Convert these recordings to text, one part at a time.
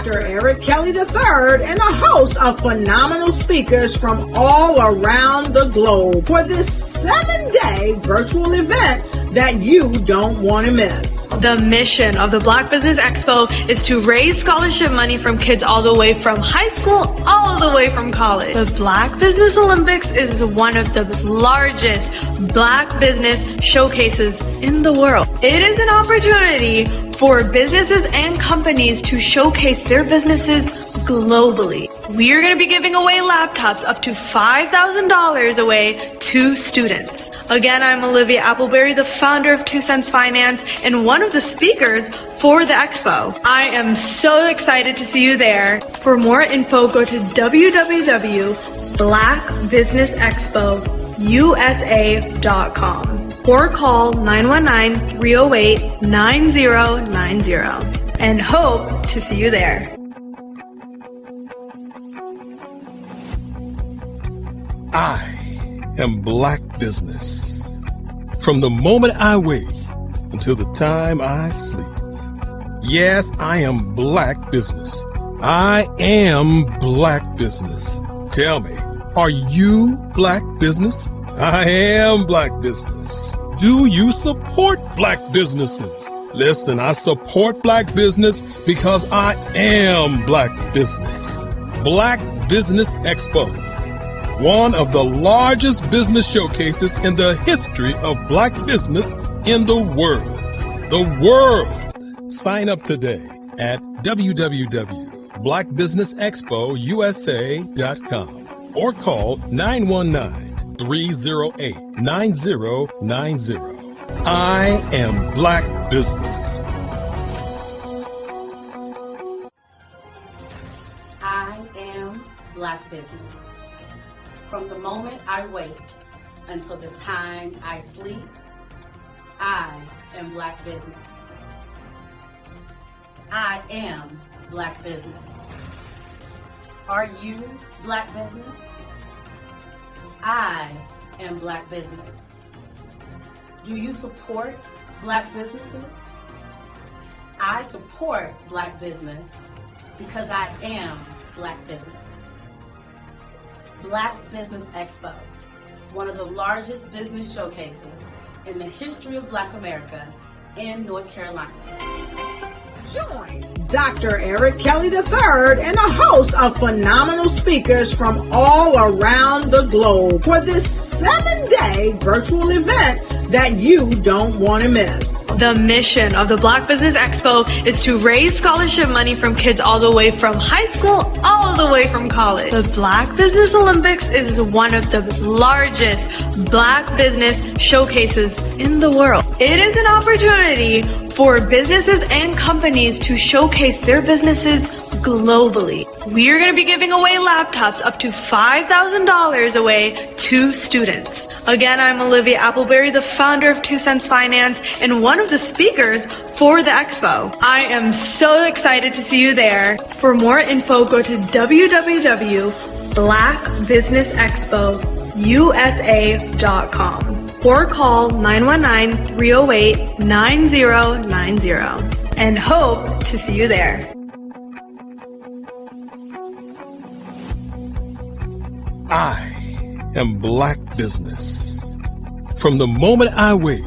Dr. Eric Kelly III and a host of phenomenal speakers from all around the globe for this 7-day virtual event that you don't want to miss. The mission of the Black Business Expo is to raise scholarship money from kids all the way from high school all the way from college. The Black Business Olympics is one of the largest Black business showcases in the world. It is an opportunity for businesses and companies to showcase their businesses globally. We are going to be giving away laptops up to $5,000 away to students. Again, I'm Olivia Appleberry, the founder of 2 Cents Finance and one of the speakers for the expo. I am so excited to see you there. For more info, go to www.blackbusinessexpousa.com or call 919-308-9090 and hope to see you there. I am Black Business. From the moment I wake until the time I sleep. Yes, I am Black Business. I am Black Business. Tell me, are you Black Business? I am Black Business. Do you support Black businesses? Listen, I support Black business because I am Black Business. Black Business Expo, one of the largest business showcases in the history of Black business in the world. The world! Sign up today at www.blackbusinessexpousa.com or call 919-308-9090. I am Black Business. I am Black Business. From the moment I wake until the time I sleep, I am Black Business. I am Black Business. Are you Black Business? I am Black Business. Do you support Black businesses? I support Black business because I am Black Business. Black Business Expo, one of the largest business showcases in the history of Black America in North Carolina. Join Dr. Eric Kelly III and a host of phenomenal speakers from all around the globe for this 7-day virtual event that you don't want to miss. The mission of the Black Business Expo is to raise scholarship money from kids all the way from high school all the way from college. The Black Business Olympics is one of the largest Black business showcases in the world. It is an opportunity for businesses and companies to showcase their businesses globally. We are going to be giving away laptops up to $5,000 away to students. Again, I'm Olivia Appleberry, the founder of 2 Cents Finance and one of the speakers for the expo. I am so excited to see you there. For more info, go to www.blackbusinessexpousa.com or call 919-308-9090 and hope to see you there. I am Black Business. From the moment I wake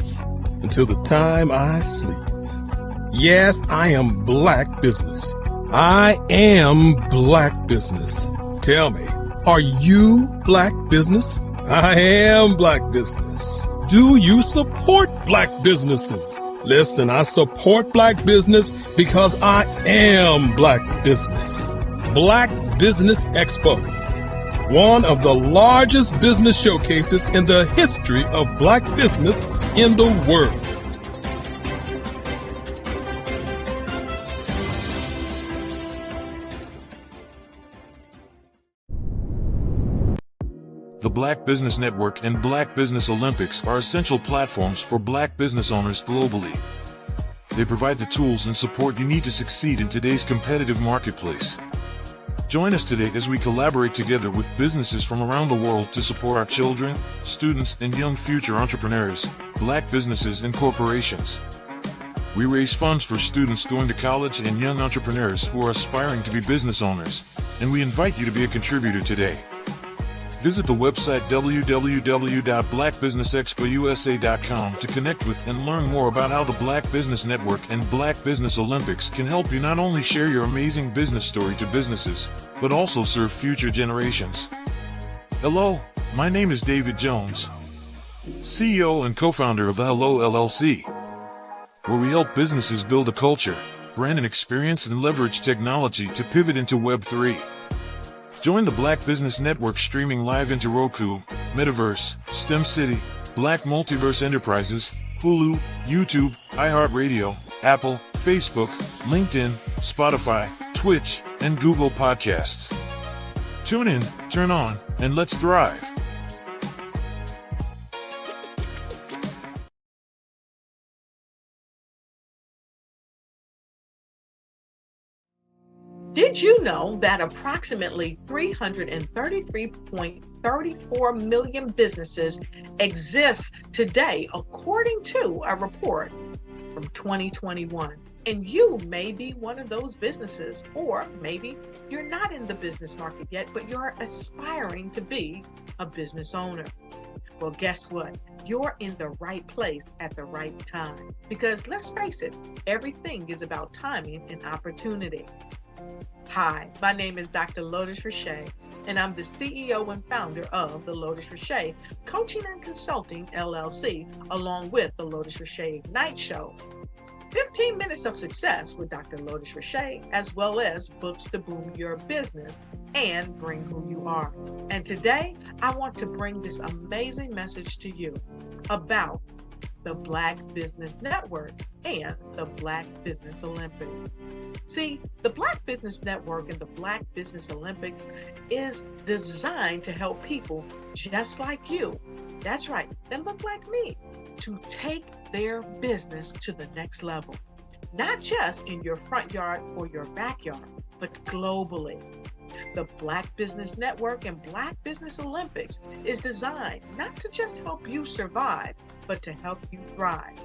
until the time I sleep. Yes, I am Black Business. I am Black Business. Tell me, are you Black Business? I am Black Business. Do you support Black businesses? Listen, I support Black business because I am Black Business. Black Business Expo, one of the largest business showcases in the history of Black business in the world. The Black Business Network and Black Business Olympics are essential platforms for Black business owners globally. They provide the tools and support you need to succeed in today's competitive marketplace. Join us today as we collaborate together with businesses from around the world to support our children, students, and young future entrepreneurs, Black businesses and corporations. We raise funds for students going to college and young entrepreneurs who are aspiring to be business owners, and we invite you to be a contributor today. Visit the website www.blackbusinessexpousa.com to connect with and learn more about how the Black Business Network and Black Business Olympics can help you not only share your amazing business story to businesses, but also serve future generations. Hello, my name is David Jones, CEO and co-founder of the Hello LLC, where we help businesses build a culture, brand and experience, and leverage technology to pivot into Web 3. Join the Black Business Network streaming live into Roku, Metaverse, STEM City, Black Multiverse Enterprises, Hulu, YouTube, iHeartRadio, Apple, Facebook, LinkedIn, Spotify, Twitch, and Google Podcasts. Tune in, turn on, and let's thrive. Did you know that approximately 333.34 million businesses exist today, according to a report from 2021? And you may be one of those businesses, or maybe you're not in the business market yet, but you're aspiring to be a business owner. Well, guess what? You're in the right place at the right time. Because let's face it, everything is about timing and opportunity. Hi, my name is Dr. Lotus Richey, and I'm the CEO and founder of the Lotus Richey Coaching and Consulting LLC, along with the Lotus Richey Ignite Show, 15 Minutes of Success with Dr. Lotus Richey, as well as books to boom your business and bring who you are. And today, I want to bring this amazing message to you about the Black Business Network and the Black Business Olympics. See, the Black Business Network and the Black Business Olympics is designed to help people just like you, that's right, that look like me, to take their business to the next level. Not just in your front yard or your backyard, but globally. The Black Business Network and Black Business Olympics is designed not to just help you survive, but to help you thrive.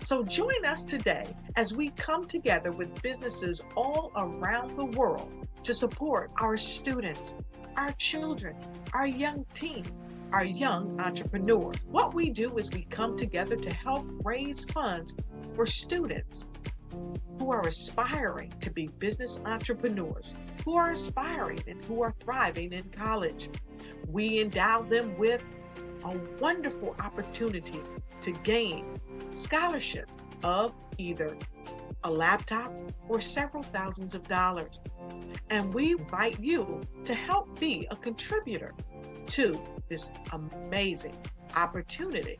So join us today as we come together with businesses all around the world to support our students, our children, our young teens, our young entrepreneurs. What we do is we come together to help raise funds for students who are aspiring to be business entrepreneurs, who are aspiring and who are thriving in college. We endow them with a wonderful opportunity to gain scholarship of either a laptop or several thousands of dollars. And we invite you to help be a contributor to this amazing opportunity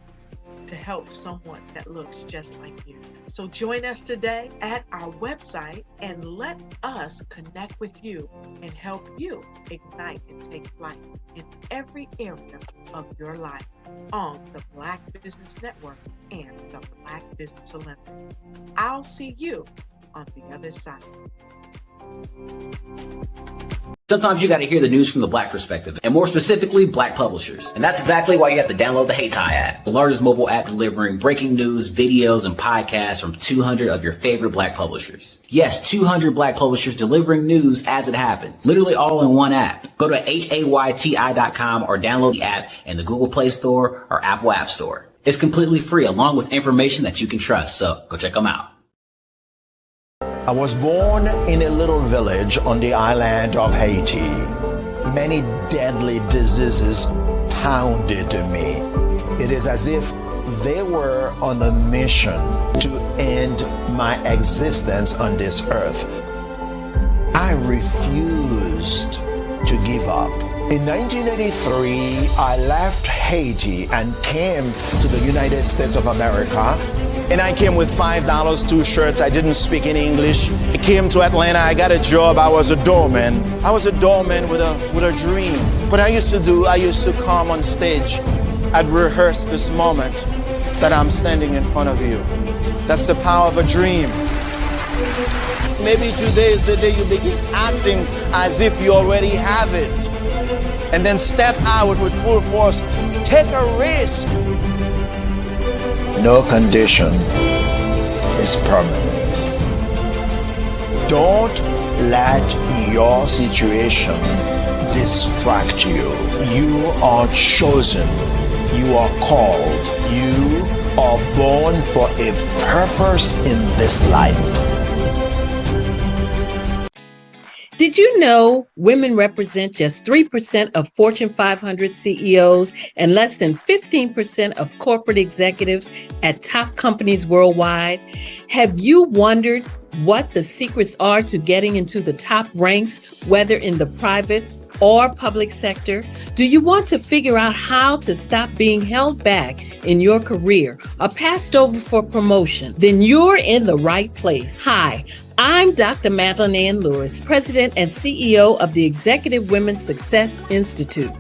to help someone that looks just like you. So join us today at our website and let us connect with you and help you ignite and take flight in every area of your life on the Black Business Network and the Black Business Olympics. I'll see you on the other side. Sometimes you got to hear the news from the Black perspective, and more specifically, Black publishers. And that's exactly why you have to download the Hey Tie app, the largest mobile app delivering breaking news, videos, and podcasts from 200 of your favorite Black publishers. Yes, 200 Black publishers delivering news as it happens, literally all in one app. Go to hayti.com or download the app in the Google Play Store or Apple App Store. It's completely free, along with information that you can trust, so go check them out. I was born in a little village on the island of Haiti. Many deadly diseases pounded me. It is as if they were on a mission to end my existence on this earth. I refused to give up. In 1983, I left Haiti and came to the United States of America. And I came with $5, 2 shirts. I didn't speak any English. I came to Atlanta. I got a job. I was a doorman. I was a doorman with a dream. What I used to come on stage. I'd rehearse this moment that I'm standing in front of you. That's the power of a dream. Maybe today is the day you begin acting as if you already have it. And then step out with full force. Take a risk. No condition is permanent. Don't let your situation distract you. You are chosen. You are called. You are born for a purpose in this life. Did you know women represent just 3% of Fortune 500 CEOs and less than 15% of corporate executives at top companies worldwide? Have you wondered what the secrets are to getting into the top ranks, whether in the private or public sector? Do you want to figure out how to stop being held back in your career or passed over for promotion? Then you're in the right place. Hi, I'm Dr. Madeline Ann Lewis, President and CEO of the Executive Women's Success Institute.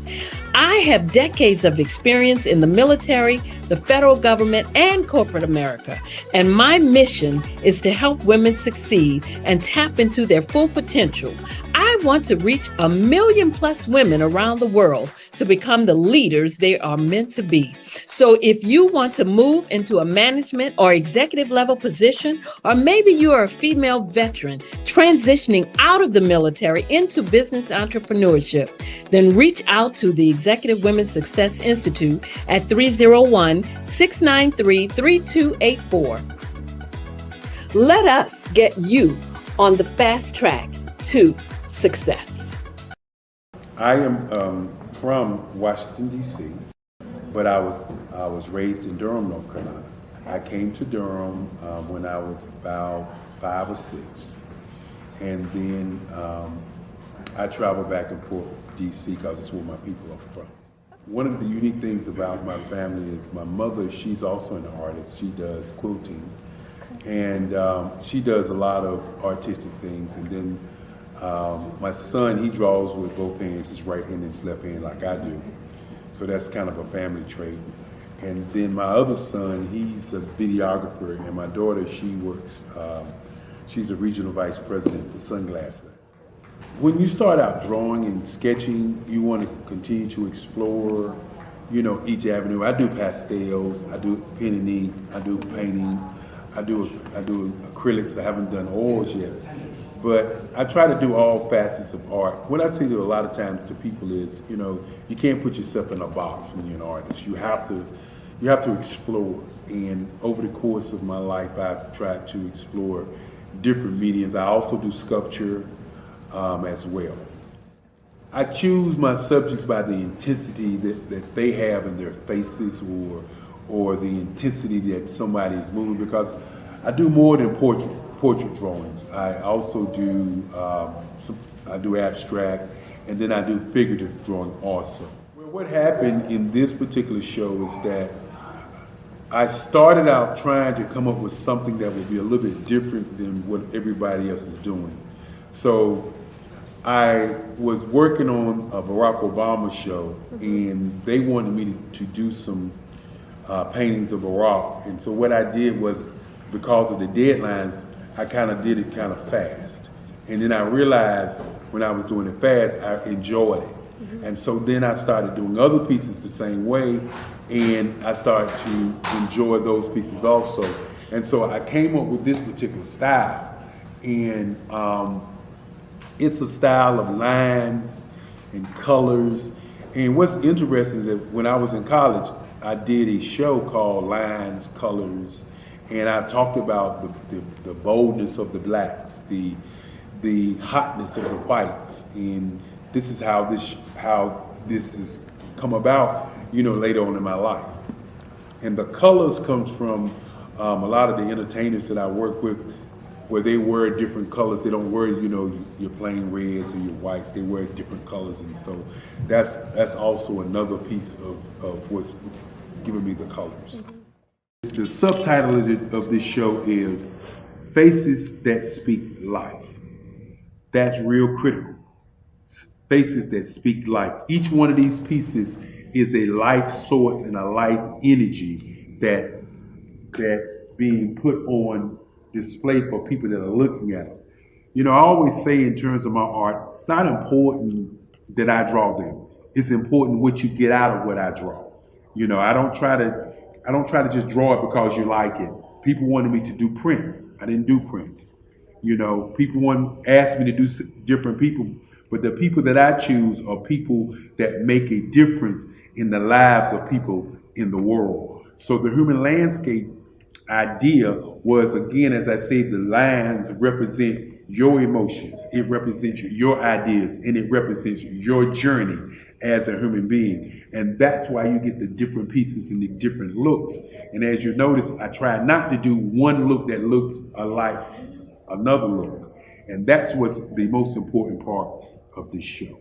I have decades of experience in the military, the federal government, and corporate America, and my mission is to help women succeed and tap into their full potential. I want to reach 1 million+ women around the world to become the leaders they are meant to be. So if you want to move into a management or executive level position, or maybe you are a female veteran transitioning out of the military into business entrepreneurship, then reach out to the Executive Women's Success Institute at 301-693-3284. Let us get you on the fast track to success. I am from Washington, D.C., but I was raised in Durham, North Carolina. I came to Durham when I was about 5 or 6, and then I traveled back and forth to D.C. because it's where my people are from. One of the unique things about my family is my mother, she's also an artist. She does quilting, and she does a lot of artistic things. And then my son, he draws with both hands, his right hand and his left hand, like I do. So that's kind of a family trait. And then my other son, he's a videographer, and my daughter, she works, she's a regional vice president for Sunglass Lab. When you start out drawing and sketching, you want to continue to explore, each avenue. I do pastels, I do pen and ink, I do painting, I do acrylics. I haven't done oils yet. But I try to do all facets of art. What I say to a lot of times to people is, you can't put yourself in a box when you're an artist. You have to explore. And over the course of my life, I've tried to explore different mediums. I also do sculpture as well. I choose my subjects by the intensity that they have in their faces, or the intensity that somebody is moving, because I do more than portrait drawings. I also do I do abstract, and then I do figurative drawing also. Well, what happened in this particular show is that I started out trying to come up with something that would be a little bit different than what everybody else is doing. So I was working on a Barack Obama show, and they wanted me to do some paintings of Barack. And so what I did was, because of the deadlines, I kind of did it kind of fast. And then I realized when I was doing it fast, I enjoyed it. And so then I started doing other pieces the same way, and I started to enjoy those pieces also. And so I came up with this particular style. And it's a style of lines and colors. And what's interesting is that when I was in college, I did a show called Lines, Colors, and I talked about the boldness of the blacks, the hotness of the whites, and this is how this has come about, later on in my life. And the colors comes from a lot of the entertainers that I work with, where they wear different colors. They don't wear, your plain reds or your whites. They wear different colors, and so that's also another piece of what's giving me the colors. The subtitle of this show is Faces That Speak Life. That's real critical. Faces that speak life. Each one of these pieces is a life source and a life energy that's being put on display for people that are looking at it. I always say in terms of my art, it's not important that I draw them. It's important what you get out of what I draw. I don't try to just draw it because you like it. People wanted me to do prints. I didn't do prints. You know, people asked me to do different people, but the people that I choose are people that make a difference in the lives of people in the world. So the human landscape idea was, again, as I said, the lines represent your emotions, it represents your ideas, and it represents your journey as a human being. And that's why you get the different pieces and the different looks. And as you notice, I try not to do one look that looks alike another look. And that's what's the most important part of this show.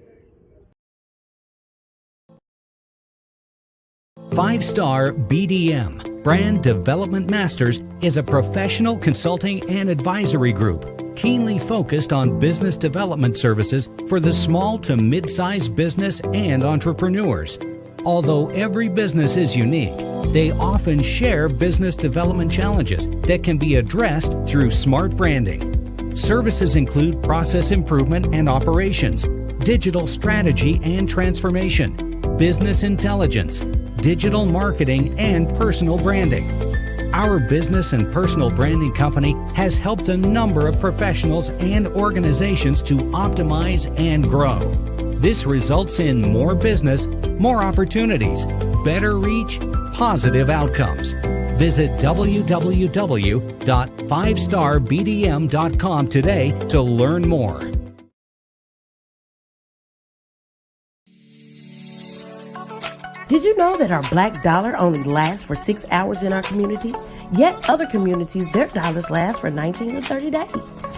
5-Star BDM, Brand Development Masters, is a professional consulting and advisory group keenly focused on business development services for the small to mid-sized business and entrepreneurs. Although every business is unique, they often share business development challenges that can be addressed through smart branding. Services include process improvement and operations, digital strategy and transformation, business intelligence, digital marketing, and personal branding. Our business and personal branding company has helped a number of professionals and organizations to optimize and grow. This results in more business, more opportunities, better reach, positive outcomes. Visit www.5starbdm.com today to learn more. Did you know that our black dollar only lasts for 6 hours in our community? Yet other communities, their dollars last for 19 to 30 days.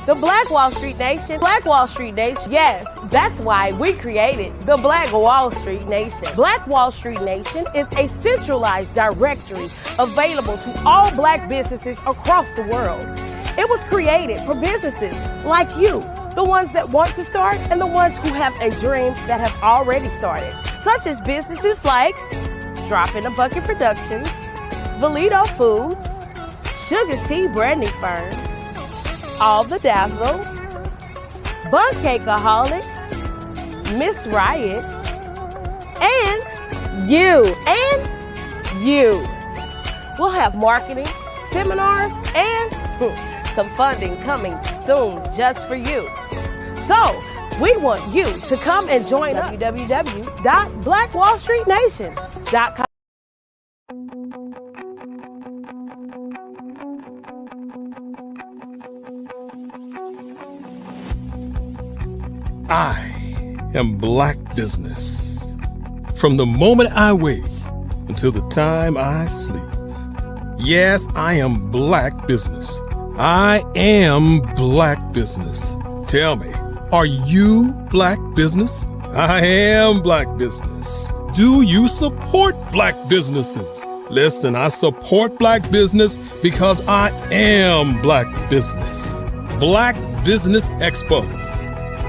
The Black Wall Street Nation. Black Wall Street Nation. Yes, that's why we created the Black Wall Street Nation. Black Wall Street Nation is a centralized directory available to all black businesses across the world. It was created for businesses like you, the ones that want to start and the ones who have a dream that have already started, such as businesses like Drop in a Bucket Productions, Valito Foods, Sugar Tea Branding Firm, All the Dazzle, Bun Cakeaholic, Miss Riot, and you. We'll have marketing, seminars, and some funding coming soon just for you. So, we want you to come and join us. www.blackwallstreetnation.com. I am Black Business. From the moment I wake until the time I sleep. Yes, I am Black Business. I am Black Business. Tell me, are you Black Business? I am Black Business. Do you support Black businesses? Listen, I support Black business because I am Black Business. Black Business Expo,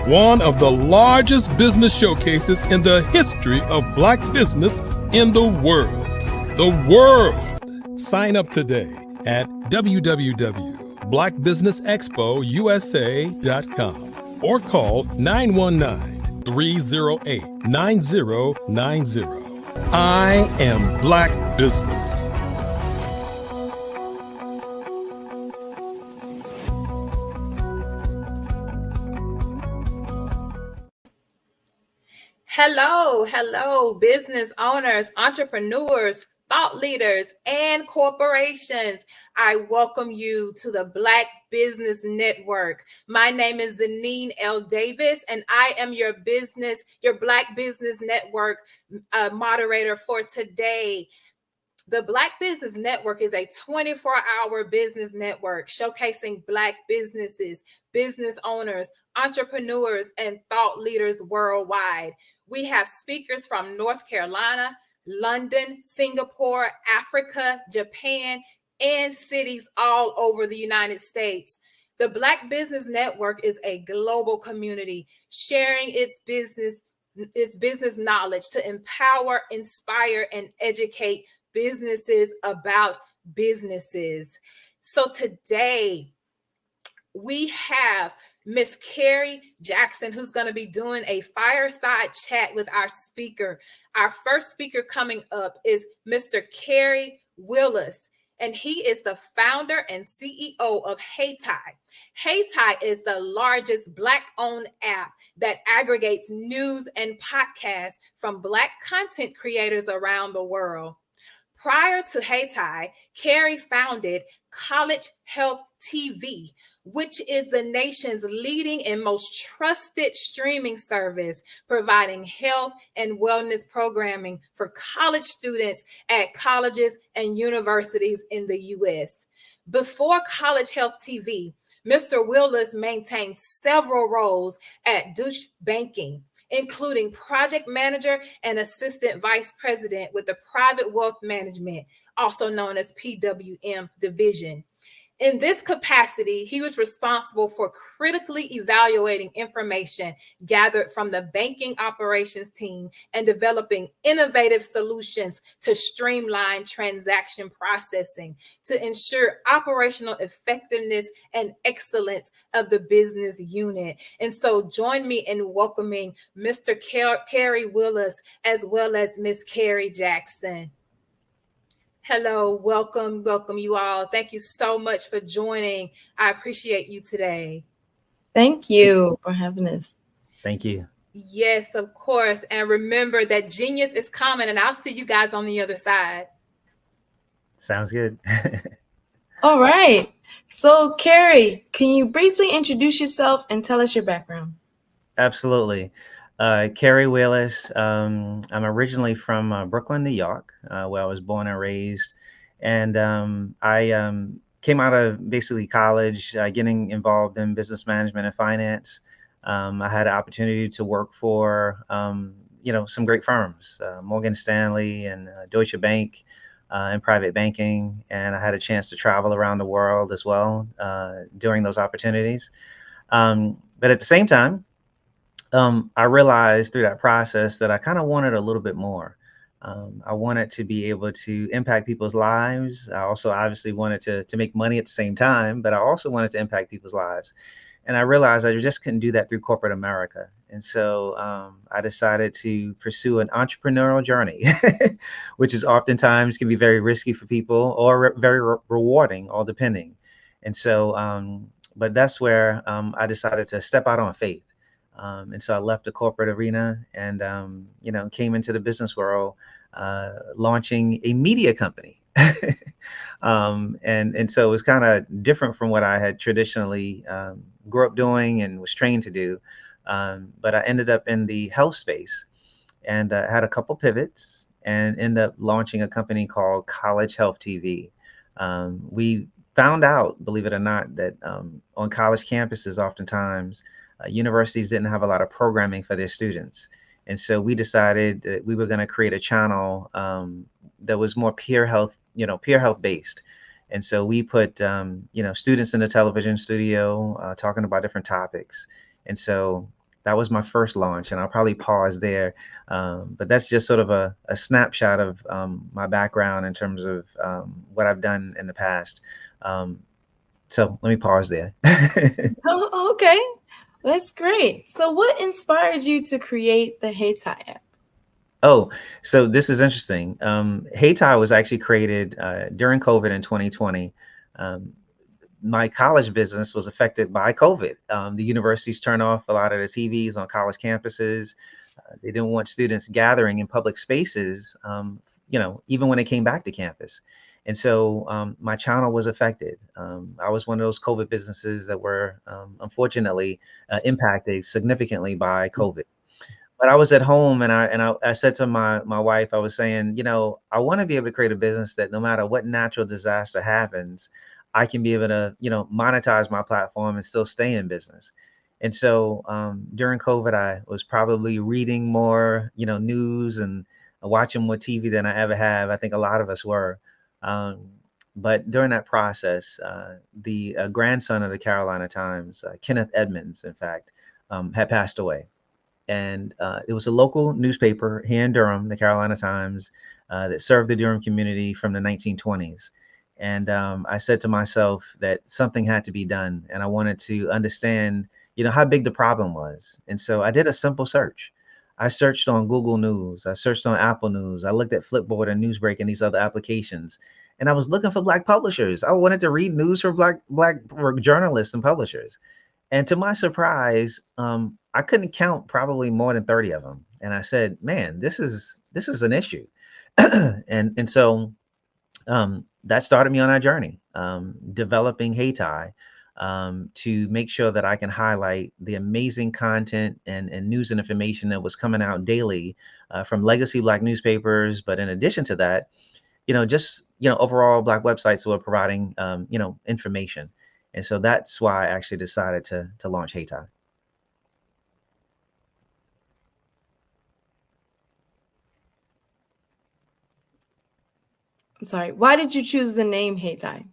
one of the largest business showcases in the history of Black business in the world. The world. Sign up today at www.blackbusinessexpousa.com or call 919-308-9090. I am Black Business. Hello, business owners, entrepreneurs, thought leaders, and corporations. I welcome you to the Black Business Network. My name is Zanine L. Davis, and I am your Black Business Network moderator for today. The Black Business Network is a 24-hour business network showcasing Black businesses, business owners, entrepreneurs, and thought leaders worldwide. We have speakers from North Carolina, London, Singapore, Africa, Japan, and cities all over the United States. The Black Business Network is a global community sharing its business knowledge to empower, inspire, and educate businesses about businesses. So today we have Miss Carrie Jackson, who's going to be doing a fireside chat with our speaker. Our first speaker coming up is Mr. Kerry Willis, and he is the founder and CEO of HeyTie. HeyTie is the largest Black-owned app that aggregates news and podcasts from Black content creators around the world. Prior to HeyTie, Carrie founded College Health TV, which is the nation's leading and most trusted streaming service, providing health and wellness programming for college students at colleges and universities in the U.S. Before College Health TV, Mr. Willis maintained several roles at Deutsche Banking, including project manager and assistant vice president with the Private Wealth Management, also known as PWM division. In this capacity, he was responsible for critically evaluating information gathered from the banking operations team and developing innovative solutions to streamline transaction processing to ensure operational effectiveness and excellence of the business unit. And so join me in welcoming Mr. Carrie Willis as well as Miss Carrie Jackson. Hello, welcome you all. Thank you so much for joining. I appreciate you today. Thank you for having us. Thank you. Yes, of course. And remember that genius is coming, and I'll see you guys on the other side. Sounds good. All right. So, Carrie, can you briefly introduce yourself and tell us your background? Absolutely. Carrie Willis. I'm originally from Brooklyn, New York, where I was born and raised. And I came out of basically college, getting involved in business management and finance. I had an opportunity to work for, some great firms, Morgan Stanley and Deutsche Bank in private banking. And I had a chance to travel around the world as well during those opportunities. But at the same time, I realized through that process that I kind of wanted a little bit more. I wanted to be able to impact people's lives. I also obviously wanted to make money at the same time, but I also wanted to impact people's lives. And I realized I just couldn't do that through corporate America. And so I decided to pursue an entrepreneurial journey, which is oftentimes can be very risky for people or very rewarding, all depending. And so, but that's where I decided to step out on faith. And so I left the corporate arena and, came into the business world, launching a media company. And so it was kind of different from what I had traditionally grew up doing and was trained to do. But I ended up in the health space and had a couple pivots and ended up launching a company called College Health TV. We found out, believe it or not, that on college campuses, oftentimes, universities didn't have a lot of programming for their students. And so we decided that we were going to create a channel that was more peer health based. And so we put, students in the television studio talking about different topics. And so that was my first launch, and I'll probably pause there. But that's just sort of a snapshot of my background in terms of what I've done in the past. So let me pause there. Oh, okay. That's great. So what inspired you to create the HeyTie app? Oh, so this is interesting. HeyTie was actually created during COVID in 2020. My college business was affected by COVID. The universities turned off a lot of the TVs on college campuses. They didn't want students gathering in public spaces, even when they came back to campus. And so my channel was affected. I was one of those COVID businesses that were unfortunately impacted significantly by COVID. But I was at home and I said to my wife, I was saying, I want to be able to create a business that no matter what natural disaster happens, I can be able to, monetize my platform and still stay in business. And so during COVID, I was probably reading more, news and watching more TV than I ever have. I think a lot of us were. But during that process, the grandson of the Carolina Times, Kenneth Edmonds, in fact, had passed away. And it was a local newspaper here in Durham, the Carolina Times, that served the Durham community from the 1920s. And I said to myself that something had to be done. And I wanted to understand, how big the problem was. And so I did a simple search. I searched on Google News. I searched on Apple News. I looked at Flipboard and Newsbreak and these other applications. And I was looking for Black publishers. I wanted to read news from Black journalists and publishers. And to my surprise, I couldn't count probably more than 30 of them. And I said, man, this is an issue. and so that started me on our journey, developing Hayti, to make sure that I can highlight the amazing content and news and information that was coming out daily from legacy Black newspapers. But in addition to that, just, overall Black websites were providing, information. And so that's why I actually decided to launch Hayti. I'm sorry. Why did you choose the name Hayti?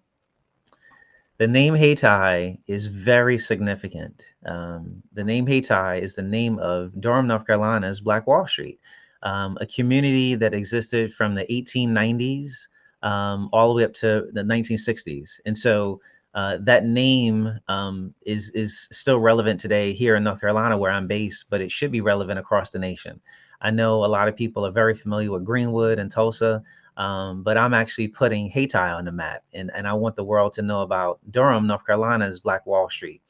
The name Hayti is very significant. The name Hayti is the name of Durham, North Carolina's Black Wall Street, a community that existed from the 1890s all the way up to the 1960s. And so that name is still relevant today here in North Carolina, where I'm based, but it should be relevant across the nation. I know a lot of people are very familiar with Greenwood and Tulsa, but I'm actually putting Hayti on the map. And I want the world to know about Durham, North Carolina's Black Wall Street,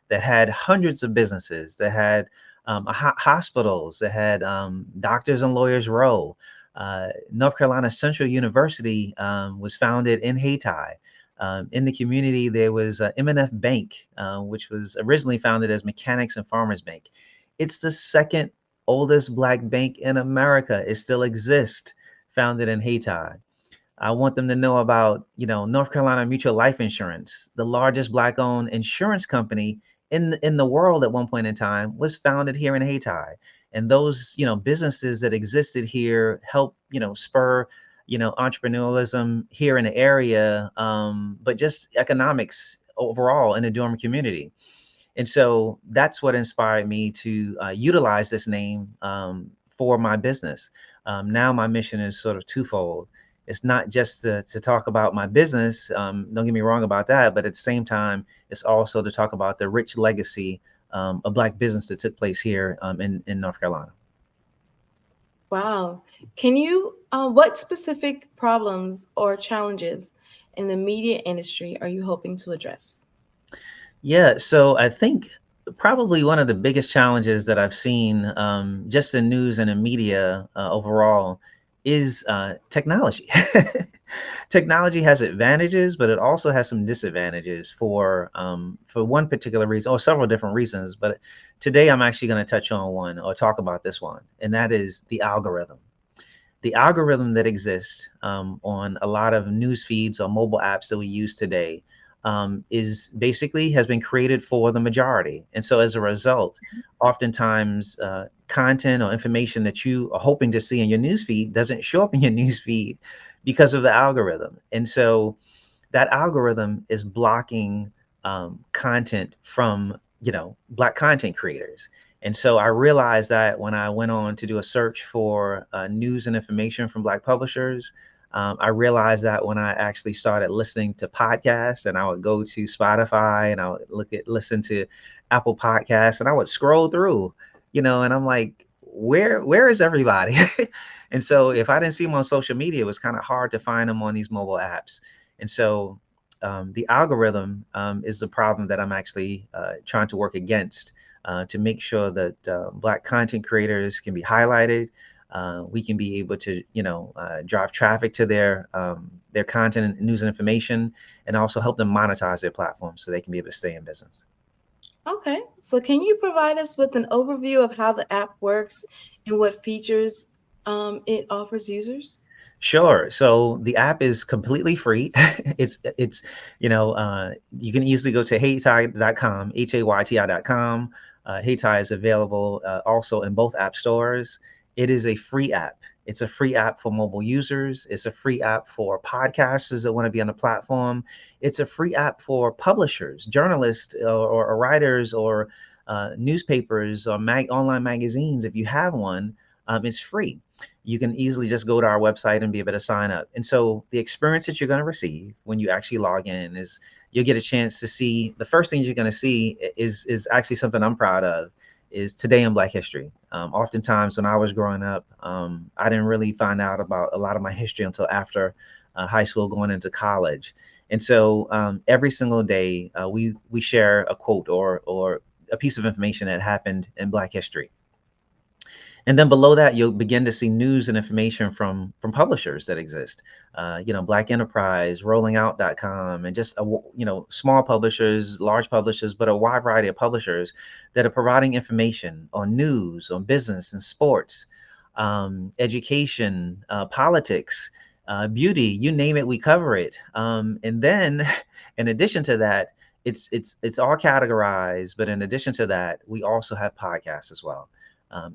that had hundreds of businesses, that had hospitals, that had Doctors and Lawyers Row. North Carolina Central University was founded in Hayti. In the community, there was M&F Bank, which was originally founded as Mechanics and Farmers Bank. It's the second oldest Black bank in America. It still exists, founded in Hayti. I want them to know about, North Carolina Mutual Life Insurance, the largest Black-owned insurance company in the world at one point in time, was founded here in Hayti. And those, businesses that existed here helped, spur, entrepreneurialism here in the area, but just economics overall in the Durham community. And so that's what inspired me to utilize this name for my business. Now my mission is sort of twofold. It's not just to talk about my business, don't get me wrong about that, but at the same time, it's also to talk about the rich legacy of Black business that took place here in North Carolina. Wow. Can you, what specific problems or challenges in the media industry are you hoping to address? Yeah, so I think probably one of the biggest challenges that I've seen just in news and in media overall is technology. Technology has advantages, but it also has some disadvantages for one particular reason, or several different reasons. But today I'm actually going to touch on one, or talk about this one, and that is the algorithm. The algorithm that exists on a lot of news feeds or mobile apps that we use today is basically has been created for the majority. And so as a result, oftentimes content or information that you are hoping to see in your news feed doesn't show up in your news feed because of the algorithm. And so that algorithm is blocking content from, Black content creators. And so I realized that when I went on to do a search for news and information from Black publishers. I realized that when I actually started listening to podcasts, and I would go to Spotify and I would listen to Apple Podcasts, and I would scroll through, and I'm like, where is everybody? And so if I didn't see them on social media, it was kind of hard to find them on these mobile apps. And so the algorithm is the problem that I'm actually trying to work against to make sure that Black content creators can be highlighted. We can be able to, drive traffic to their content and news and information, and also help them monetize their platform so they can be able to stay in business. Okay, so can you provide us with an overview of how the app works and what features it offers users? Sure. So the app is completely free. it's you can easily go to hayti.com, HAYTI.com. Hayti is available also in both app stores. It is a free app. It's a free app for mobile users. It's a free app for podcasters that want to be on the platform. It's a free app for publishers, journalists, or writers, or newspapers, or online magazines. If you have one, it's free. You can easily just go to our website and be able to sign up. And so the experience that you're going to receive when you actually log in is you'll get a chance to see, the first thing you're going to see is actually something I'm proud of. is Today in Black History. Oftentimes when I was growing up, I didn't really find out about a lot of my history until after high school, going into college. And so every single day we share a quote or a piece of information that happened in Black history. And then below that, you'll begin to see news and information from publishers that exist. Black Enterprise, rollingout.com, and just small publishers, large publishers, but a wide variety of publishers that are providing information on news, on business and sports, education, politics, beauty, you name it, we cover it. And then in addition to that, it's all categorized, but in addition to that, we also have podcasts as well.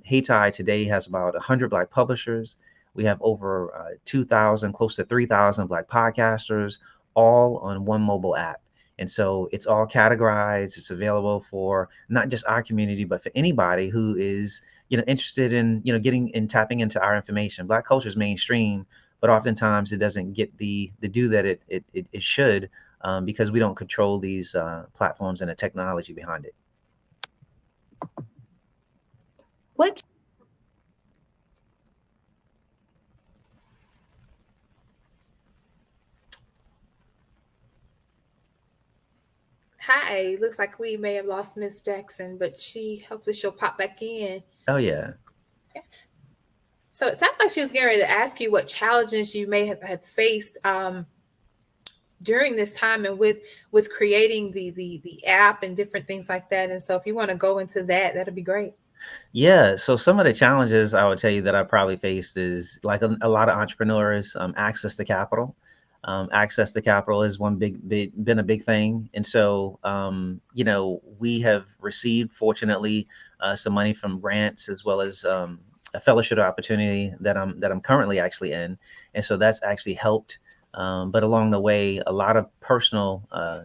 Hayti today has about 100 Black publishers. We have over 2,000, close to 3,000 Black podcasters, all on one mobile app. And so it's all categorized. It's available for not just our community, but for anybody who is, interested in, getting and tapping into our information. Black culture is mainstream, but oftentimes it doesn't get the due that it should, because we don't control these platforms and the technology behind it. What? Hi, looks like we may have lost Miss Jackson, but hopefully she'll pop back in. Oh yeah. So it sounds like she was getting ready to ask you what challenges you may have faced during this time and with creating the app and different things like that. And so if you want to go into that, that'd be great. Yeah, so some of the challenges I would tell you that I probably faced is like a lot of entrepreneurs, access to capital. Access to capital is been a big thing. And so, we have received, fortunately, some money from grants as well as a fellowship opportunity that I'm currently actually in. And so that's actually helped. But along the way, a lot of personal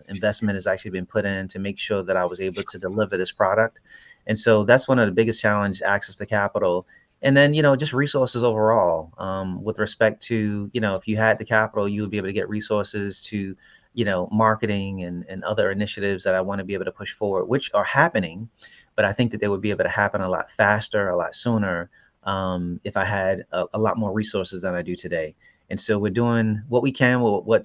investment has actually been put in to make sure that I was able to deliver this product. And so that's one of the biggest challenges, access to capital. And then, just resources overall, with respect to, if you had the capital, you would be able to get resources to, marketing and other initiatives that I want to be able to push forward, which are happening. But I think that they would be able to happen a lot faster, a lot sooner, if I had a lot more resources than I do today. And so we're doing what we can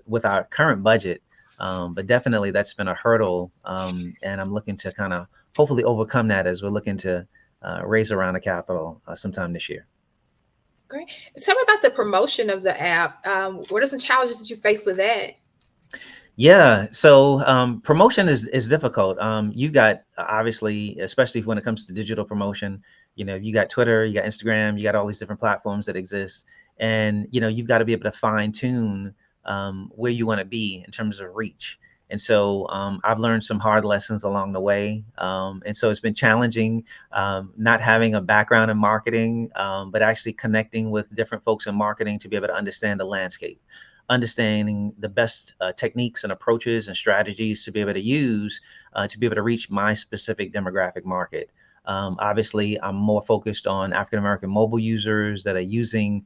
with our current budget. But definitely that's been a hurdle. And I'm looking to kind of hopefully overcome that as we're looking to raise around the capital sometime this year. Great. Tell me about the promotion of the app. What are some challenges that you face with that? Yeah, so promotion is difficult. You got, obviously, especially when it comes to digital promotion, you got Twitter, you got Instagram, you got all these different platforms that exist. And, you've got to be able to fine tune where you want to be in terms of reach. And so I've learned some hard lessons along the way. And so it's been challenging, not having a background in marketing, but actually connecting with different folks in marketing to be able to understand the landscape, understanding the best techniques and approaches and strategies to be able to use to be able to reach my specific demographic market. Obviously, I'm more focused on African-American mobile users that are using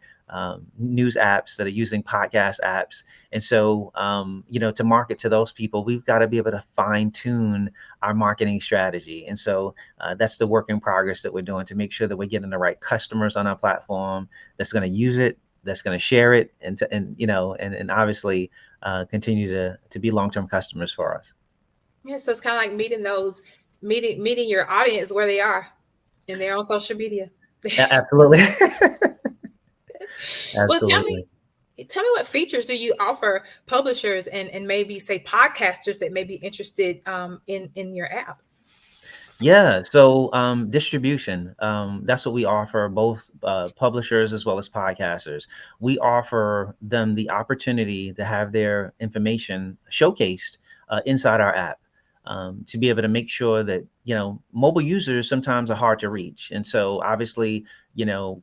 news apps, that are using podcast apps. And so, to market to those people, we've got to be able to fine tune our marketing strategy. And so that's the work in progress that we're doing to make sure that we're getting the right customers on our platform that's going to use it, that's going to share it, and obviously continue to be long-term customers for us. Yeah, so it's kind of like meeting your audience where they are, and they're on social media. Absolutely. Well, tell me what features do you offer publishers and maybe say podcasters that may be interested in your app? Yeah, so distribution, that's what we offer both publishers as well as podcasters. We offer them the opportunity to have their information showcased inside our app, to be able to make sure that, mobile users sometimes are hard to reach. And so obviously,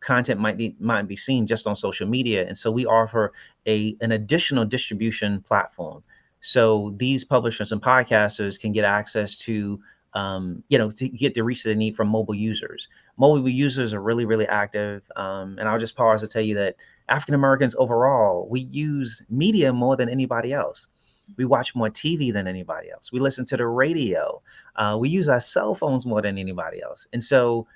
content might be seen just on social media. And so we offer an additional distribution platform. So these publishers and podcasters can get access to, to get the reach they need from mobile users. Mobile users are really, really active. And I'll just pause to tell you that African Americans overall, we use media more than anybody else. We watch more TV than anybody else. We listen to the radio. We use our cell phones more than anybody else. And so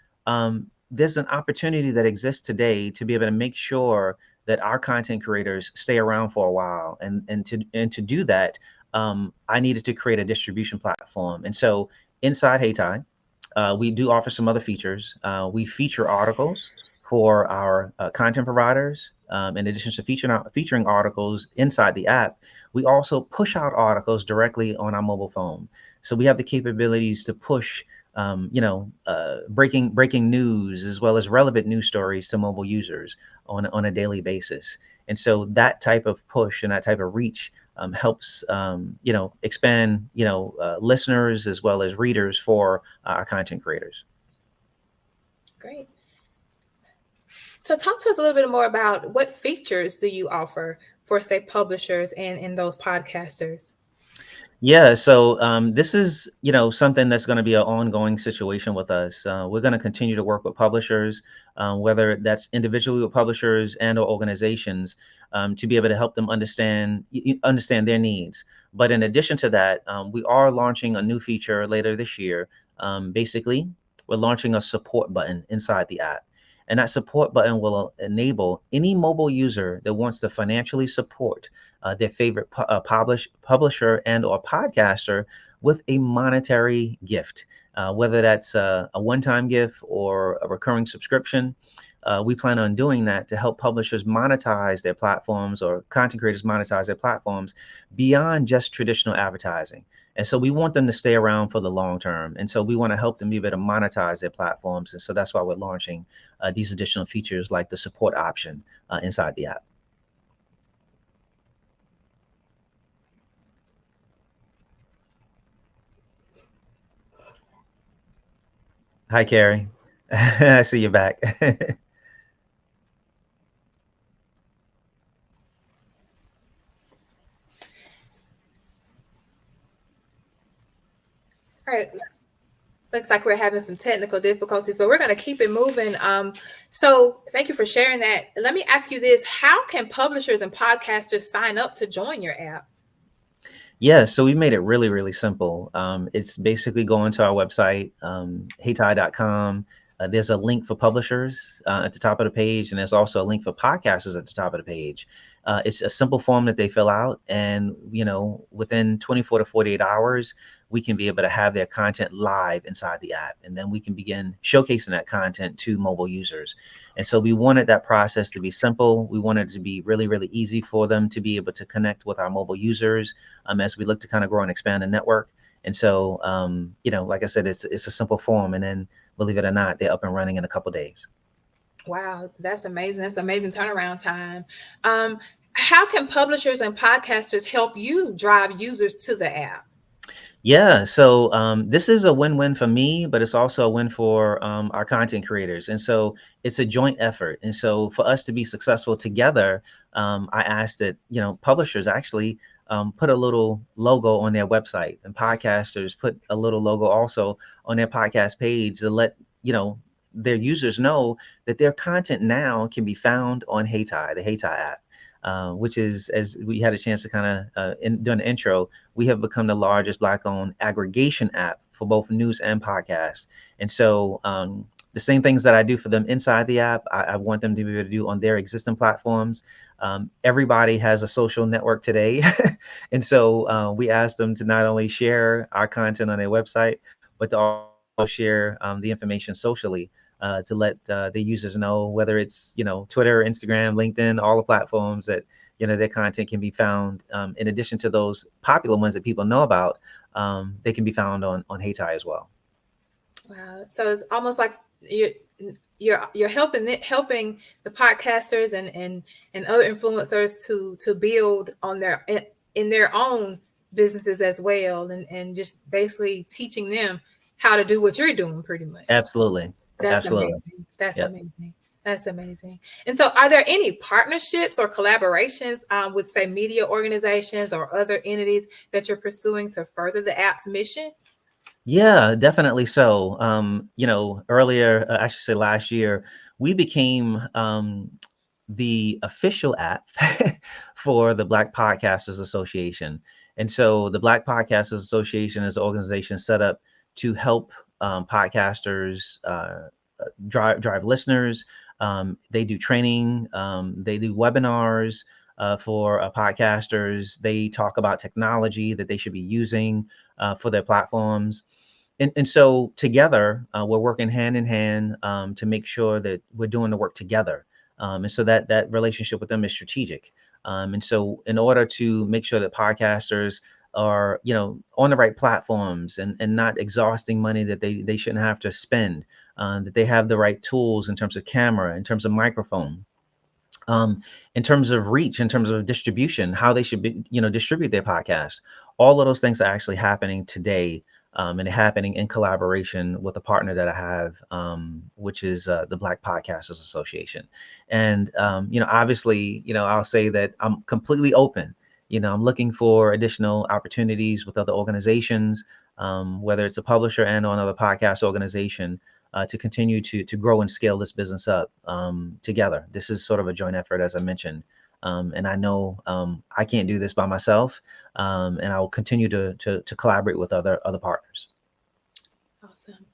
there's an opportunity that exists today to be able to make sure that our content creators stay around for a while. And to do that, I needed to create a distribution platform. And so inside HeyTie, we do offer some other features. We feature articles for our content providers. In addition to featuring articles inside the app, we also push out articles directly on our mobile phone. So we have the capabilities to push breaking news as well as relevant news stories to mobile users on a daily basis. And so that type of push and that type of reach helps expand listeners as well as readers for our content creators. Great. So talk to us a little bit more about what features do you offer for, say, publishers and those podcasters? Yeah, so this is, something that's going to be an ongoing situation with us. We're going to continue to work with publishers, whether that's individually with publishers and or organizations, to be able to help them understand their needs. But in addition to that, we are launching a new feature later this year. Basically, we're launching a support button inside the app. And that support button will enable any mobile user that wants to financially support their favorite publisher and or podcaster with a monetary gift, whether that's a one-time gift or a recurring subscription. We plan on doing that to help publishers monetize their platforms or content creators monetize their platforms beyond just traditional advertising. And so we want them to stay around for the long term. And so we want to help them be able to monetize their platforms. And so that's why we're launching these additional features like the support option inside the app. Hi, Carrie. I see you back. All right. Looks like we're having some technical difficulties, but we're going to keep it moving. So thank you for sharing that. Let me ask you this. How can publishers and podcasters sign up to join your app? Yeah, so we made it really, really simple. It's basically going to our website, heytie.com. There's a link for publishers at the top of the page, and there's also a link for podcasters at the top of the page. It's a simple form that they fill out, and within 24 to 48 hours, we can be able to have their content live inside the app, and then we can begin showcasing that content to mobile users. And so we wanted that process to be simple. We wanted it to be really, really easy for them to be able to connect with our mobile users as we look to kind of grow and expand the network. And so, like I said, it's a simple form, and then believe it or not, they're up and running in a couple days. Wow, that's amazing. That's amazing turnaround time. How can publishers and podcasters help you drive users to the app? Yeah, so this is a win-win for me, but it's also a win for our content creators. And so it's a joint effort. And so for us to be successful together, I asked that, publishers actually put a little logo on their website, and podcasters put a little logo also on their podcast page to let, their users know that their content now can be found on HeyTie, the HeyTie app. Which is, as we had a chance to kind of during the intro, we have become the largest Black-owned aggregation app for both news and podcasts. And so the same things that I do for them inside the app, I want them to be able to do on their existing platforms. Everybody has a social network today. And so we asked them to not only share our content on their website, but to also share the information socially. To let the users know, whether it's Twitter, Instagram, LinkedIn, all the platforms that their content can be found. In addition to those popular ones that people know about, they can be found on HeyTie as well. Wow! So it's almost like you're helping the podcasters and other influencers to build on in their own businesses as well, and just basically teaching them how to do what you're doing, pretty much. Absolutely. That's Absolutely. amazing. That's Yep. amazing. That's amazing. And so are there any partnerships or collaborations with, say, media organizations or other entities that you're pursuing to further the app's mission? Yeah, definitely so. Earlier, I should say last year, we became the official app for the Black Podcasters Association. And so the Black Podcasters Association is an organization set up to help podcasters drive listeners. They do training. They do webinars for podcasters. They talk about technology that they should be using for their platforms. And so together, we're working hand in hand to make sure that we're doing the work together. And so that relationship with them is strategic. And so in order to make sure that podcasters are, on the right platforms and not exhausting money that they shouldn't have to spend, that they have the right tools in terms of camera, in terms of microphone, in terms of reach, in terms of distribution, how they should be, distribute their podcast. All of those things are actually happening today. And happening in collaboration with a partner that I have, which is the Black Podcasters Association. And, obviously, I'll say that I'm completely open. I'm looking for additional opportunities with other organizations, whether it's a publisher and or another podcast organization, to continue to grow and scale this business up together. This is sort of a joint effort, as I mentioned. And I know I can't do this by myself, and I will continue to collaborate with other partners. Awesome.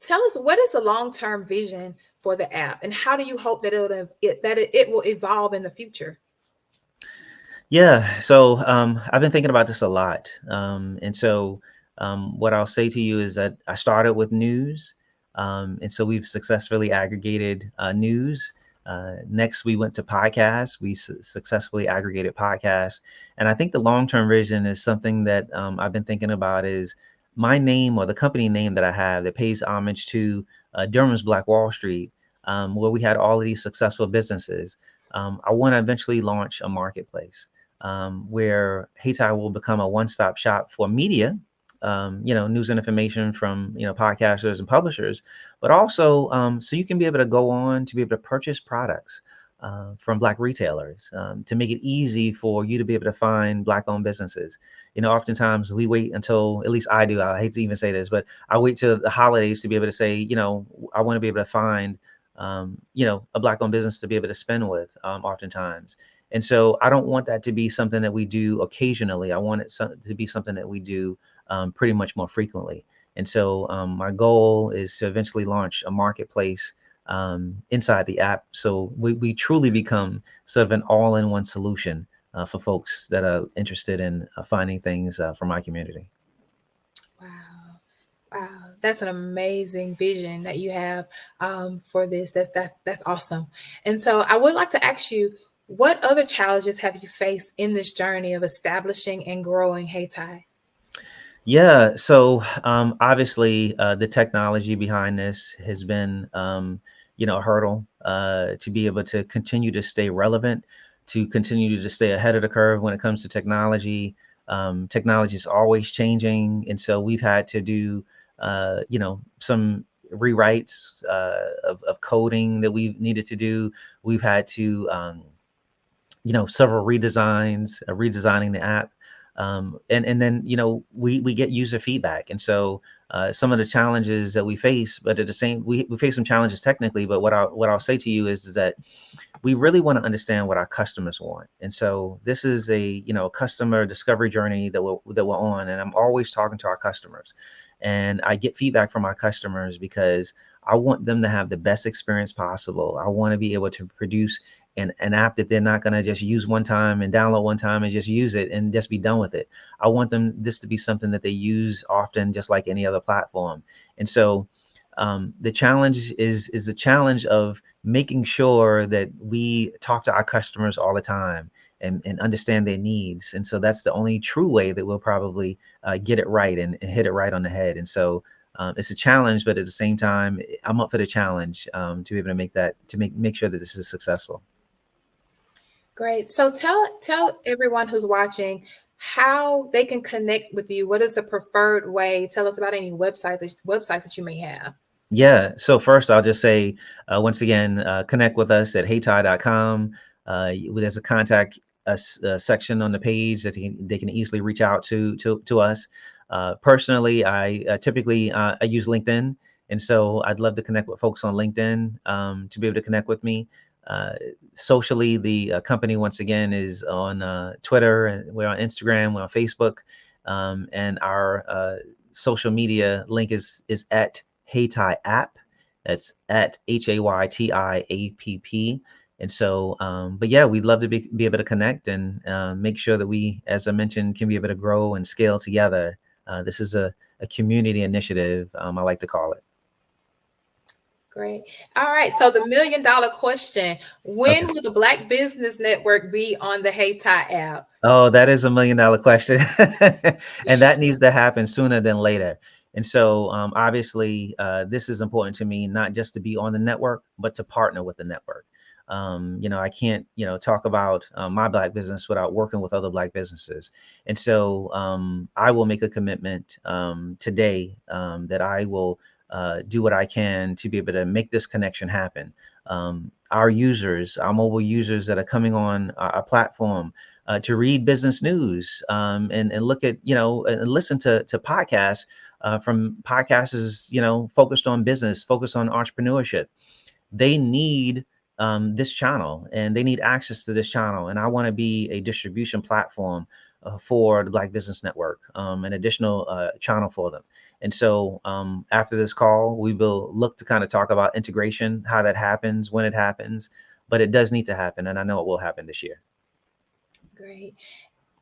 Tell us, what is the long-term vision for the app, and how do you hope that it will evolve in the future? Yeah, so I've been thinking about this a lot, and so what I'll say to you is that I started with news, and so we've successfully aggregated news. Next, we went to podcasts. We successfully aggregated podcasts. And I think the long-term vision is something that I've been thinking about is my name, or the company name that I have, that pays homage to Durham's Black Wall Street, where we had all of these successful businesses. I want to eventually launch a marketplace where Heytie will become a one-stop shop for media, news and information from, podcasters and publishers, but also so you can be able to go on to be able to purchase products from Black retailers, to make it easy for you to be able to find Black-owned businesses. Oftentimes we wait until, at least I do, I hate to even say this, but I wait till the holidays to be able to say, I want to be able to find, a Black-owned business to be able to spend with, oftentimes. And so I don't want that to be something that we do occasionally. I want it to be something that we do pretty much more frequently. And so my goal is to eventually launch a marketplace inside the app, so we truly become sort of an all-in-one solution for folks that are interested in finding things for my community. Wow, that's an amazing vision that you have for this. That's awesome. And so I would like to ask you, what other challenges have you faced in this journey of establishing and growing Heytie? Yeah, so obviously the technology behind this has been, a hurdle to be able to continue to stay relevant, to continue to stay ahead of the curve when it comes to technology. Technology is always changing, and so we've had to do, some rewrites of coding that we needed to do. We've had to, several redesigning the app. And then, we get user feedback. And so some of the challenges that we face, but at the same, we face some challenges technically, but what I'll say to you is that we really want to understand what our customers want. And so this is a, customer discovery journey that we're on. And I'm always talking to our customers, and I get feedback from our customers because I want them to have the best experience possible. I want to be able to produce an app that they're not going to just use one time and download one time and just use it and just be done with it. I want this to be something that they use often, just like any other platform. And so the challenge is the challenge of making sure that we talk to our customers all the time and understand their needs. And so that's the only true way that we'll probably get it right and hit it right on the head. And so it's a challenge, but at the same time, I'm up for the challenge to be able to make sure that this is successful. Great. So tell everyone who's watching how they can connect with you. What is the preferred way? Tell us about any websites that you may have. Yeah. So first, I'll just say, once again, connect with us at heytie.com. There's a contact section on the page that they can easily reach out to us. Personally, I typically I use LinkedIn. And so I'd love to connect with folks on LinkedIn to be able to connect with me. Socially, the company once again is on Twitter, and we're on Instagram, we're on Facebook, and our social media link is at Haytai App. That's at HAYTIAPP. And so, but yeah, we'd love to be able to connect and make sure that we, as I mentioned, can be able to grow and scale together. This is a community initiative, I like to call it. Great. All right. So the $1 million question, when will the Black Business Network be on the Haytai app? Oh, that is $1 million question. And that needs to happen sooner than later. And so obviously, this is important to me, not just to be on the network, but to partner with the network. I can't, talk about my Black business without working with other Black businesses. And so I will make a commitment today that I will do what I can to be able to make this connection happen. Our users, our mobile users that are coming on our platform to read business news and look at, and listen to podcasts from podcasters, focused on business, focused on entrepreneurship. They need this channel and they need access to this channel. And I want to be a distribution platform for the Black Business Network, an additional channel for them. And so after this call, we will look to kind of talk about integration, how that happens, when it happens, but it does need to happen. And I know it will happen this year. Great.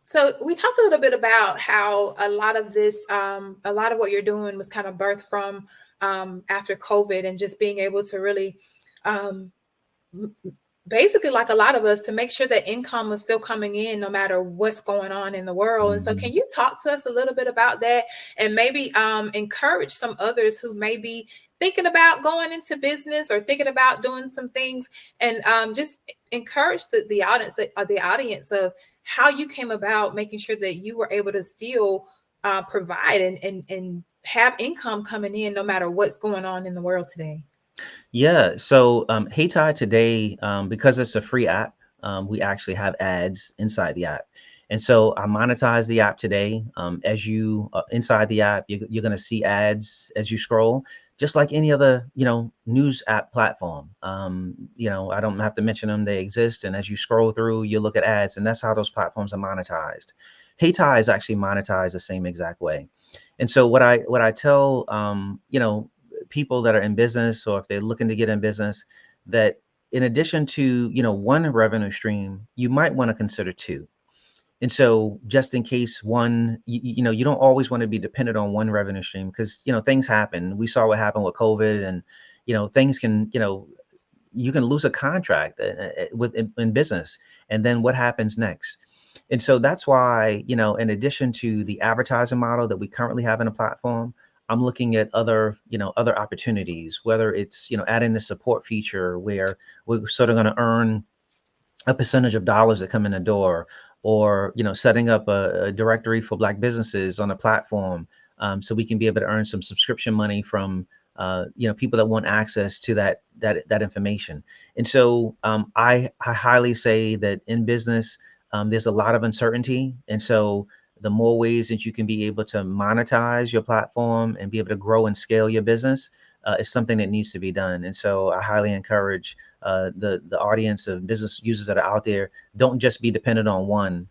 So we talked a little bit about how a lot of this, a lot of what you're doing was kind of birthed from after COVID and just being able to really basically, like a lot of us, to make sure that income was still coming in no matter what's going on in the world. And so can you talk to us a little bit about that and maybe encourage some others who may be thinking about going into business or thinking about doing some things, and just encourage the audience of how you came about making sure that you were able to still provide and have income coming in no matter what's going on in the world today? Yeah, so Haytai today, because it's a free app, we actually have ads inside the app. And so I monetize the app today. As you inside the app, you're going to see ads as you scroll, just like any other, news app platform. I don't have to mention them, they exist. And as you scroll through, you look at ads, and that's how those platforms are monetized. Haytai is actually monetized the same exact way. And so what I tell, people that are in business, or if they're looking to get in business, that in addition to, one revenue stream, you might want to consider two. And so just in case one, you don't always want to be dependent on one revenue stream, because, things happen. We saw what happened with COVID, and, things can, you can lose a contract in business. And then what happens next? And so that's why, in addition to the advertising model that we currently have in a platform, I'm looking at other opportunities, whether it's, adding the support feature where we're sort of going to earn a percentage of dollars that come in the door, or, setting up a directory for Black businesses on a platform, so we can be able to earn some subscription money from, people that want access to that information. And so I highly say that in business, there's a lot of uncertainty. And so the more ways that you can be able to monetize your platform and be able to grow and scale your business is something that needs to be done. And so I highly encourage the audience of business users that are out there, don't just be dependent on one.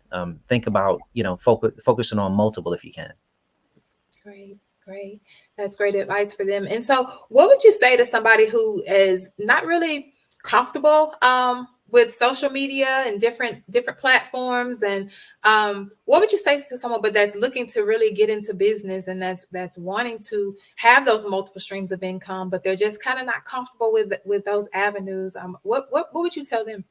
Think about, focusing on multiple if you can. Great. That's great advice for them. And so what would you say to somebody who is not really comfortable with social media and different platforms, and what would you say to someone but that's looking to really get into business, and that's wanting to have those multiple streams of income, but they're just kind of not comfortable with those avenues? What would you tell them?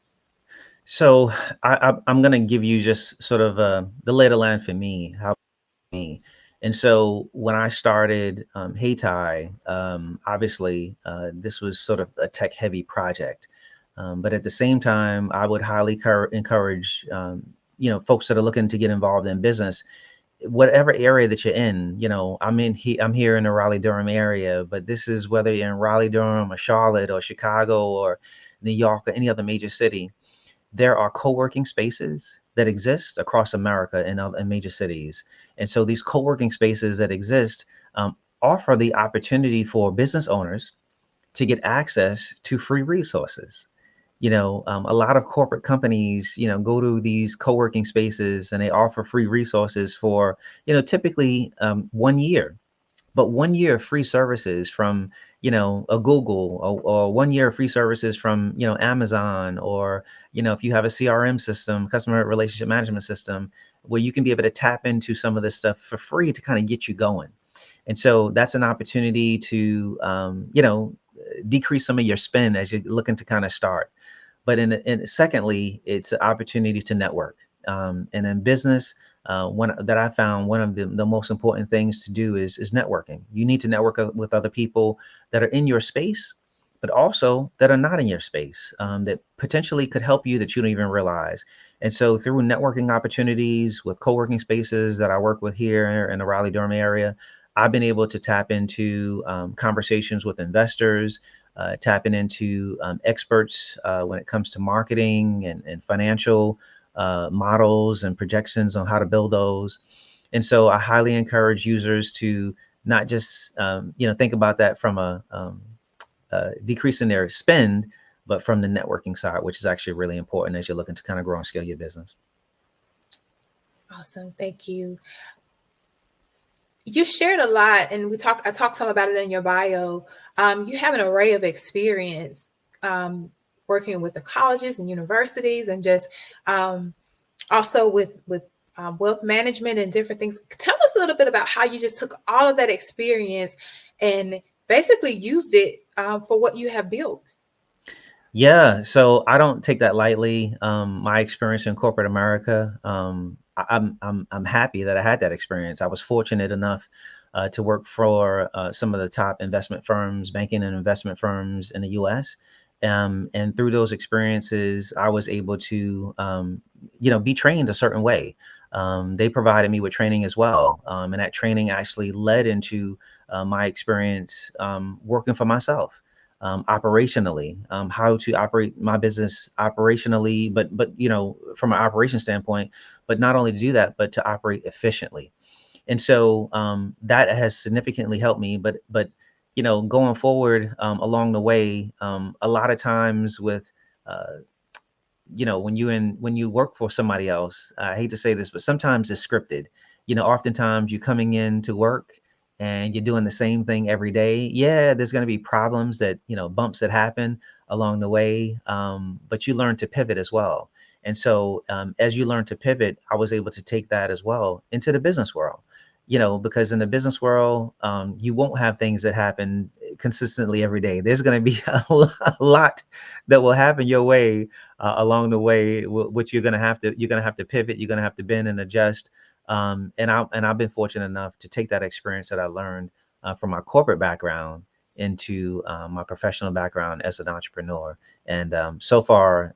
So I'm going to give you just sort of the lay of the land for me, and so when I started Haytai, obviously this was sort of a tech heavy project. But at the same time, I would highly encourage, folks that are looking to get involved in business, whatever area that you're in. I'm here in the Raleigh-Durham area, but this is whether you're in Raleigh-Durham or Charlotte or Chicago or New York or any other major city. There are co-working spaces that exist across America in major cities. And so these co-working spaces that exist offer the opportunity for business owners to get access to free resources. A lot of corporate companies, go to these co-working spaces and they offer free resources for, typically 1 year. But 1 year of free services from, a Google, or 1 year of free services from, Amazon, or, if you have a CRM system, customer relationship management system, where you can be able to tap into some of this stuff for free to kind of get you going. And so that's an opportunity to, decrease some of your spend as you're looking to kind of start. But secondly, it's an opportunity to network. And in business, I found one of the most important things to do is networking. You need to network with other people that are in your space, but also that are not in your space, that potentially could help you that you don't even realize. And so through networking opportunities with co-working spaces that I work with here in the Raleigh-Durham area, I've been able to tap into conversations with investors, tapping into experts when it comes to marketing and financial models and projections on how to build those. And so I highly encourage users to not just think about that from a decrease in their spend, but from the networking side, which is actually really important as you're looking to kind of grow and scale your business. Awesome. Thank you. You shared a lot, and I talked some about it in your bio. You have an array of experience working with the colleges and universities, and just also with wealth management and different things. Tell us a little bit about how you just took all of that experience and basically used it for what you have built. Yeah, so I don't take that lightly. My experience in corporate America, I'm happy that I had that experience. I was fortunate enough to work for some of the top investment firms, banking and investment firms in the U.S. And through those experiences, I was able to, be trained a certain way. They provided me with training as well, and that training actually led into my experience working for myself. Operationally, how to operate my business operationally, but from an operation standpoint, but not only to do that, but to operate efficiently. And so that has significantly helped me. But going forward along the way, a lot of times with when you work for somebody else, I hate to say this, but sometimes it's scripted. Oftentimes you're coming in to work and you're doing the same thing every day. Yeah, there's going to be problems that, bumps that happen along the way, but you learn to pivot as well. And so as you learn to pivot, I was able to take that as well into the business world, because in the business world, you won't have things that happen consistently every day. There's going to be a lot that will happen your way along the way, which you're going to have to pivot, you're going to have to bend and adjust. And I've been fortunate enough to take that experience that I learned from my corporate background into my professional background as an entrepreneur. And so far,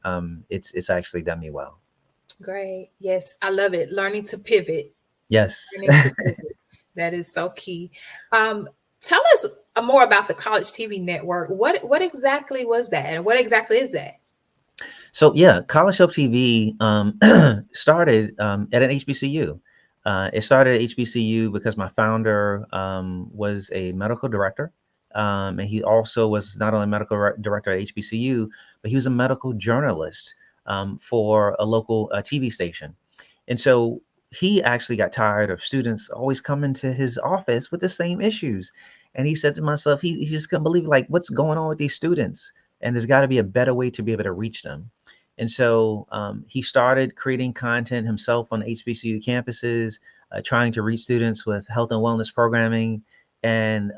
it's actually done me well. Great. Yes, I love it. Learning to pivot. Yes. That is so key. Tell us more about the College TV Network. What exactly was that? And what exactly is that? So yeah, College Help TV started at an HBCU. It started at HBCU because my founder was a medical director. And he also was not only a medical director at HBCU, but he was a medical journalist for a local TV station. And so he actually got tired of students always coming to his office with the same issues. And he said to myself, he just couldn't believe what's going on with these students. And there's got to be a better way to be able to reach them. And so he started creating content himself on HBCU campuses, trying to reach students with health and wellness programming. And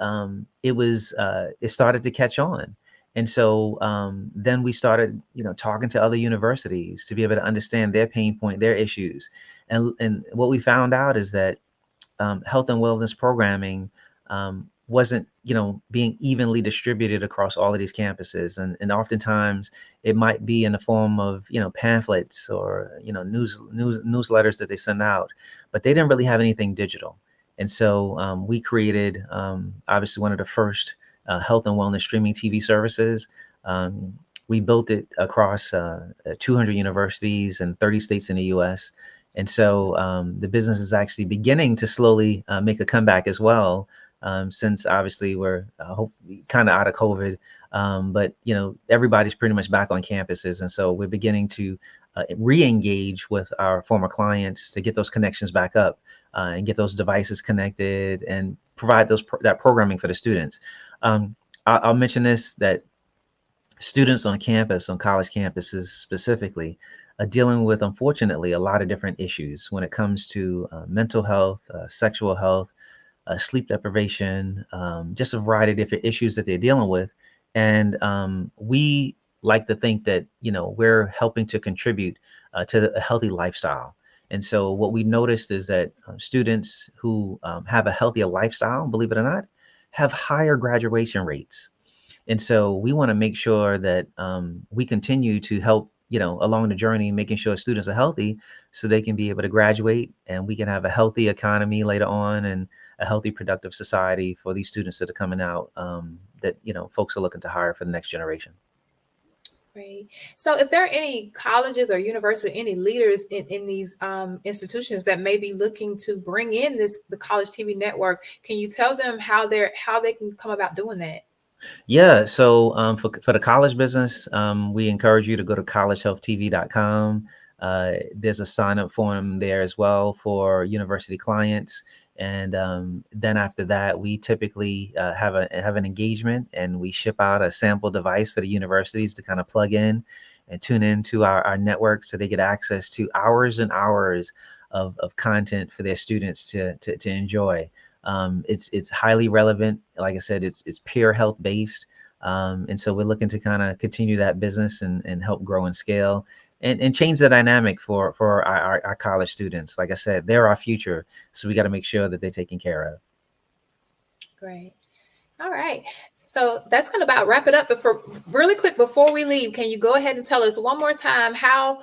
it started to catch on. And so then we started, talking to other universities to be able to understand their pain point, their issues. And what we found out is that health and wellness programming wasn't, being evenly distributed across all of these campuses. And oftentimes it might be in the form of, pamphlets or, newsletters that they send out, but they didn't really have anything digital. And so we created, obviously, one of the first health and wellness streaming TV services. We built it across 200 universities and 30 states in the US. And so the business is actually beginning to slowly make a comeback as well, since obviously we're kind of out of COVID But everybody's pretty much back on campuses, and so we're beginning to re-engage with our former clients to get those connections back up and get those devices connected and provide that programming for the students. I'll mention this, that students on campus, on college campuses specifically, are dealing with, unfortunately, a lot of different issues when it comes to mental health, sexual health, sleep deprivation, just a variety of different issues that they're dealing with. And we like to think that, we're helping to contribute to a healthy lifestyle. And so what we noticed is that students who have a healthier lifestyle, believe it or not, have higher graduation rates. And so we want to make sure that we continue to help, along the journey, making sure students are healthy so they can be able to graduate and we can have a healthy economy later on and a healthy, productive society for these students that are coming out that, folks are looking to hire for the next generation. Great. So if there are any colleges or universities, any leaders in these institutions that may be looking to bring in the College TV network, can you tell them how they can come about doing that? Yeah, so for the college business, we encourage you to go to collegehealthtv.com. There's a sign-up form there as well for university clients. And then after that, we typically have an engagement, and we ship out a sample device for the universities to kind of plug in and tune into our network so they get access to hours and hours of content for their students to enjoy. It's highly relevant. Like I said, it's peer health based. And so we're looking to kind of continue that business and help grow and scale and change the dynamic for our college students. Like I said, they're our future. So we got to make sure that they're taken care of. Great. All right. So that's going to about wrap it up. But really quick, before we leave, can you go ahead and tell us one more time how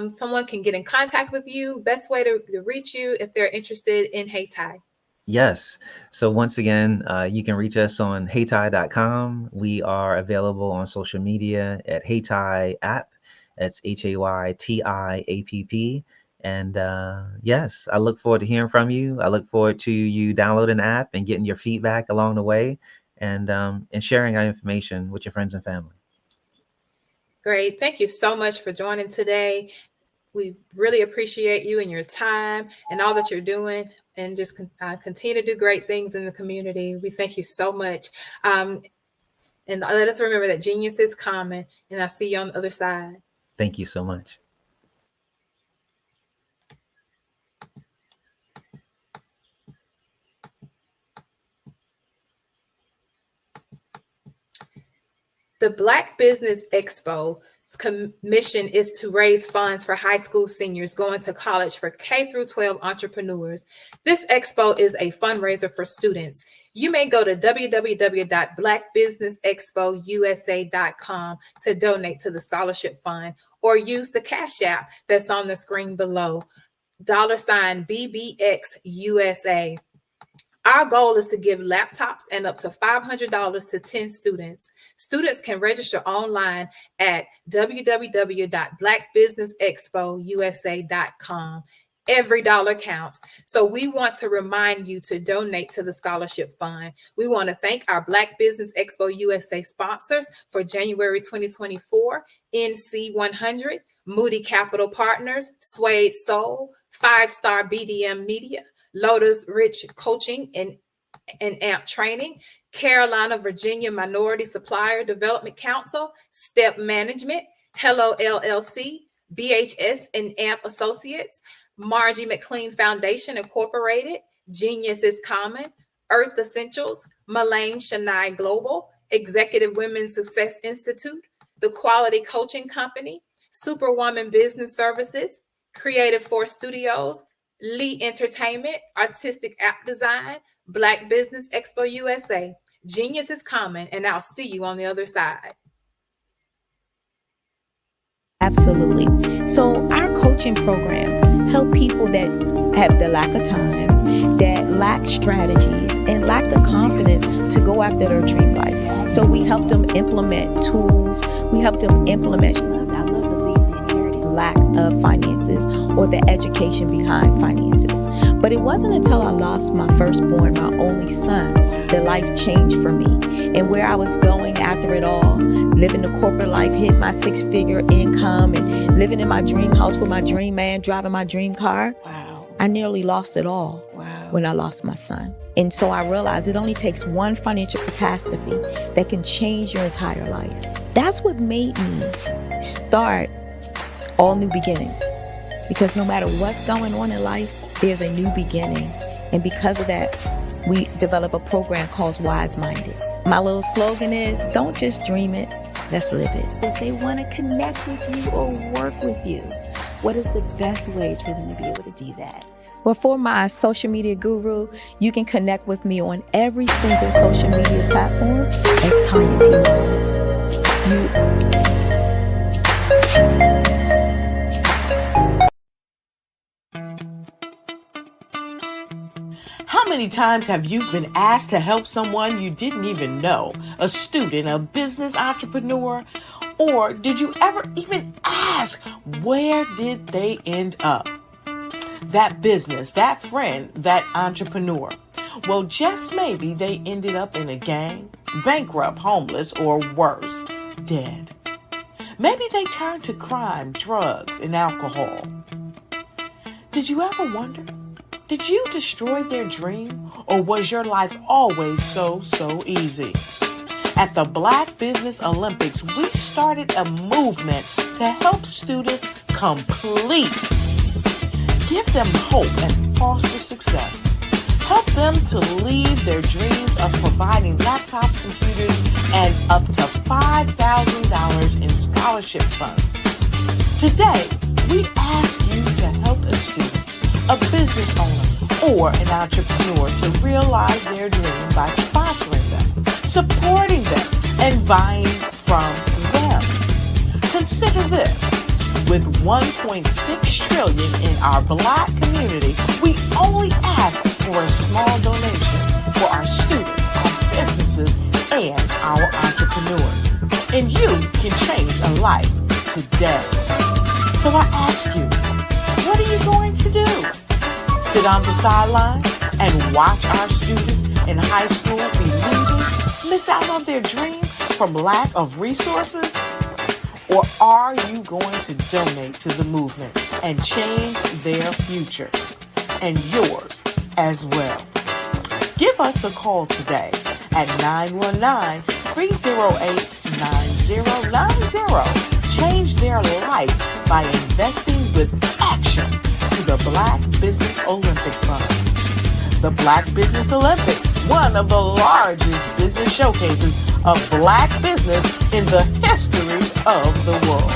someone can get in contact with you, best way to reach you if they're interested in HeyTie? Yes. So once again, you can reach us on heytie.com. We are available on social media at HeyTie app. That's HAYTIAPP. And yes, I look forward to hearing from you. I look forward to you downloading the app and getting your feedback along the way and sharing our information with your friends and family. Great. Thank you so much for joining today. We really appreciate you and your time and all that you're doing, and just continue to do great things in the community. We thank you so much. And let us remember that genius is common, and I'll see you on the other side. Thank you so much. The Black Business Expo's mission is to raise funds for high school seniors going to college for K through 12 entrepreneurs. This expo is a fundraiser for students. You may go to www.blackbusinessexpousa.com to donate to the scholarship fund, or use the Cash App that's on the screen below, $BBXUSA. Our goal is to give laptops and up to $500 to 10 students. Students can register online at www.blackbusinessexpousa.com. Every dollar counts. So we want to remind you to donate to the scholarship fund. We want to thank our Black Business Expo USA sponsors for January 2024, NC100, Moody Capital Partners, Suede Soul, 5-Star BDM Media, Lotus Rich Coaching and AMP Training, Carolina, Virginia Minority Supplier Development Council, Step Management, Hello LLC, BHS and AMP Associates, Margie McLean Foundation Incorporated, Genius is Common, Earth Essentials, Malane Shania Global, Executive Women's Success Institute, The Quality Coaching Company, Superwoman Business Services, Creative Force Studios, Lee Entertainment, Artistic App Design, Black Business Expo USA. Genius is common, and I'll see you on the other side. Absolutely. So our coaching program help people that have the lack of time, that lack strategies, and lack the confidence to go after their dream life. So we help them implement tools. We help them implement, I love to leave the inherited lack of finances or the education behind finances. But it wasn't until I lost my firstborn, my only son, that life changed for me. And where I was going after it all, living the corporate life, hit my 6-figure income, and living in my dream house with my dream man, driving my dream car. Wow. I nearly lost it all when I lost my son. And so I realized it only takes one financial catastrophe that can change your entire life. That's what made me start All New Beginnings. Because no matter what's going on in life, there's a new beginning. And because of that, we develop a program called Wise Minded. My little slogan is, don't just dream it, let's live it. If they want to connect with you or work with you, what is the best ways for them to be able to do that? Well, for my social media guru, you can connect with me on every single social media platform as Tanya T. Wallace. How many times have you been asked to help someone you didn't even know, a student, a business entrepreneur? Or did you ever even ask, where did they end up? That business, that friend, that entrepreneur. Well, just maybe they ended up in a gang, bankrupt, homeless, or worse, dead. Maybe they turned to crime, drugs, and alcohol. Did you ever wonder? Did you destroy their dream, or was your life always so easy? At the Black Business Olympics, we started a movement to help students complete. Give them hope and foster success. Help them to leave their dreams of providing laptops, computers, and up to $5,000 in scholarship funds. Today, we ask you to help a student, a business owner, or an entrepreneur to realize their dream by sponsoring them, supporting them, and buying from them. Consider this. With $1.6 trillion in our Black community, we only ask for a small donation for our students, our businesses, and our entrepreneurs. And you can change a life today. So I ask you, what are you going to do? Sit on the sideline and watch our students in high school be leaders, miss out on their dream from lack of resources? Or are you going to donate to the movement and change their future and yours as well? Give us a call today at 919-308-9090. Change their life by investing with action to the Black Business Olympic Fund. The Black Business Olympics, one of the largest business showcases of Black business in the history of the world.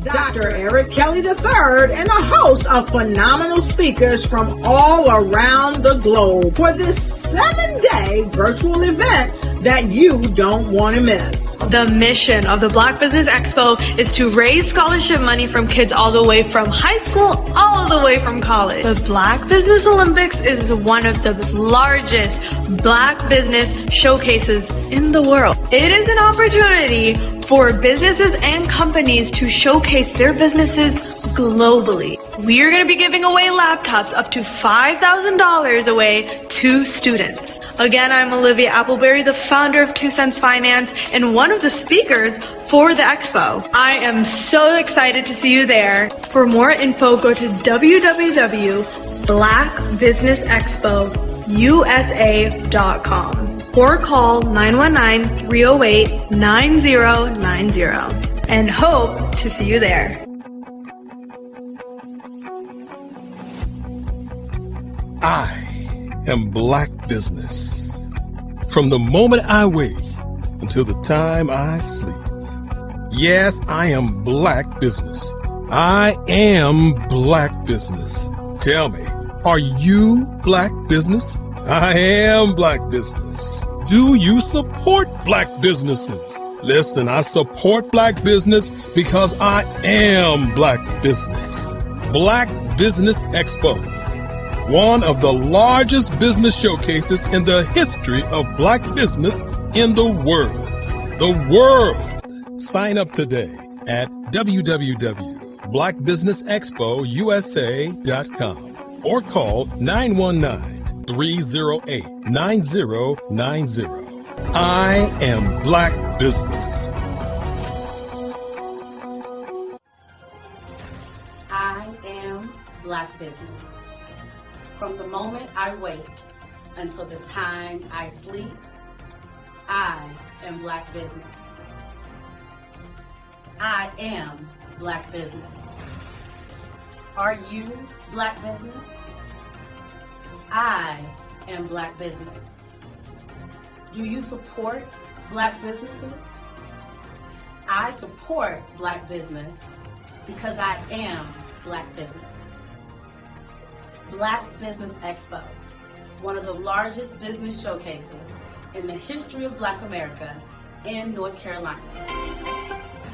Dr. Eric Kelly III and a host of phenomenal speakers from all around the globe for this 7-day virtual event that you don't want to miss. The mission of the Black Business Expo is to raise scholarship money from kids all the way from high school all the way from college. The Black Business Olympics is one of the largest Black business showcases in the world. It is an opportunity for businesses and companies to showcase their businesses globally. We are going to be giving away laptops up to $5,000 away to students. Again, I'm Olivia Appleberry, the founder of 2 Cents Finance and one of the speakers for the expo. I am so excited to see you there. For more info, go to www.blackbusinessexpousa.com or call 919-308-9090 and hope to see you there. I am Black Business. From the moment I wake until the time I sleep. Yes, I am Black Business. I am Black Business. Tell me, are you Black Business? I am Black Business. Do you support Black businesses? Listen, I support Black business because I am Black Business. Black Business Expo, one of the largest business showcases in the history of Black business in the world. The world! Sign up today at www.blackbusinessexpousa.com or call 919-308-9090. I am Black Business. I am Black Business. From the moment I wake until the time I sleep, I am Black Business. I am Black Business. Are you Black Business? I am Black Business. Do you support Black businesses? I support Black business because I am Black Business. Black Business Expo, one of the largest business showcases in the history of Black America in North Carolina.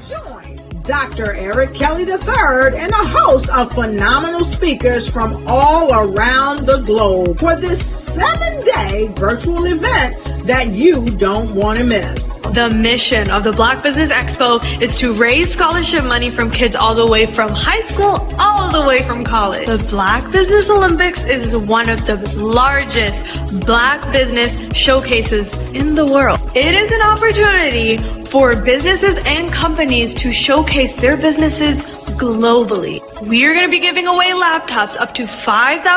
Join Dr. Eric Kelly III and a host of phenomenal speakers from all around the globe for this 7-day virtual event that you don't want to miss. The mission of the Black Business Expo is to raise scholarship money from kids all the way from high school, all the way from college. The Black Business Olympics is one of the largest Black business showcases in the world. It is an opportunity for businesses and companies to showcase their businesses globally. We are going to be giving away laptops up to $5,000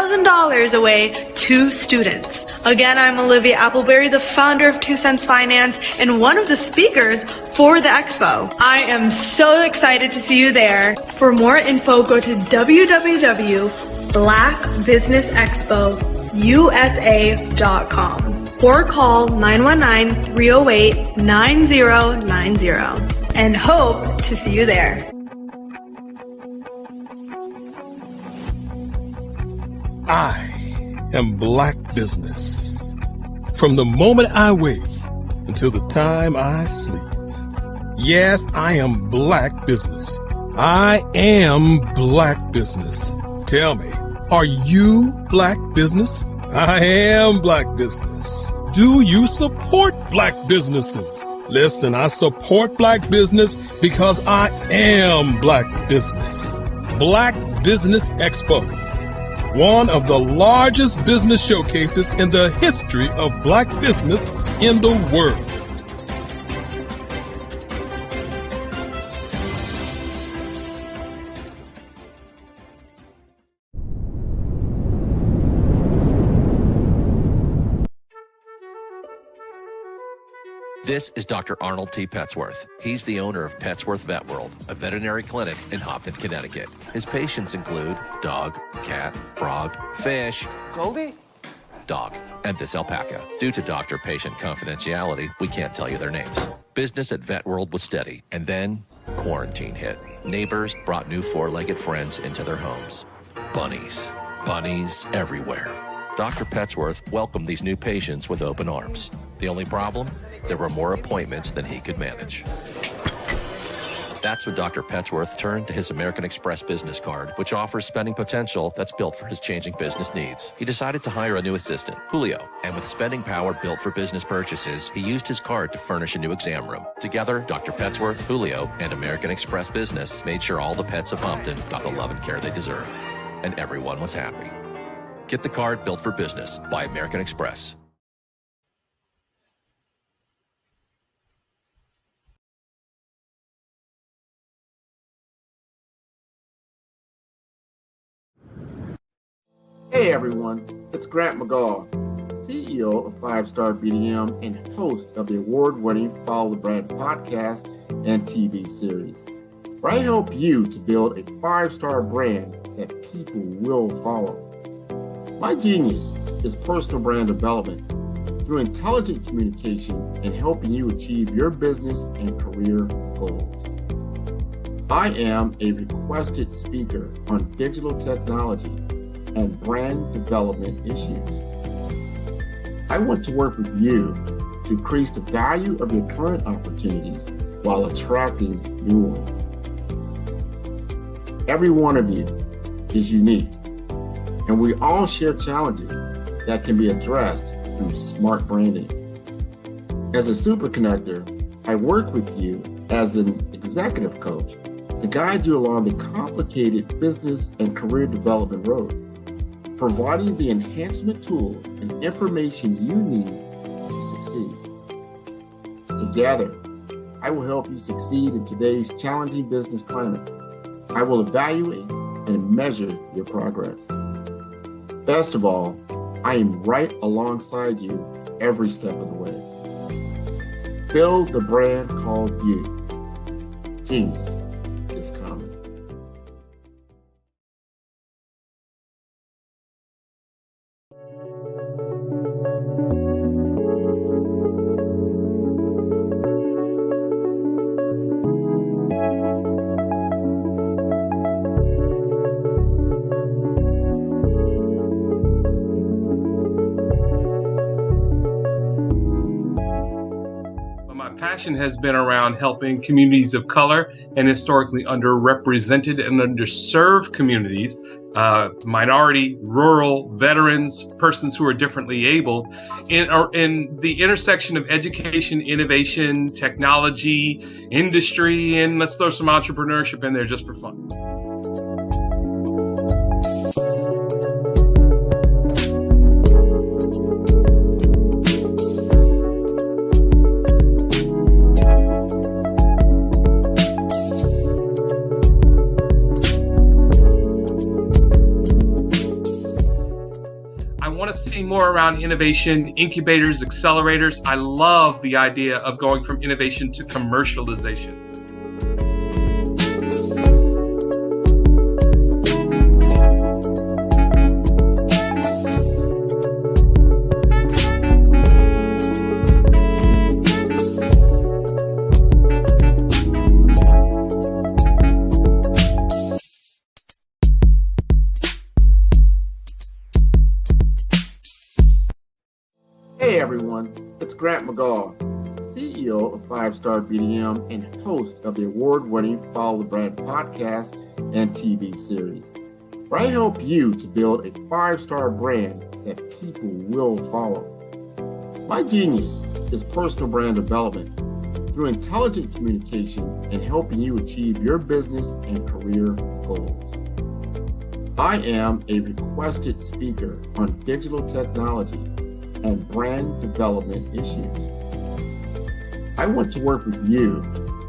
away to students. Again, I'm Olivia Appleberry, the founder of 2 Cents Finance and one of the speakers for the expo. I am so excited to see you there. For more info, go to www.blackbusinessexpousa.com or call 919-308-9090 and hope to see you there. I am Black Business. From the moment I wake until the time I sleep. Yes, I am Black Business. I am Black Business. Tell me, are you Black Business? I am Black Business. Do you support Black businesses? Listen, I support Black business because I am Black Business. Black Business Expo, one of the largest business showcases in the history of Black business in the world. This is Dr. Arnold T. Petsworth. He's the owner of Petsworth Vet World, a veterinary clinic in Hopton, Connecticut. His patients include dog, cat, frog, fish, Goldie, dog, and this alpaca. Due to doctor-patient confidentiality, we can't tell you their names. Business at Vet World was steady, and then quarantine hit. Neighbors brought new four-legged friends into their homes. Bunnies. Bunnies everywhere. Dr. Petsworth welcomed these new patients with open arms. The only problem? There were more appointments than he could manage. That's when Dr. Petsworth turned to his American Express business card, which offers spending potential that's built for his changing business needs. He decided to hire a new assistant, Julio, and with spending power built for business purchases, he used his card to furnish a new exam room. Together, Dr. Petsworth, Julio, and American Express Business made sure all the pets of Hopton got the love and care they deserve. And everyone was happy. Get the card built for business by American Express. Hey everyone, it's Grant McGaw, CEO of 5-Star BDM and host of the award-winning Follow the Brand podcast and TV series, where I help you to build a 5-star brand that people will follow. My genius is personal brand development through intelligent communication and helping you achieve your business and career goals. I am a requested speaker on digital technology and brand development issues. I want to work with you to increase the value of your current opportunities while attracting new ones. Every one of you is unique, and we all share challenges that can be addressed through smart branding. As a super connector, I work with you as an executive coach to guide you along the complicated business and career development road, providing the enhancement tools and information you need to succeed. Together, I will help you succeed in today's challenging business climate. I will evaluate and measure your progress. Best of all, I am right alongside you every step of the way. Build the brand called you. Genius is coming. Passion has been around helping communities of color and historically underrepresented and underserved communities, minority, rural, veterans, persons who are differently abled, in the intersection of education, innovation, technology, industry, and let's throw some entrepreneurship in there just for fun. More around innovation, incubators, accelerators. I love the idea of going from innovation to commercialization. Hey everyone, it's Grant McGaw, CEO of 5-Star BDM and host of the award-winning Follow the Brand podcast and TV series, where I help you to build a 5-star brand that people will follow. My genius is personal brand development through intelligent communication and helping you achieve your business and career goals. I am a requested speaker on digital technology and brand development issues. I want to work with you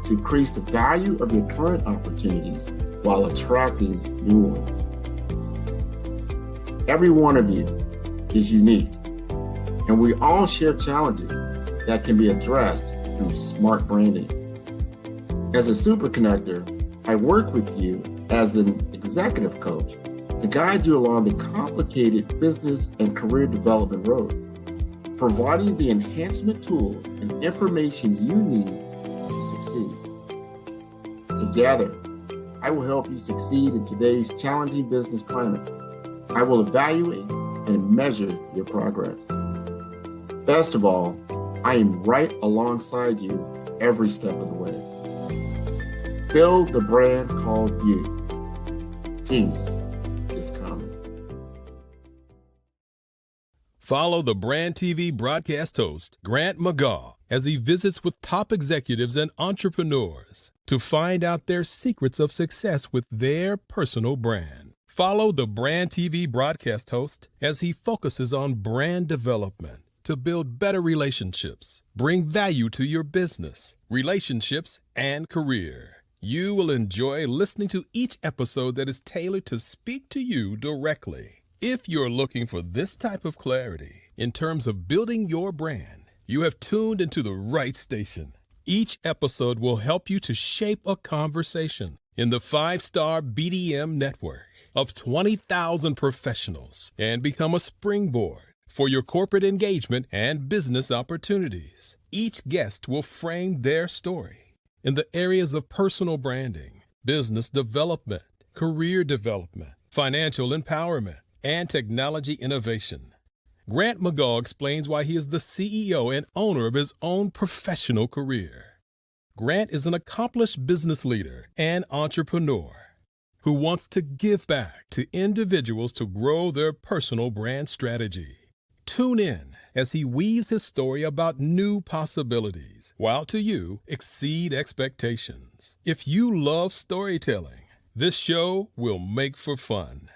to increase the value of your current opportunities while attracting new ones. Every one of you is unique, and we all share challenges that can be addressed through smart branding. As a super connector, I work with you as an executive coach to guide you along the complicated business and career development road, providing the enhancement tools and information you need to succeed. Together, I will help you succeed in today's challenging business climate. I will evaluate and measure your progress. Best of all, I am right alongside you every step of the way. Build the brand called you. Genius is coming. Follow the Brand TV broadcast host, Grant McGaw, as he visits with top executives and entrepreneurs to find out their secrets of success with their personal brand. Follow the Brand TV broadcast host as he focuses on brand development to build better relationships, bring value to your business, relationships, and career. You will enjoy listening to each episode that is tailored to speak to you directly. If you're looking for this type of clarity in terms of building your brand, you have tuned into the right station. Each episode will help you to shape a conversation in the 5-star BDM network of 20,000 professionals and become a springboard for your corporate engagement and business opportunities. Each guest will frame their story in the areas of personal branding, business development, career development, financial empowerment, and technology innovation. Grant McGaugh explains why he is the CEO and owner of his own professional career. Grant is an accomplished business leader and entrepreneur who wants to give back to individuals to grow their personal brand strategy. Tune in as he weaves his story about new possibilities, while to you exceed expectations. If you love storytelling, this show will make for fun.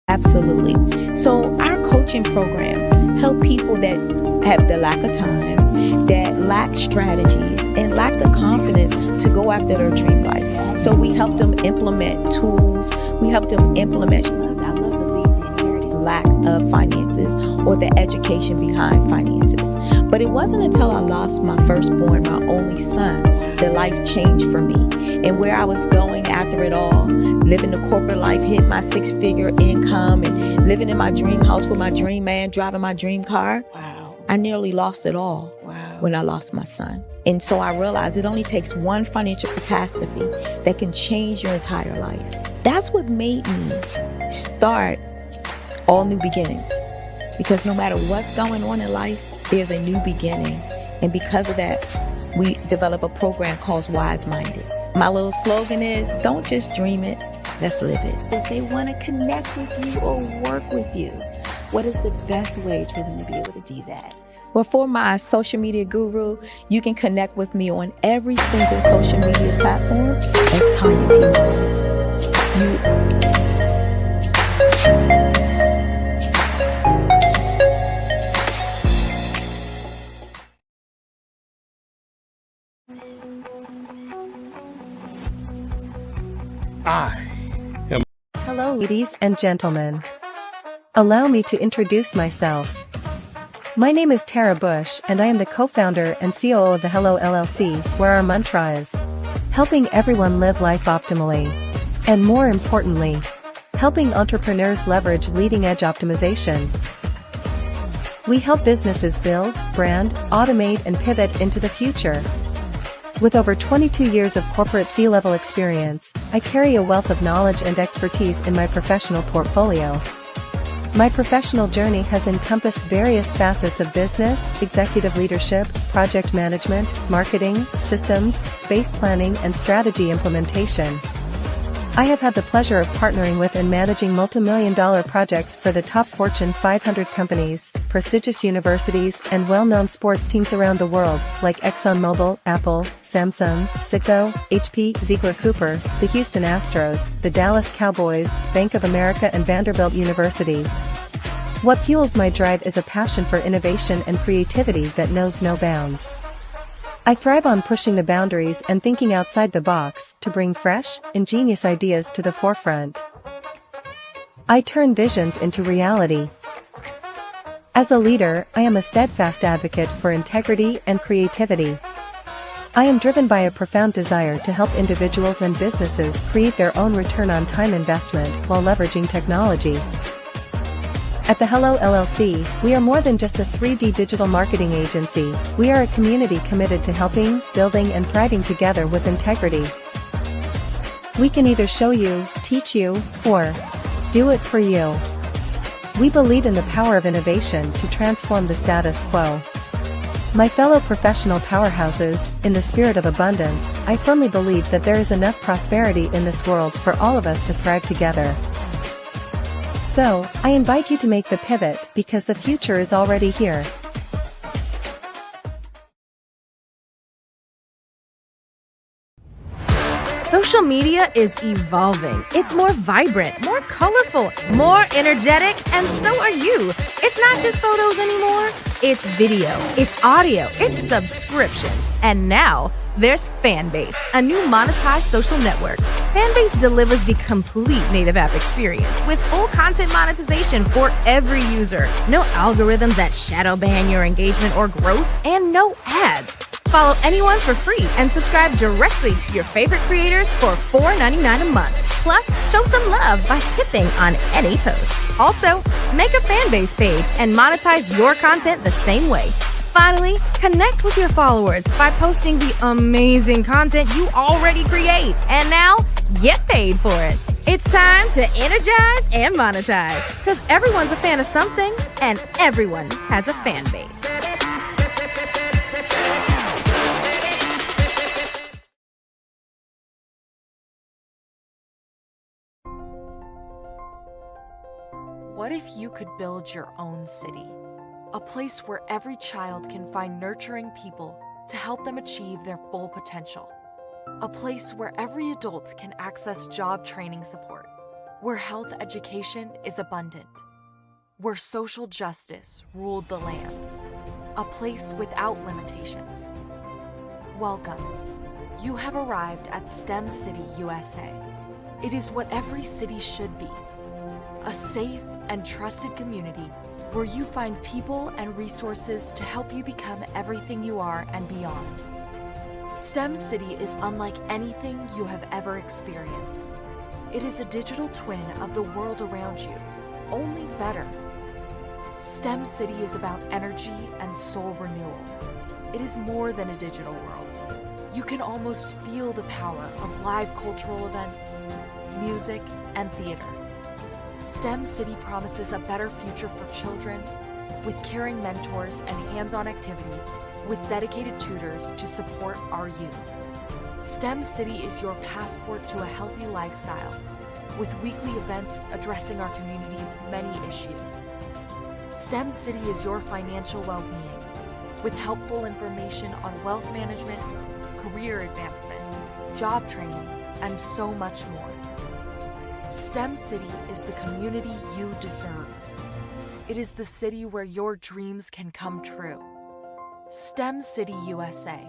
Absolutely. So our coaching program help people that have the lack of time, that lack strategies, and lack the confidence to go after their dream life. So we help them implement tools. We help them implement, I love to leave the inherited lack of finances or the education behind finances. But it wasn't until I lost my firstborn, my only son, that life changed for me. And where I was going after it all, living the corporate life, hit my 6-figure income, and living in my dream house with my dream man, driving my dream car. Wow. I nearly lost it all. Wow. When I lost my son. And so I realized it only takes one financial catastrophe that can change your entire life. That's what made me start All New Beginnings. Because no matter what's going on in life, there's a new beginning. And because of that, we develop a program called Wise Minded. My little slogan is, don't just dream it, let's live it. If they want to connect with you or work with you, what is the best ways for them to be able to do that? Well, for my social media guru, you can connect with me on every single social media platform as Tanya T. Williams. Hello, ladies and gentlemen. Allow me to introduce myself. My name is Tara Bush, and I am the co-founder and COO of the Hello LLC, where our mantra is helping everyone live life optimally. And more importantly, helping entrepreneurs leverage leading-edge optimizations. We help businesses build, brand, automate, and pivot into the future. With over 22 years of corporate C-level experience, I carry a wealth of knowledge and expertise in my professional portfolio. My professional journey has encompassed various facets of business, executive leadership, project management, marketing, systems, space planning, and strategy implementation. I have had the pleasure of partnering with and managing multi-million-dollar projects for the top Fortune 500 companies, prestigious universities, and well-known sports teams around the world, like ExxonMobil, Apple, Samsung, Citgo, HP, Ziegler Cooper, the Houston Astros, the Dallas Cowboys, Bank of America, and Vanderbilt University. What fuels my drive is a passion for innovation and creativity that knows no bounds. I thrive on pushing the boundaries and thinking outside the box to bring fresh, ingenious ideas to the forefront. I turn visions into reality. As a leader, I am a steadfast advocate for integrity and creativity. I am driven by a profound desire to help individuals and businesses create their own return on time investment while leveraging technology. At the Hello LLC, we are more than just a 3D digital marketing agency. We are a community committed to helping, building, and thriving together with integrity. We can either show you, teach you, or do it for you. We believe in the power of innovation to transform the status quo. My fellow professional powerhouses, in the spirit of abundance, I firmly believe that there is enough prosperity in this world for all of us to thrive together. So, I invite you to make the pivot because the future is already here. Social media is evolving. It's more vibrant, more colorful, more energetic, and so are you. It's not just photos anymore. It's video, it's audio, it's subscriptions, and now There's Fanbase, a new monetized social network. Fanbase delivers the complete native app experience with full content monetization for every user. No algorithms that shadow ban your engagement or growth, and no ads. Follow anyone for free and subscribe directly to your favorite creators for $4.99 a month. Plus, show some love by tipping on any post. Also, make a Fanbase page and monetize your content the same way. Finally, connect with your followers by posting the amazing content you already create. And now, get paid for it. It's time to energize and monetize. Because everyone's a fan of something, and everyone has a fan base. What if you could build your own city? A place where every child can find nurturing people to help them achieve their full potential. A place where every adult can access job training support. Where health education is abundant. Where social justice ruled the land. A place without limitations. Welcome. You have arrived at STEM City USA. It is what every city should be. A safe and trusted community where you find people and resources to help you become everything you are and beyond. STEM City is unlike anything you have ever experienced. It is a digital twin of the world around you, only better. STEM City is about energy and soul renewal. It is more than a digital world. You can almost feel the power of live cultural events, music, and theater. STEM City promises a better future for children with caring mentors and hands-on activities with dedicated tutors to support our youth. STEM City is your passport to a healthy lifestyle with weekly events addressing our community's many issues. STEM City is your financial well-being with helpful information on wealth management, career advancement, job training, and so much more. STEM City is the community you deserve. It is the city where your dreams can come true. STEM City USA,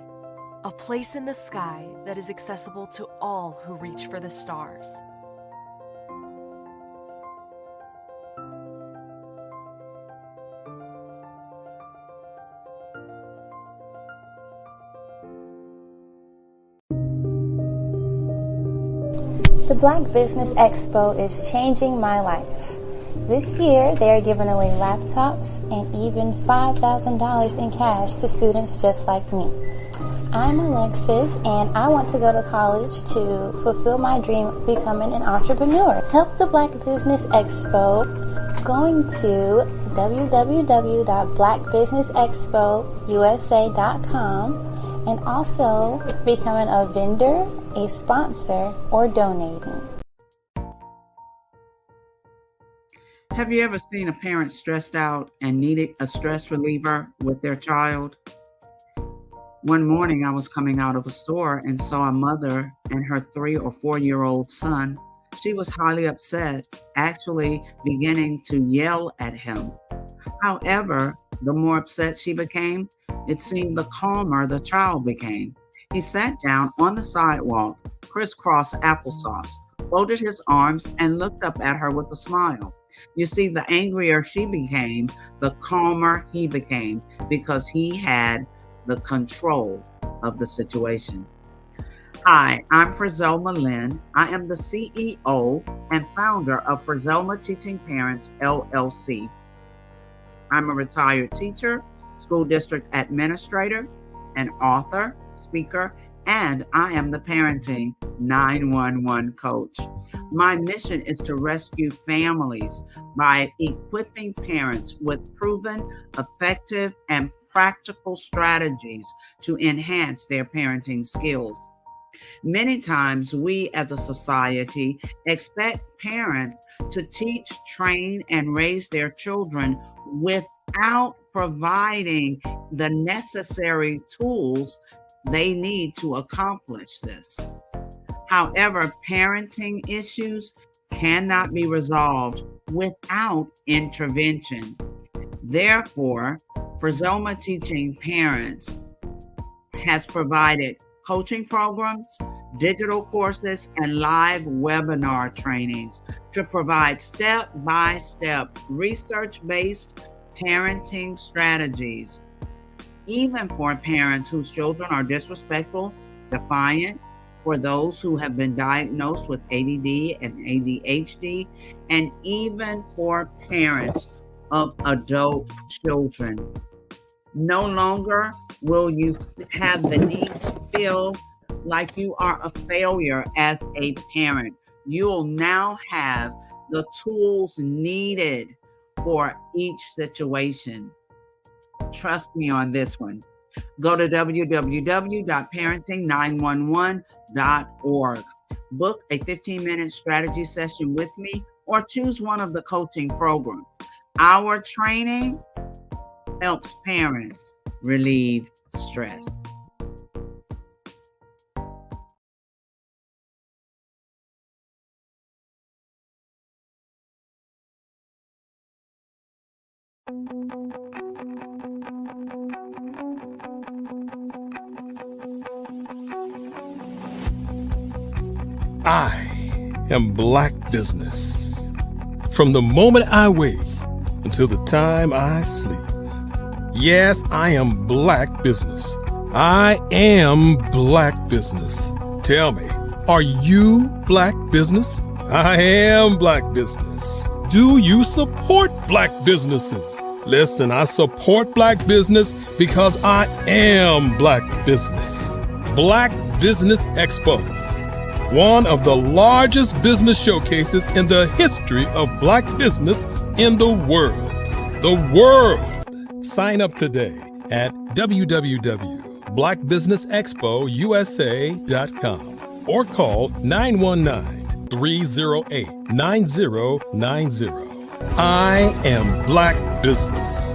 a place in the sky that is accessible to all who reach for the stars. The Black Business Expo is changing my life. This year, they are giving away laptops and even $5,000 in cash to students just like me. I'm Alexis, and I want to go to college to fulfill my dream of becoming an entrepreneur. Help the Black Business Expo going to www.blackbusinessexpousa.com and also becoming a vendor, a sponsor, or donating. Have you ever seen a parent stressed out and needed a stress reliever with their child? One morning I was coming out of a store and saw a mother and her 3 or 4-year-old son. She was highly upset, actually beginning to yell at him. However, the more upset she became, it seemed the calmer the child became. He sat down on the sidewalk, crisscross applesauce, folded his arms, and looked up at her with a smile. You see, the angrier she became, the calmer he became, because he had the control of the situation. Hi, I'm Frizelma Lynn. I am the CEO and founder of Frizelma Teaching Parents, LLC. I'm a retired teacher, school district administrator, an author, speaker, and I am the parenting 911 coach. My mission is to rescue families by equipping parents with proven, effective, and practical strategies to enhance their parenting skills. Many times we as a society expect parents to teach, train, and raise their children without providing the necessary tools they need to accomplish this. However, parenting issues cannot be resolved without intervention. Therefore, Frizelma Teaching Parents has provided coaching programs, digital courses, and live webinar trainings to provide step-by-step research-based parenting strategies, even for parents whose children are disrespectful, defiant, for those who have been diagnosed with ADD and ADHD, and even for parents of adult children. No longer will you have the need to feel like you are a failure as a parent. You'll now have the tools needed for each situation. Trust me on this one. Go to www.parenting911.org. Book a 15-minute strategy session with me or choose one of the coaching programs. Our training helps parents relieve stress. I am Black Business. From the moment I wake until the time I sleep. Yes, I am Black Business. I am Black Business. Tell me, are you Black Business? I am Black Business. Do you support Black businesses? Listen, I support Black business because I am Black Business. Black Business Expo, one of the largest business showcases in the history of Black business in the world. The world! Sign up today at www.blackbusinessexpousa.com or call 919-308-9090. I am Black Business.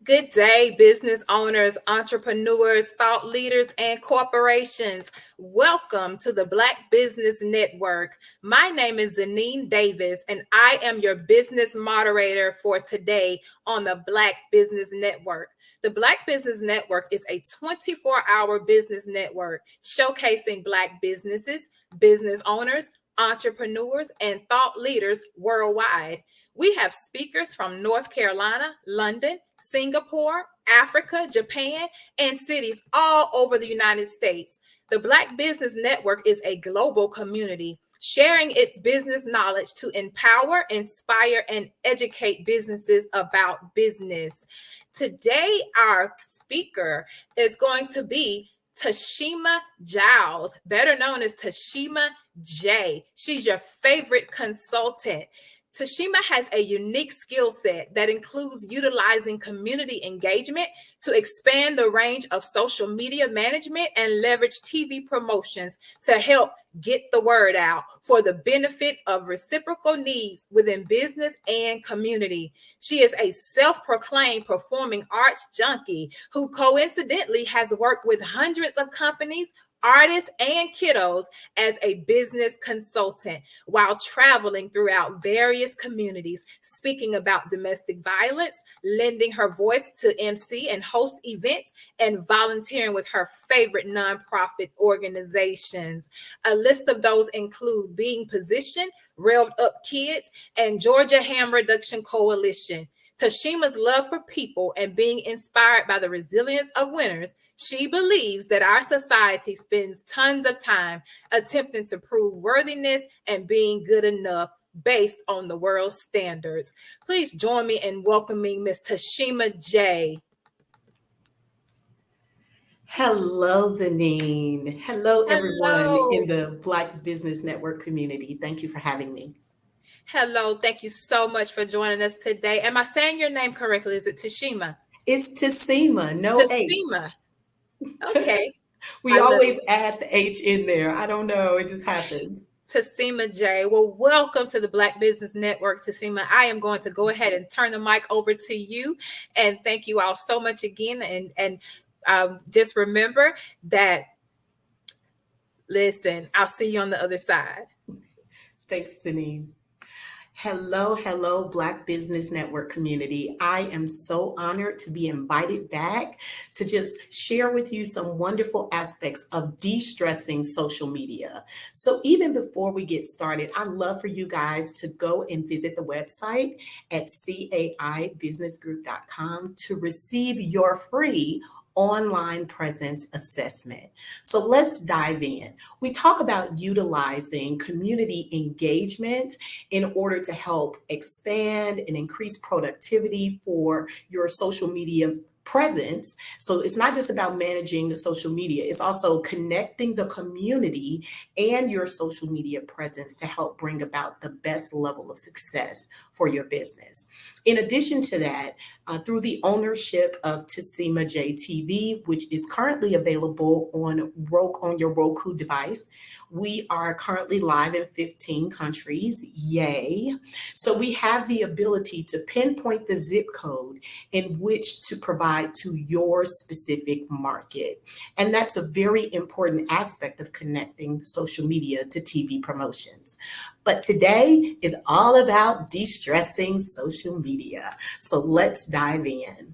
Good day, business owners, entrepreneurs, thought leaders, and corporations. Welcome to the Black Business Network. My name is Zanine Davis, and I am your business moderator for today on the Black Business Network. The Black Business Network is a 24-hour business network showcasing Black businesses, business owners, entrepreneurs, and thought leaders worldwide. We have speakers from North Carolina, London, Singapore, Africa, Japan, and cities all over the United States. The Black Business Network is a global community sharing its business knowledge to empower, inspire, and educate businesses about business. Today, our speaker is going to be Tashima Giles, better known as Tashima J. She's your favorite consultant. Tashima has a unique skill set that includes utilizing community engagement to expand the range of social media management and leverage TV promotions to help get the word out for the benefit of reciprocal needs within business and community. She is a self-proclaimed performing arts junkie who coincidentally has worked with hundreds of companies, artists, and kiddos as a business consultant while traveling throughout various communities, speaking about domestic violence, lending her voice to MC and host events, and volunteering with her favorite nonprofit organizations. A list of those include Being Positioned, Revved Up Kids, and Georgia Harm Reduction Coalition. Tashima's love for people and being inspired by the resilience of winners, she believes that our society spends tons of time attempting to prove worthiness and being good enough based on the world's standards. Please join me in welcoming Ms. Tashima J. Hello, Zanine. Hello, everyone in the Black Business Network community. Thank you for having me. Hello, thank you so much for joining us today. Am I saying your name correctly? Is it Tashima? It's Tashima, no Tashima. H. Okay. We always add the H in there. I don't know, it just happens. Tashima J. Well, welcome to the Black Business Network, Tashima. I am going to go ahead and turn the mic over to you. And thank you all so much again. And just remember that, listen, I'll see you on the other side. Thanks, Deneen. Hello, Black Business Network community. I am so honored to be invited back to just share with you some wonderful aspects of de-stressing social media. So even before we get started, I'd love for you guys to go and visit the website at caibusinessgroup.com to receive your free online presence assessment. So let's dive in. We talk about utilizing community engagement in order to help expand and increase productivity for your social media presence. So it's not just about managing the social media, it's also connecting the community and your social media presence to help bring about the best level of success for your business. In addition to that, through the ownership of Tassima JTV, which is currently available on your Roku device, we are currently live in 15 countries. Yay. So we have the ability to pinpoint the zip code in which to provide to your specific market. And that's a very important aspect of connecting social media to TV promotions. But today is all about de-stressing social media. So let's dive in.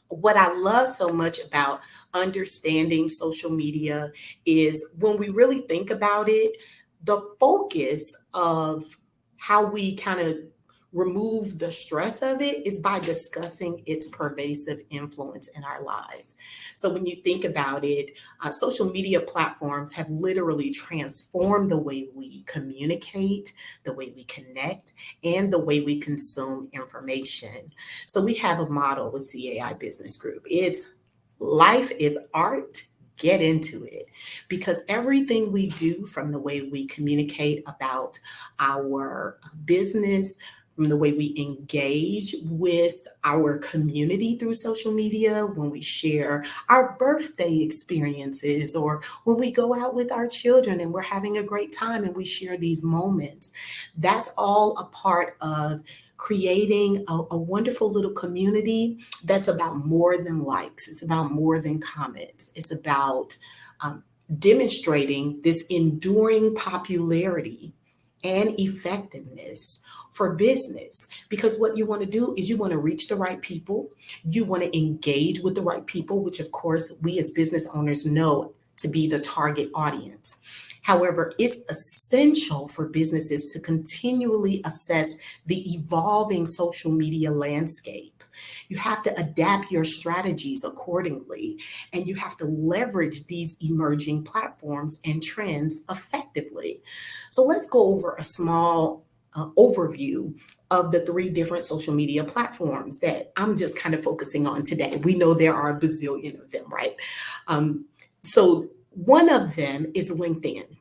What I love so much about understanding social media is when we really think about it, the focus of how we kind of remove the stress of it is by discussing its pervasive influence in our lives. So when you think about it, social media platforms have literally transformed the way we communicate, the way we connect, and the way we consume information. So we have a motto with CAI Business Group. It's life is art. Get into it, because everything we do, from the way we communicate about our business, from the way we engage with our community through social media, when we share our birthday experiences, or when we go out with our children and we're having a great time and we share these moments, that's all a part of creating a wonderful little community that's about more than likes. It's about more than comments. It's about demonstrating this enduring popularity and effectiveness for business. Because what you want to do is you want to reach the right people. You want to engage with the right people, which of course we as business owners know to be the target audience. However, it's essential for businesses to continually assess the evolving social media landscape. You have to adapt your strategies accordingly, and you have to leverage these emerging platforms and trends effectively. So let's go over a small overview of the 3 different social media platforms that I'm just kind of focusing on today. We know there are a bazillion of them, right? So one of them is LinkedIn.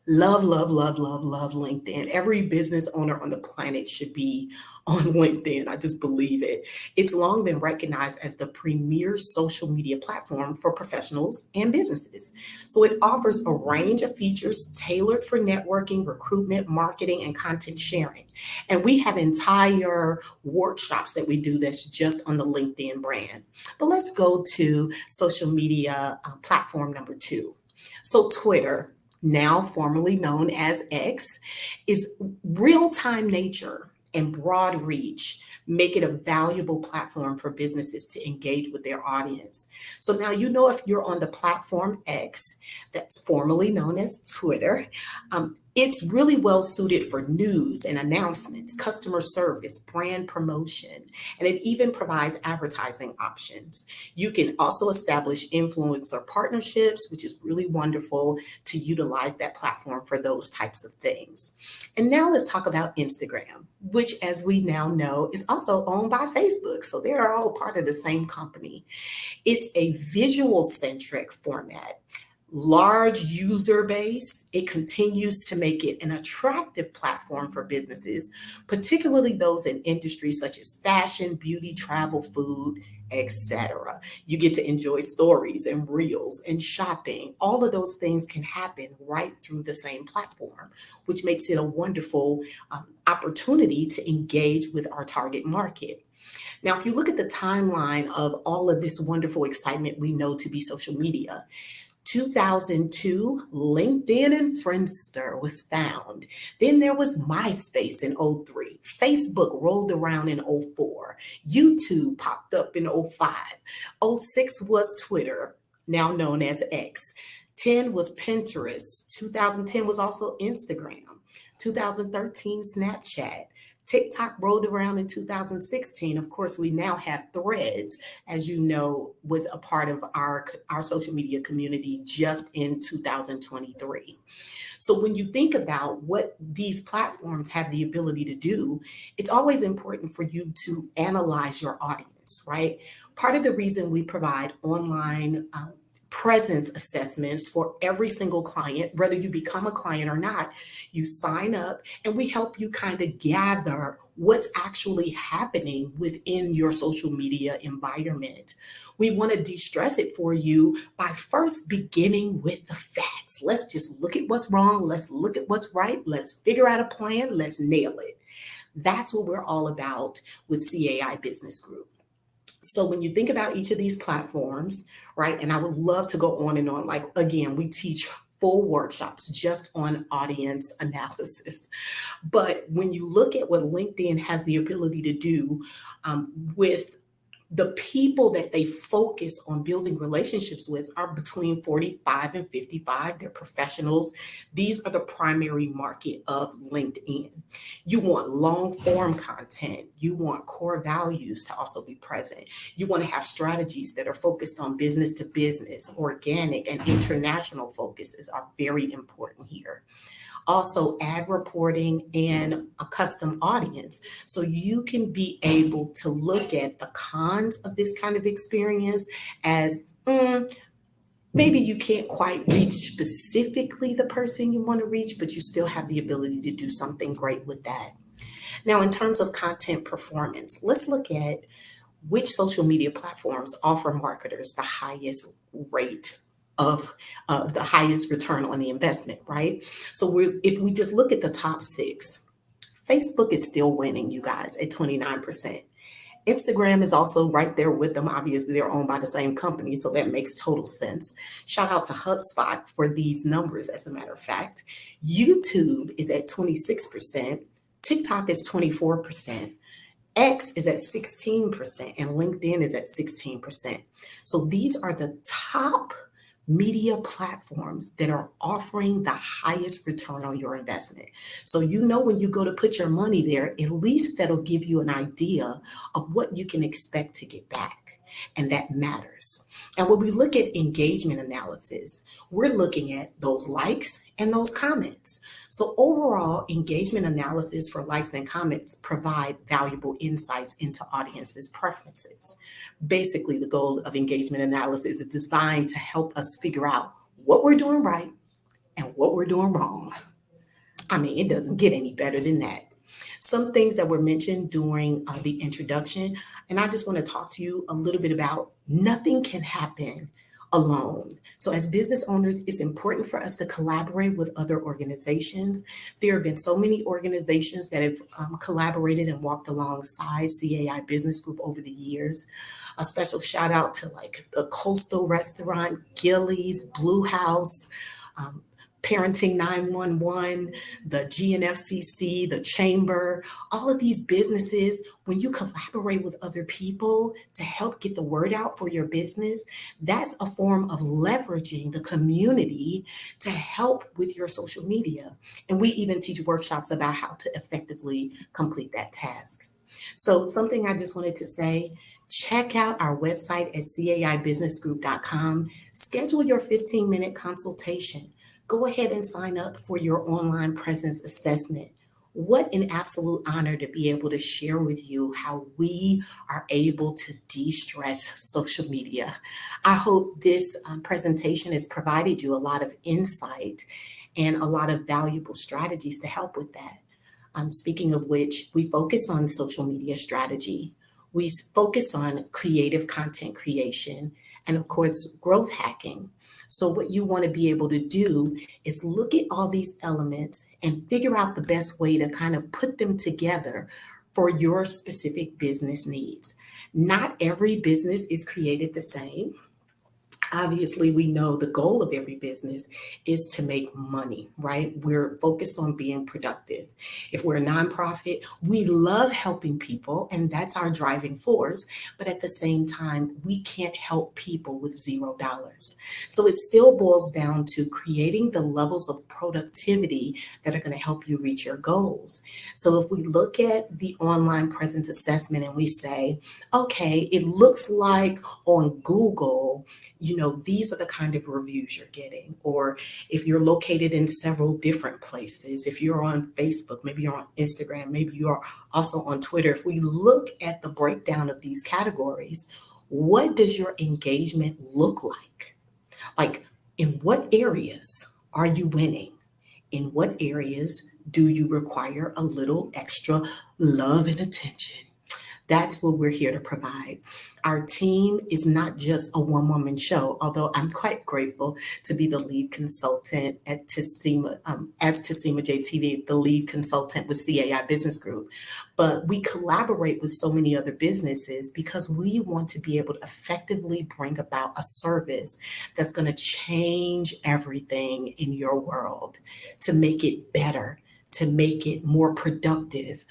Love LinkedIn. Every business owner on the planet should be on LinkedIn. I just believe it. It's long been recognized as the premier social media platform for professionals and businesses. So it offers a range of features tailored for networking, recruitment, marketing, and content sharing. And we have entire workshops that we do that's just on the LinkedIn brand. But let's go to social media platform number 2. So Twitter, now formerly known as X, is real-time nature and broad reach make it a valuable platform for businesses to engage with their audience. So now you know if you're on the platform X, that's formerly known as Twitter, it's really well suited for news and announcements, customer service, brand promotion, and it even provides advertising options. You can also establish influencer partnerships, which is really wonderful to utilize that platform for those types of things. And now let's talk about Instagram, which, as we now know, is also owned by Facebook. So they are all part of the same company. It's a visual-centric format. Large user base, it continues to make it an attractive platform for businesses, particularly those in industries such as fashion, beauty, travel, food, etc. You get to enjoy stories and reels and shopping. All of those things can happen right through the same platform, which makes it a wonderful opportunity to engage with our target market. Now, if you look at the timeline of all of this wonderful excitement we know to be social media, 2002, LinkedIn and Friendster was found. Then there was MySpace in 03. Facebook rolled around in 04. YouTube popped up in 05. 06 was Twitter, now known as X. 10 was Pinterest. 2010 was also Instagram. 2013, Snapchat. TikTok rolled around in 2016. Of course, we now have Threads, as you know, was a part of our social media community just in 2023. So when you think about what these platforms have the ability to do, it's always important for you to analyze your audience, right? Part of the reason we provide online presence assessments for every single client, whether you become a client or not, you sign up and we help you kind of gather what's actually happening within your social media environment. We want to de-stress it for you by first beginning with the facts. Let's just look at what's wrong. Let's look at what's right. Let's figure out a plan. Let's nail it. That's what we're all about with CAI Business Group. So when you think about each of these platforms, right, and I would love to go on and on, like, again, we teach full workshops just on audience analysis. But when you look at what LinkedIn has the ability to do with the people that they focus on building relationships with are between 45 and 55. They're professionals. These are the primary market of LinkedIn. You want long form content. You want core values to also be present. You want to have strategies that are focused on business to business. Organic and international focuses are very important here. Also ad reporting and a custom audience. So you can be able to look at the cons of this kind of experience as maybe you can't quite reach specifically the person you want to reach, but you still have the ability to do something great with that. Now, in terms of content performance, let's look at which social media platforms offer marketers the highest rate of the highest return on the investment, right? So if we just look at the top 6, Facebook is still winning, you guys, at 29%. Instagram is also right there with them. Obviously, they're owned by the same company, so that makes total sense. Shout out to HubSpot for these numbers, as a matter of fact. YouTube is at 26%. TikTok is 24%. X is at 16%, and LinkedIn is at 16%. So these are the top media platforms that are offering the highest return on your investment. So you know when you go to put your money there, at least that'll give you an idea of what you can expect to get back. And that matters. And when we look at engagement analysis, we're looking at those likes and those comments. So overall, engagement analysis for likes and comments provide valuable insights into audiences' preferences. Basically, the goal of engagement analysis is designed to help us figure out what we're doing right and what we're doing wrong. I mean, it doesn't get any better than that. Some things that were mentioned during the introduction, and I just want to talk to you a little bit about nothing can happen alone. So as business owners, it's important for us to collaborate with other organizations. There have been so many organizations that have collaborated and walked alongside CAI Business Group over the years. A special shout out to like the Coastal Restaurant, Gillies, Blue House, Parenting 911, the GNFCC, the Chamber, all of these businesses, when you collaborate with other people to help get the word out for your business, that's a form of leveraging the community to help with your social media. And we even teach workshops about how to effectively complete that task. So something I just wanted to say, check out our website at caibusinessgroup.com. Schedule your 15-minute consultation. Go ahead and sign up for your online presence assessment. What an absolute honor to be able to share with you how we are able to de-stress social media. I hope this presentation has provided you a lot of insight and a lot of valuable strategies to help with that. Speaking of which, we focus on social media strategy. We focus on creative content creation and, of course, growth hacking. So what you want to be able to do is look at all these elements and figure out the best way to kind of put them together for your specific business needs. Not every business is created the same. Obviously, we know the goal of every business is to make money, right? We're focused on being productive. If we're a nonprofit, we love helping people, and that's our driving force. But at the same time, we can't help people with $0. So it still boils down to creating the levels of productivity that are going to help you reach your goals. So if we look at the online presence assessment and we say, okay, it looks like on Google, these are the kind of reviews you're getting. Or if you're located in several different places, if you're on Facebook, maybe you're on Instagram, maybe you're also on Twitter. If we look at the breakdown of these categories, what does your engagement look like? Like, in what areas are you winning? In what areas do you require a little extra love and attention? That's what we're here to provide. Our team is not just a one-woman show, although I'm quite grateful to be the lead consultant at Tessima, as Tessima JTV, the lead consultant with CAI Business Group. But we collaborate with so many other businesses because we want to be able to effectively bring about a service that's going to change everything in your world, to make it better, to make it more productive,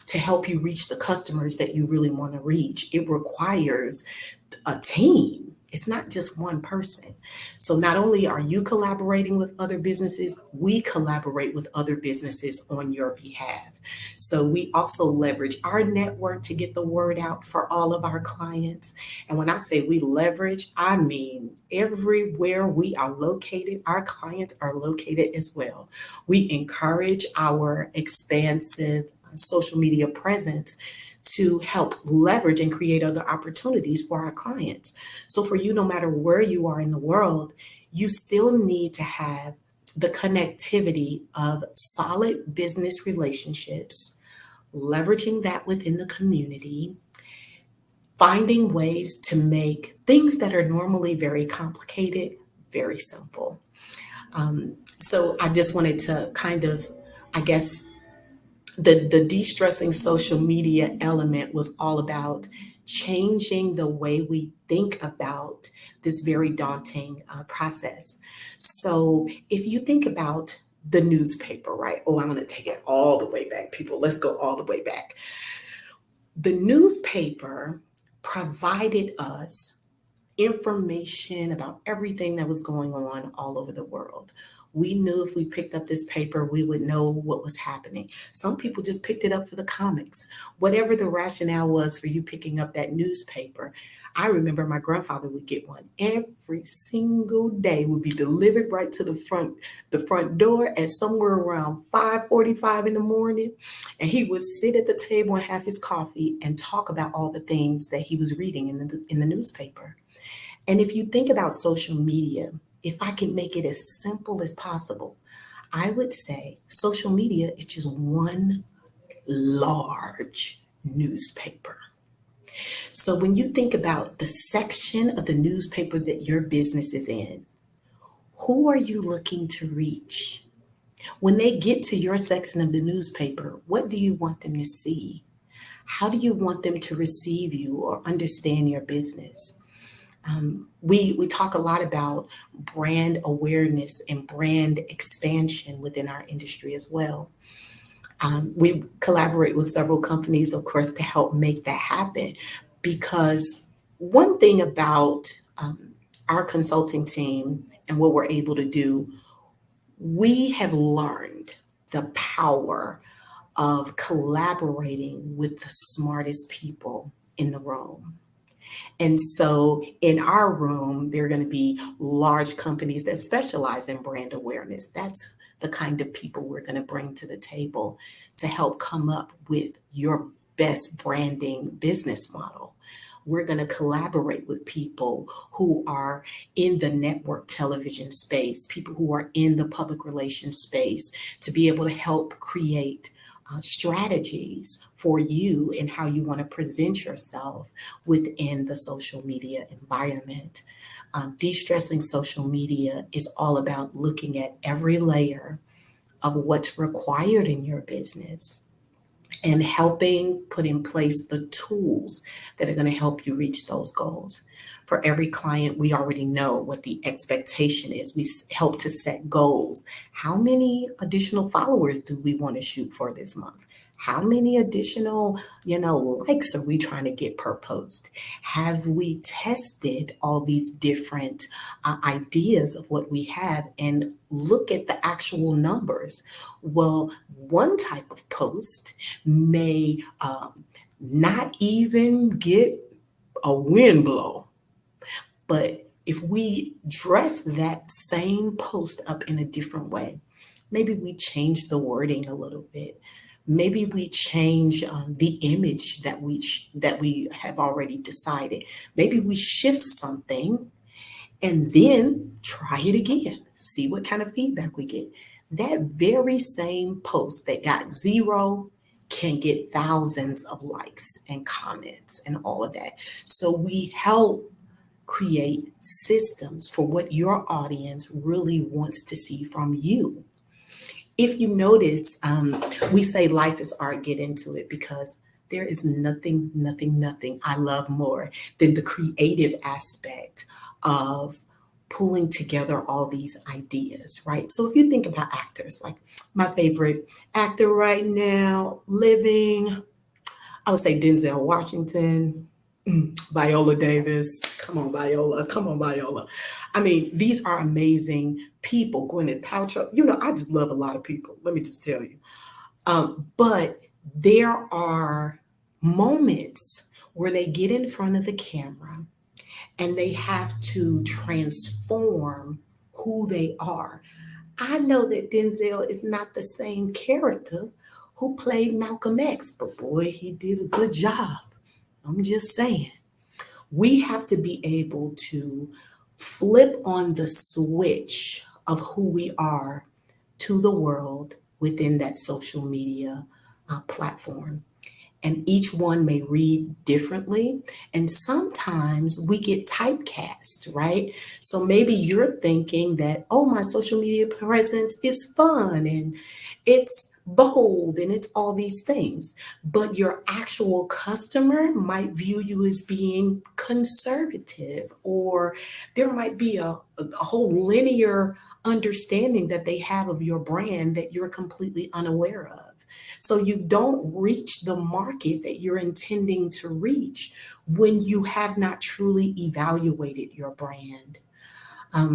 to help you reach the customers that you really want to reach. It requires a team. It's not just one person. So not only are you collaborating with other businesses, we collaborate with other businesses on your behalf. So we also leverage our network to get the word out for all of our clients. And when I say we leverage, I mean everywhere we are located, our clients are located as well. We encourage our expansive social media presence to help leverage and create other opportunities for our clients. So for you, no matter where you are in the world, you still need to have the connectivity of solid business relationships, leveraging that within the community, finding ways to make things that are normally very complicated, very simple. So I just wanted to kind of, I guess, the de-stressing social media element was all about changing the way we think about this very daunting process. So if you think about the newspaper, right? Oh, I'm going to take it all the way back, people. Let's go all the way back. The newspaper provided us information about everything that was going on all over the world. We knew if we picked up this paper, we would know what was happening. Some people just picked it up for the comics. Whatever the rationale was for you picking up that newspaper, I remember my grandfather would get one every single day, would be delivered right to the front door at somewhere around 5:45 in the morning. And he would sit at the table and have his coffee and talk about all the things that he was reading in the newspaper. And if you think about social media, if I can make it as simple as possible, I would say social media is just one large newspaper. So when you think about the section of the newspaper that your business is in, who are you looking to reach? When they get to your section of the newspaper, what do you want them to see? How do you want them to receive you or understand your business? We talk a lot about brand awareness and brand expansion within our industry as well. We collaborate with several companies, of course, to help make that happen. Because one thing about our consulting team and what we're able to do, we have learned the power of collaborating with the smartest people in the room. And so in our room, there are going to be large companies that specialize in brand awareness. That's the kind of people we're going to bring to the table to help come up with your best branding business model. We're going to collaborate with people who are in the network television space, people who are in the public relations space, to be able to help create strategies for you and how you want to present yourself within the social media environment. De-stressing social media is all about looking at every layer of what's required in your business. and helping put in place the tools that are going to help you reach those goals. For every client, we already know what the expectation is. We help to set goals. How many additional followers do we want to shoot for this month? How many additional, likes are we trying to get per post? Have we tested all these different ideas of what we have and look at the actual numbers? Well, one type of post may not even get a wind blow. But if we dress that same post up in a different way, maybe we change the wording a little bit. Maybe we change the image that we have already decided. Maybe we shift something and then try it again. See what kind of feedback we get. That very same post that got 0 can get thousands of likes and comments and all of that. So we help create systems for what your audience really wants to see from you. If you notice, we say life is art, get into it, because there is nothing I love more than the creative aspect of pulling together all these ideas, right? So if you think about actors, like my favorite actor right now, living, I would say Denzel Washington, Viola Davis. Come on, Viola. I mean, these are amazing people. Gwyneth Paltrow. I just love a lot of people. Let me just tell you. But there are moments where they get in front of the camera and they have to transform who they are. I know that Denzel is not the same character who played Malcolm X, but boy, he did a good job. I'm just saying. We have to be able to flip on the switch of who we are to the world within that social media platform. And each one may read differently. And sometimes we get typecast, right? So maybe you're thinking that, oh, my social media presence is fun and it's bold and it's all these things. But your actual customer might view you as being conservative, or there might be a whole linear understanding that they have of your brand that you're completely unaware of. So you don't reach the market that you're intending to reach when you have not truly evaluated your brand.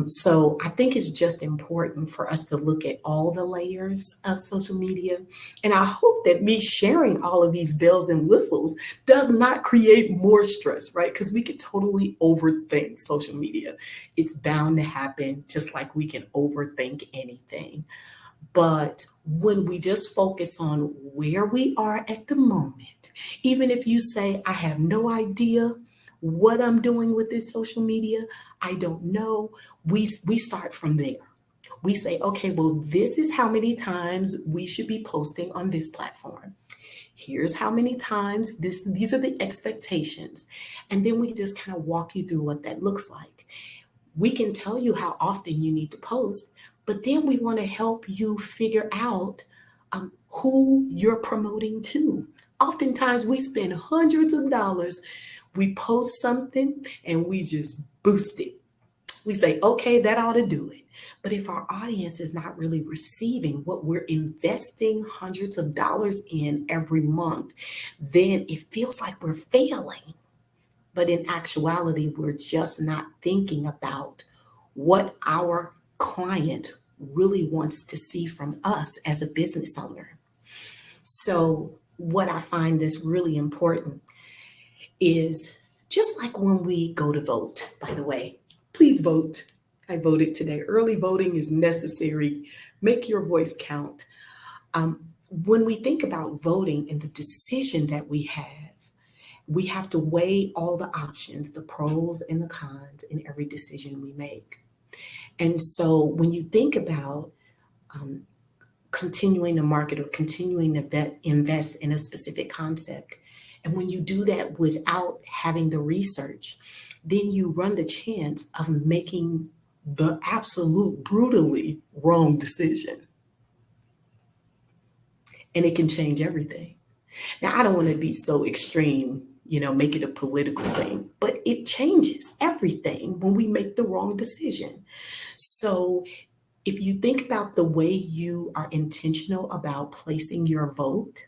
So I think it's just important for us to look at all the layers of social media. And I hope that me sharing all of these bells and whistles does not create more stress, right? Because we could totally overthink social media. It's bound to happen, just like we can overthink anything. But when we just focus on where we are at the moment, even if you say, I have no idea what I'm doing with this social media, I don't know, we start from there. We say, okay, well, this is how many times we should be posting on this platform. Here's how many times, these are the expectations. And then we just kind of walk you through what that looks like. We can tell you how often you need to post, but then we want to help you figure out who you're promoting to. Oftentimes we spend hundreds of dollars, we post something and we just boost it. We say, okay, that ought to do it. But if our audience is not really receiving what we're investing hundreds of dollars in every month, then it feels like we're failing. But in actuality, we're just not thinking about what our client really wants to see from us as a business owner. So what I find is really important is just like when we go to vote, by the way, please vote. I voted today. Early voting is necessary. Make your voice count. When we think about voting and the decision that we have to weigh all the options, the pros and the cons in every decision we make. And so when you think about continuing to market or continuing to invest in a specific concept, and when you do that without having the research, then you run the chance of making the absolute brutally wrong decision. And it can change everything. Now, I don't want to be so extreme, make it a political thing, but it changes everything when we make the wrong decision. So if you think about the way you are intentional about placing your vote,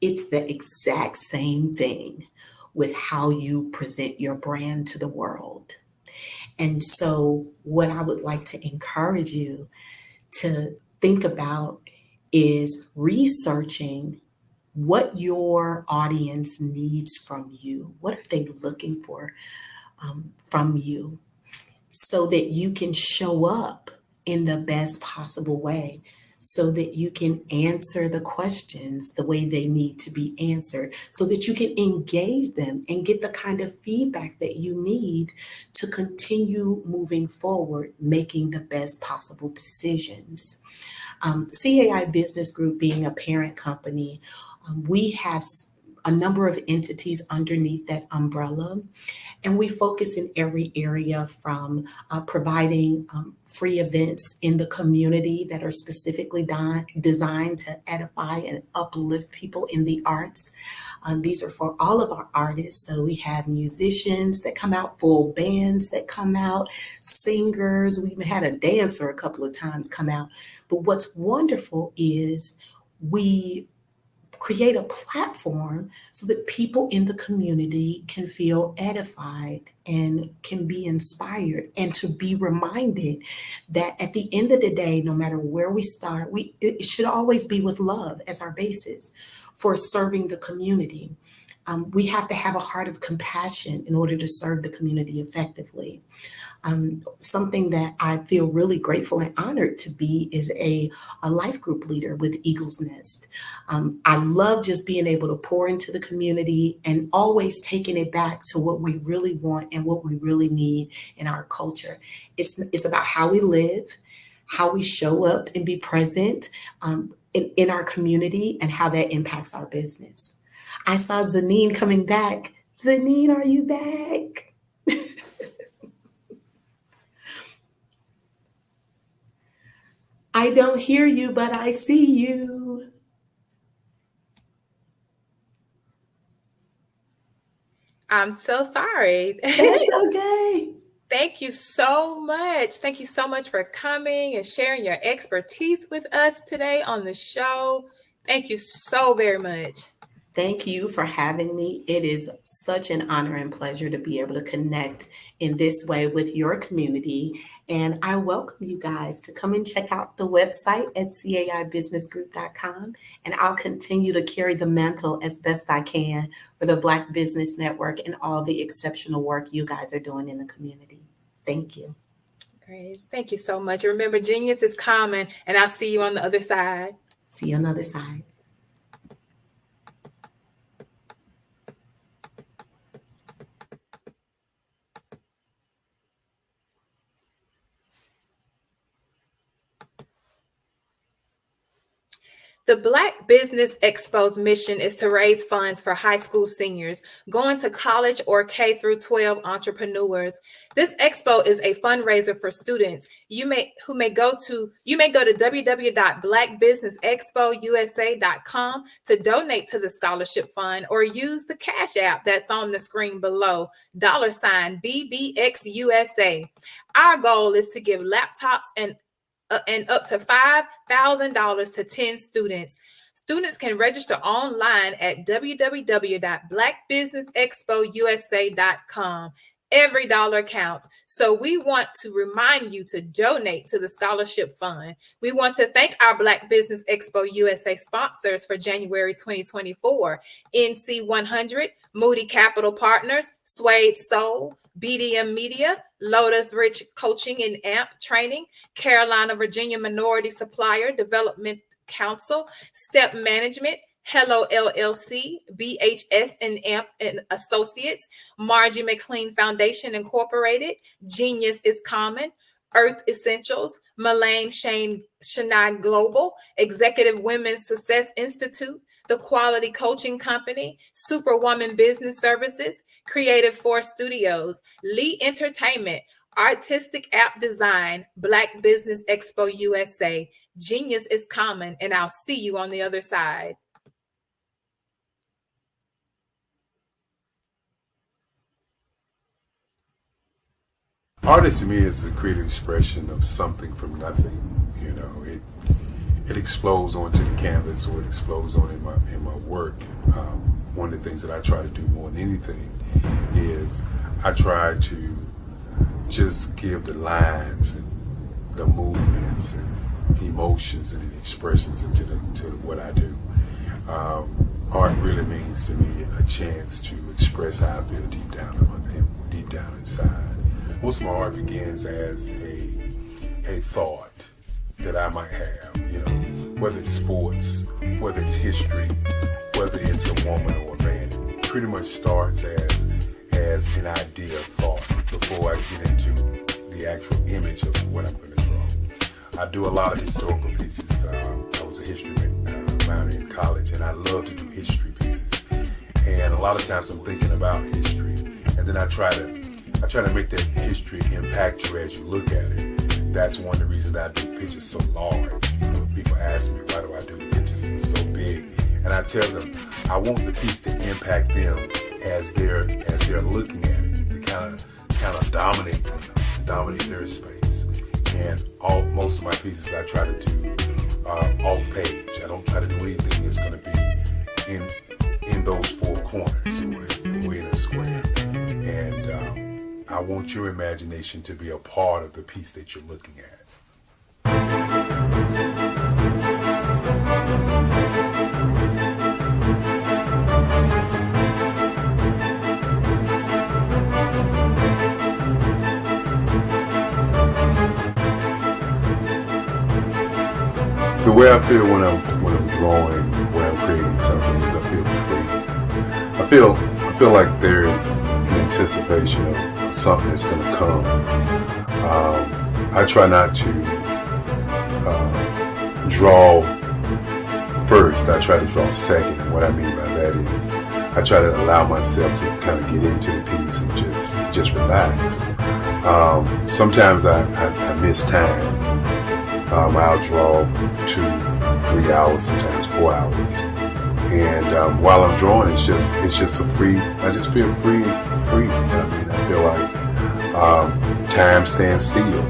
it's the exact same thing with how you present your brand to the world. And so what I would like to encourage you to think about is researching what your audience needs from you. What are they looking for from you, so that you can show up in the best possible way, so that you can answer the questions the way they need to be answered, so that you can engage them and get the kind of feedback that you need to continue moving forward, making the best possible decisions. CAI Business Group being a parent company, we have a number of entities underneath that umbrella, and we focus in every area from providing free events in the community that are specifically designed to edify and uplift people in the arts. These are for all of our artists. So we have musicians that come out, full bands that come out, singers. We even had a dancer a couple of times come out. But what's wonderful is we create a platform so that people in the community can feel edified and can be inspired, and to be reminded that at the end of the day, no matter where we start, it should always be with love as our basis for serving the community. We have to have a heart of compassion in order to serve the community effectively. Something that I feel really grateful and honored to be is a life group leader with Eagle's Nest. I love just being able to pour into the community and always taking it back to what we really want and what we really need in our culture. It's about how we live, how we show up and be present in our community, and how that impacts our business. I saw Zanine coming back. Zanine, are you back? I don't hear you, but I see you. I'm so sorry. That's okay. Thank you so much. Thank you so much for coming and sharing your expertise with us today on the show. Thank you so very much. Thank you for having me. It is such an honor and pleasure to be able to connect in this way with your community. And I welcome you guys to come and check out the website at caibusinessgroup.com. And I'll continue to carry the mantle as best I can for the Black Business Network and all the exceptional work you guys are doing in the community. Thank you. Great. Thank you so much. Remember, genius is common, and I'll see you on the other side. See you on the other side. The Black Business Expo's mission is to raise funds for high school seniors going to college or K through 12 entrepreneurs. This expo is a fundraiser for students. You may go to www.blackbusinessexpousa.com to donate to the scholarship fund, or use the Cash App that's on the screen below, $BBXUSA. Our goal is to give laptops and up to $5,000 to 10 students. Students can register online at www.blackbusinessexpousa.com. Every dollar counts. So we want to remind you to donate to the scholarship fund. We want to thank our Black Business Expo USA sponsors for January 2024. NC 100, Moody Capital Partners, Suede Soul, BDM Media, Lotus Rich Coaching and AMP Training, Carolina, Virginia Minority Supplier Development Council, Step Management, Hello LLC, BHS and AMP and Associates, Margie McLean Foundation Incorporated, Genius is Common, Earth Essentials, Mullane Shania Global, Executive Women's Success Institute, The Quality Coaching Company, Superwoman Business Services, Creative Force Studios, Lee Entertainment, Artistic App Design, Black Business Expo USA. Genius is Common, and I'll see you on the other side. Artist to me is a creative expression of something from nothing. You know, it explodes onto the canvas, or it explodes on in my work. One of the things that I try to do more than anything is I try to just give the lines and the movements and emotions and expressions into what I do. Art really means to me a chance to express how I feel deep down inside. Most of my art begins as a thought that I might have, you know, whether it's sports, whether it's history, whether it's a woman or a man. It pretty much starts as an idea of thought before I get into the actual image of what I'm going to draw. I do a lot of historical pieces. I was a history minor in college, and I love to do history pieces. And a lot of times I'm thinking about history, and then I try to make that history impact you as you look at it. That's one of the reasons I do pictures so large. People ask me, why do I do the pictures so big? And I tell them, I want the piece to impact them as they're looking at it, to kind of dominate them, dominate their space. And most of my pieces I try to do off page. I don't try to do anything that's going to be in those four corners or in a square. And I want your imagination to be a part of the piece that you're looking at. The way I feel when I'm drawing, when I'm creating something, is I feel free. I feel like there's an anticipation of something that's going to come. I try not to draw first. I try to draw second. And what I mean by that is I try to allow myself to kind of get into the piece and just relax. Sometimes I miss time. I'll draw 2-3 hours, sometimes 4 hours. And while I'm drawing, it's just a free. I just feel free. I mean, I feel like time stands still.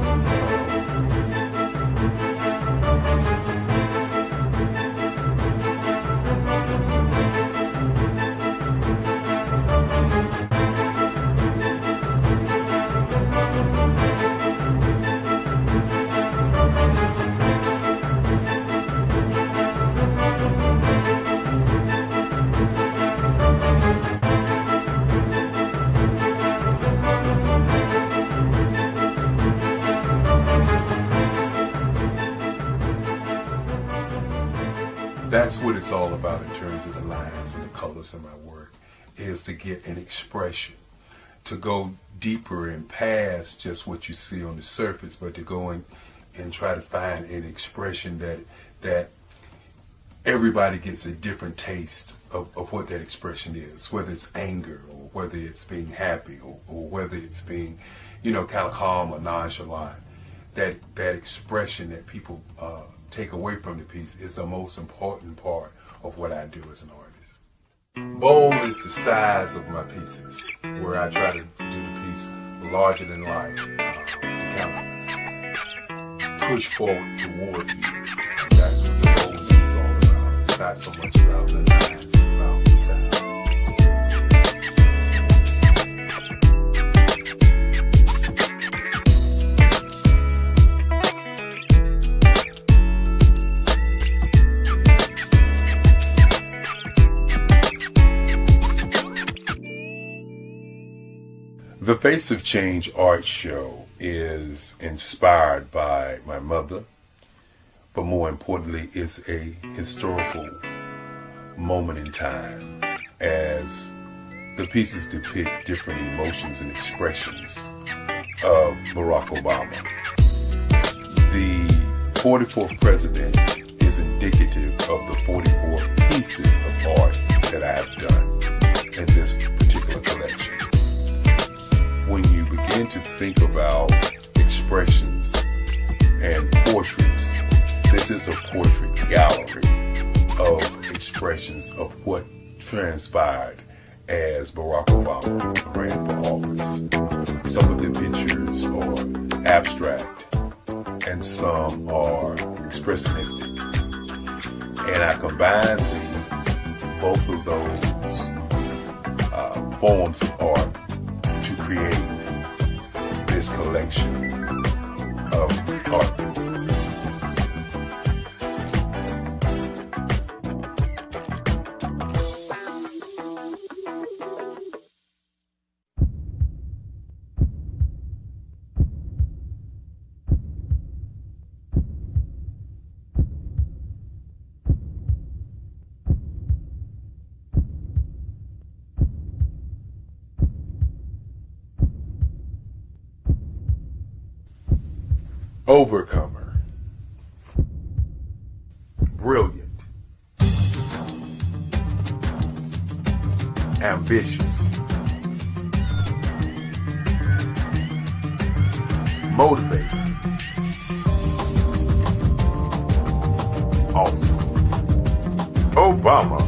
That's what it's all about in terms of the lines and the colors of my work, is to get an expression, to go deeper and past just what you see on the surface, but to go in and try to find an expression that everybody gets a different taste of what that expression is, whether it's anger or whether it's being happy or whether it's being, kind of calm or nonchalant. That expression that people take away from the piece is the most important part of what I do as an artist. Bold is the size of my pieces, where I try to do the piece larger than life, to kind of push forward toward you. And that's what the boldness is all about. It's not so much about the lines, it's about the size. The Face of Change art show is inspired by my mother, but more importantly, it's a historical moment in time as the pieces depict different emotions and expressions of Barack Obama. The 44th president is indicative of the 44 pieces of art that I have done in this particular collection. When you begin to think about expressions and portraits, this is a portrait gallery of expressions of what transpired as Barack Obama ran for office. Some of the pictures are abstract and some are expressionistic. And I combined both of those forms of art to create this collection of art pieces. Overcomer, brilliant, ambitious, motivated, awesome. Obama.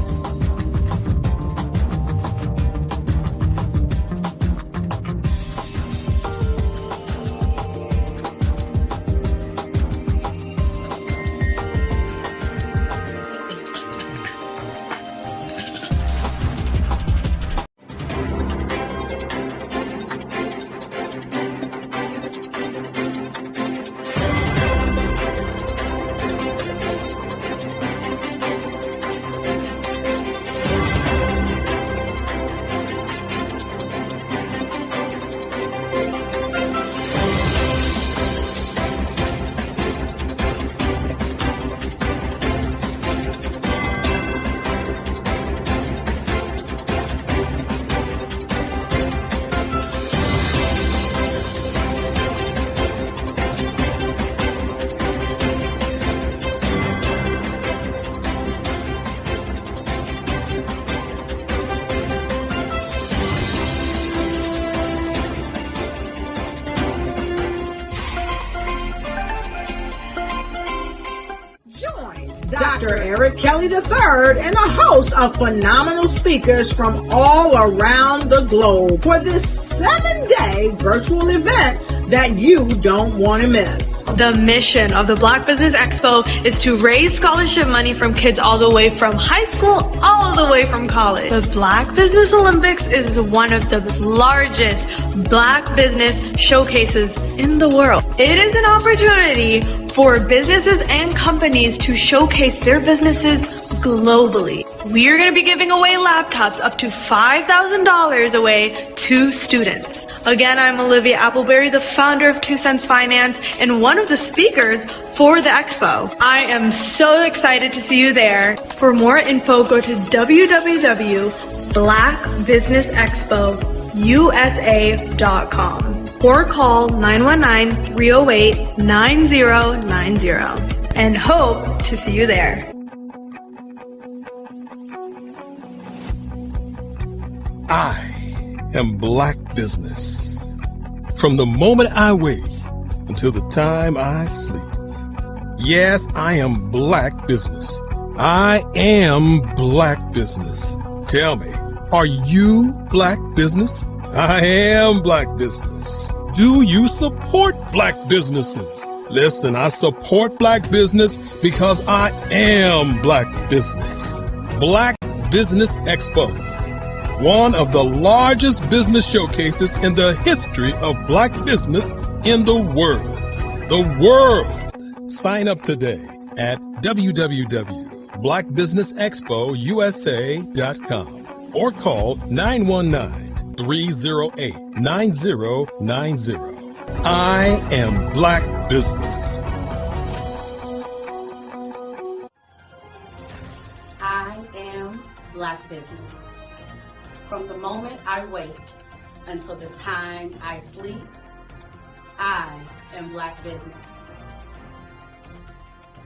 Dr. Eric Kelly III and a host of phenomenal speakers from all around the globe for this 7-day virtual event that you don't want to miss. The mission of the Black Business Expo is to raise scholarship money from kids all the way from high school, all the way from college. The Black Business Olympics is one of the largest Black business showcases in the world. It is an opportunity for businesses and companies to showcase their businesses globally. We are going to be giving away laptops up to $5,000 away to students. Again, I'm Olivia Appleberry, the founder of 2 Cents Finance and one of the speakers for the expo. I am so excited to see you there. For more info, go to www.blackbusinessexpousa.com or call 919-308-9090 and hope to see you there. I am Black Business. From the moment I wake until the time I sleep. Yes, I am Black Business. I am Black Business. Tell me, are you Black Business? I am Black Business. Do you support Black businesses? Listen, I support Black business because I am Black Business. Black Business Expo, one of the largest business showcases in the history of Black business in the world. The world! Sign up today at www.blackbusinessexpousa.com or call 919-308-9090. I am Black Business. I am Black Business. From the moment I wake until the time I sleep, I am Black Business.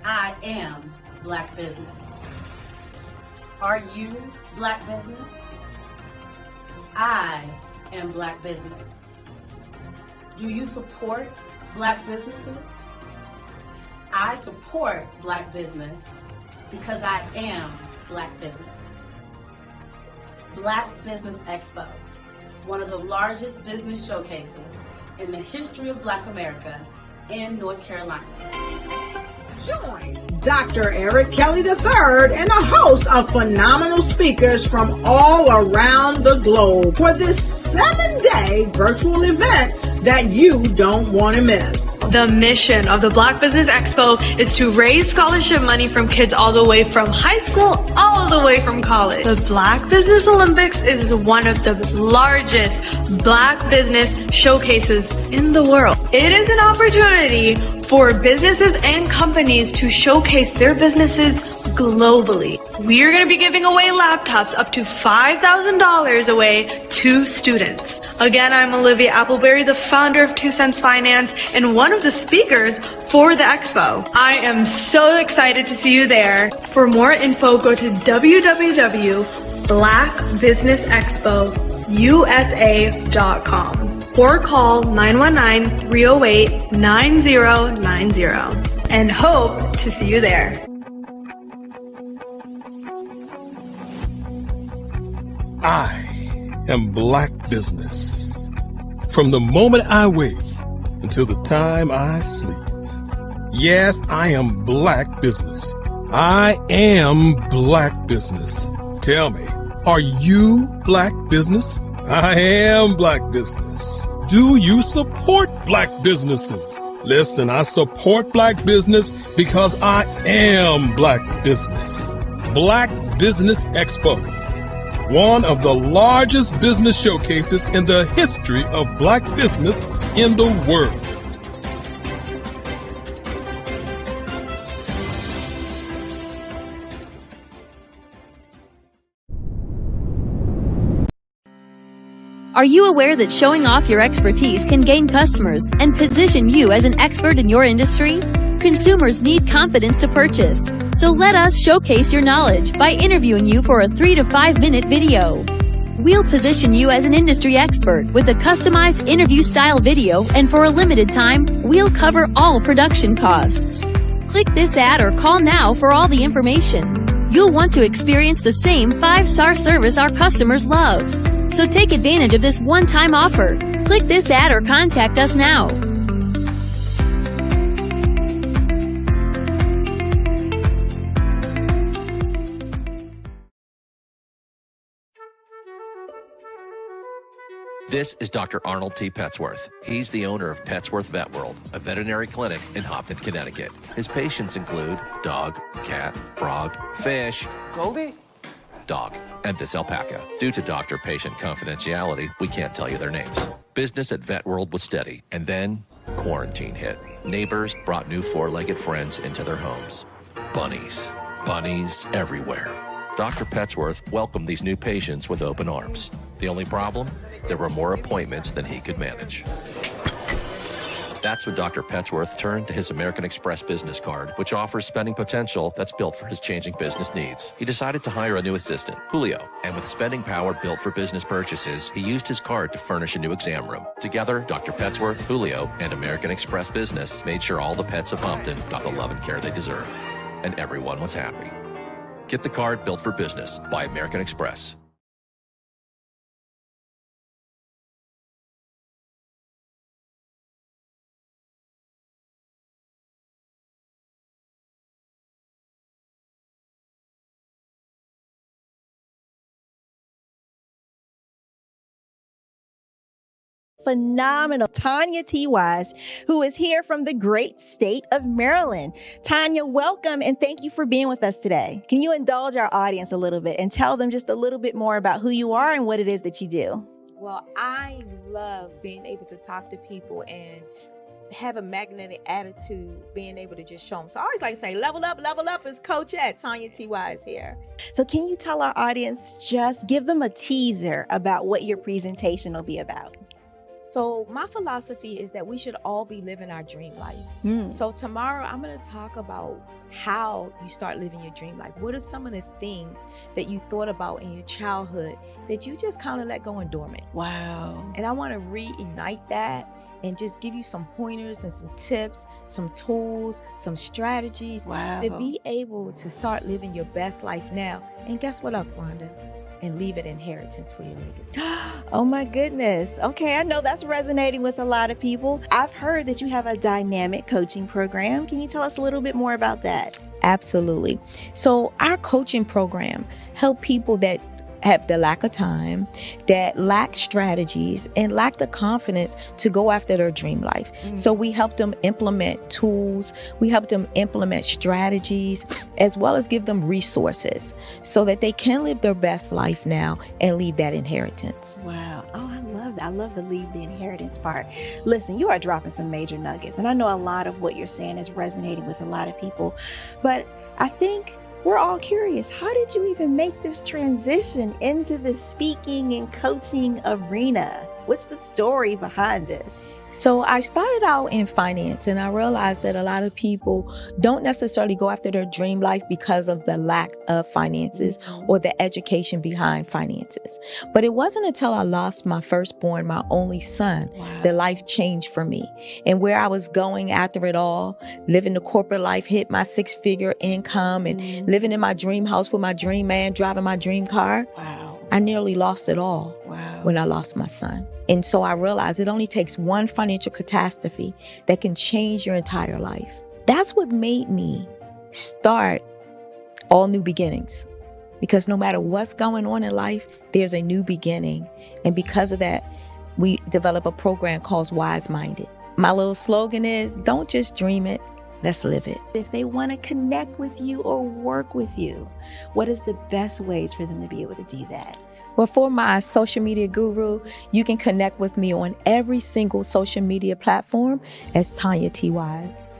I am Black Business. Are you Black Business? I am Black Business. Do you support Black businesses? I support Black business because I am Black Business. Black Business Expo, one of the largest business showcases in the history of Black America in North Carolina. Join Dr. Eric Kelly III and a host of phenomenal speakers from all around the globe for this 7-day virtual event that you don't want to miss. The mission of the Black Business Expo is to raise scholarship money from kids all the way from high school, all the way from college. The Black Business Olympics is one of the largest Black business showcases in the world. It is an opportunity for businesses and companies to showcase their businesses globally. We are going to be giving away laptops up to $5,000 away to students. Again, I'm Olivia Appleberry, the founder of 2 Cents Finance and one of the speakers for the expo. I am so excited to see you there. For more info, go to www.blackbusinessexpousa.com or call 919-308-9090 and hope to see you there. I am Black Business. From the moment I wake until the time I sleep. Yes, I am Black Business. I am Black Business. Tell me, are you Black Business? I am Black Business. Do you support Black businesses? Listen, I support Black business because I am Black Business. Black Business Expo, one of the largest business showcases in the history of Black business in the world. Are you aware that showing off your expertise can gain customers and position you as an expert in your industry? Consumers need confidence to purchase. So let us showcase your knowledge by interviewing you for a 3 to 5 minute video. We'll position you as an industry expert with a customized interview style video, and for a limited time, we'll cover all production costs. Click this ad or call now for all the information. You'll want to experience the same 5-star service our customers love. So take advantage of this one-time offer. Click this ad or contact us now. This is Dr. Arnold T. Petsworth. He's the owner of Petsworth Vet World, a veterinary clinic in Hopton, Connecticut. His patients include dog, cat, frog, fish, Goldie, dog, and this alpaca. Due to doctor-patient confidentiality, we can't tell you their names. Business at Vet World was steady, and then quarantine hit. Neighbors brought new 4-legged friends into their homes. Bunnies. Bunnies everywhere. Dr. Petsworth welcomed these new patients with open arms. The only problem? There were more appointments than he could manage. That's when Dr. Petsworth turned to his American Express business card, which offers spending potential that's built for his changing business needs. He decided to hire a new assistant, Julio, and with spending power built for business purchases, he used his card to furnish a new exam room. Together, Dr. Petsworth, Julio, and American Express Business made sure all the pets of Hopton got the love and care they deserve. And everyone was happy. Get the card built for business by American Express. Phenomenal Tanya T. Wise, who is here from the great state of Maryland. Tanya, welcome and thank you for being with us today. Can you indulge our audience a little bit and tell them just a little bit more about who you are and what it is that you do? Well, I love being able to talk to people and have a magnetic attitude, being able to just show them. So I always like to say, level up is Coach at Tanya T. Wise here. So can you tell our audience, just give them a teaser about what your presentation will be about? So my philosophy is that we should all be living our dream life. So tomorrow I'm going to talk about how you start living your dream life. What are some of the things that you thought about in your childhood that you just kind of let go and dormant? Wow. And I want to reignite that and just give you some pointers and some tips, some tools, some strategies to be able to start living your best life now. And guess what, Wanda? and leave an inheritance for your legacy. Oh my goodness. Okay, I know that's resonating with a lot of people. I've heard that you have a dynamic coaching program. Can you tell us a little bit more about that? Absolutely. So our coaching program help people that have the lack of time, that lack strategies, and lack the confidence to go after their dream life. So we help them implement tools, we help them implement strategies, as well as give them resources so that they can live their best life now and leave that inheritance. Wow. Oh, I love that. I love the leave the inheritance part. Listen, you are dropping some major nuggets, and I know a lot of what you're saying is resonating with a lot of people, but I think we're all curious. How did you even make this transition into the speaking and coaching arena? What's the story behind this? So I started out in finance, and I realized that a lot of people don't necessarily go after their dream life because of the lack of finances or the education behind finances. But it wasn't until I lost my firstborn, my only son, that life changed for me. And where I was going after it all, living the corporate life, hit my 6-figure income and living in my dream house with my dream man, driving my dream car. I nearly lost it all when I lost my son. And so I realized it only takes one financial catastrophe that can change your entire life. That's what made me start All New Beginnings. Because no matter what's going on in life, there's a new beginning. And because of that, we develop a program called Wise Minded. My little slogan is, don't just dream it, let's live it. If they want to connect with you or work with you, what is the best ways for them to be able to do that? Well, for my social media guru, you can connect with me on every single social media platform as Tanya T. Wise.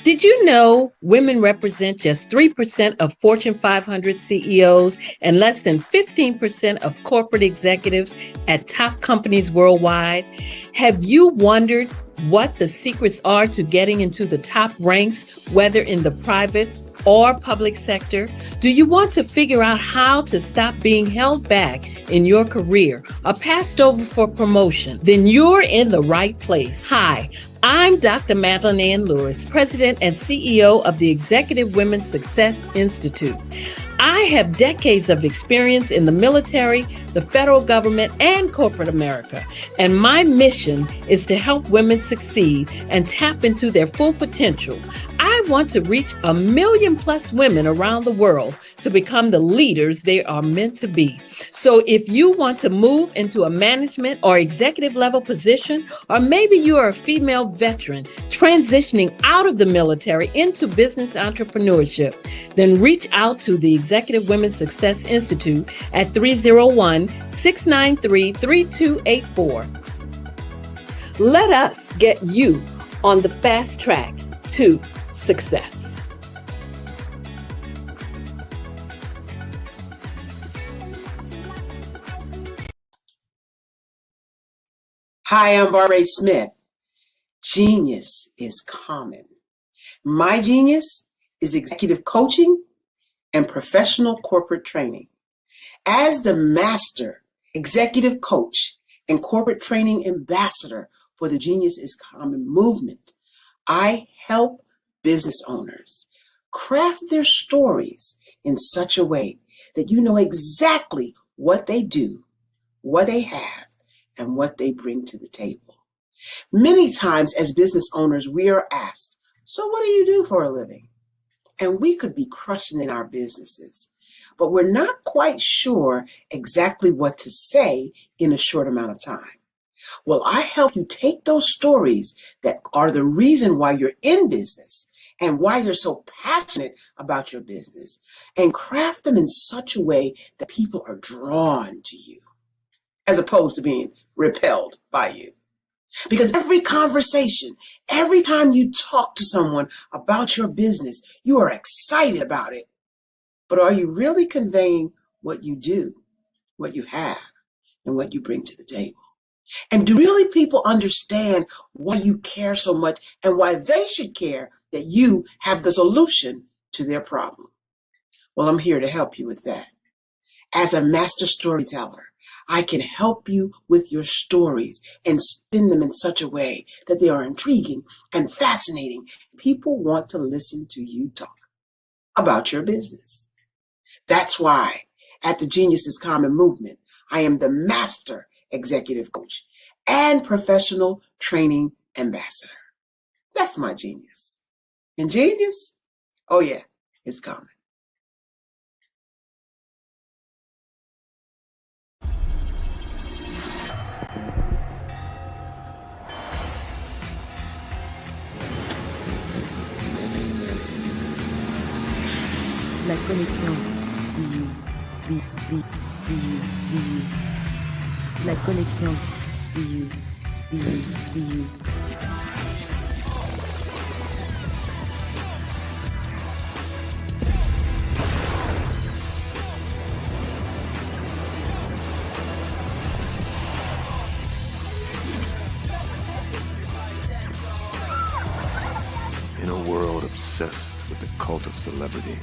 Did you know women represent just 3% of Fortune 500 CEOs and less than 15% of corporate executives at top companies worldwide? Have you wondered what the secrets are to getting into the top ranks, whether in the private or public sector? Do you want to figure out how to stop being held back in your career or passed over for promotion? Then you're in the right place. Hi, I'm Dr. Madeline Ann Lewis, President and CEO of the Executive Women's Success Institute. I have decades of experience in the military, the federal government, and corporate America, and my mission is to help women succeed and tap into their full potential. I want to reach 1 million plus women around the world to become the leaders they are meant to be. So if you want to move into a management or executive level position, or maybe you are a female veteran transitioning out of the military into business entrepreneurship, then reach out to the Executive Women's Success Institute at 301-693-3284. Let us get you on the fast track to success. Hi, I'm Barbara Smith. Genius is common. My genius is executive coaching and professional corporate training. As the master executive coach and corporate training ambassador for the Genius is Common movement, I help business owners craft their stories in such a way that you know exactly what they do, what they have, and what they bring to the table. Many times as business owners, we are asked, so what do you do for a living? And we could be crushing in our businesses, but we're not quite sure exactly what to say in a short amount of time. Well, I help you take those stories that are the reason why you're in business and why you're so passionate about your business and craft them in such a way that people are drawn to you as opposed to being repelled by you. Because every conversation, every time you talk to someone about your business, you are excited about it. But are you really conveying what you do, what you have, and what you bring to the table? And do really people understand why you care so much and why they should care that you have the solution to their problem? Well, I'm here to help you with that. As a master storyteller, I can help you with your stories and spin them in such a way that they are intriguing and fascinating, people want to listen to you talk about your business. That's why at the Genius is Common movement, I am the master executive coach and professional training ambassador. That's my genius. And genius, oh yeah, it's common. La connexion. La connexion. In a world obsessed with the cult of celebrity,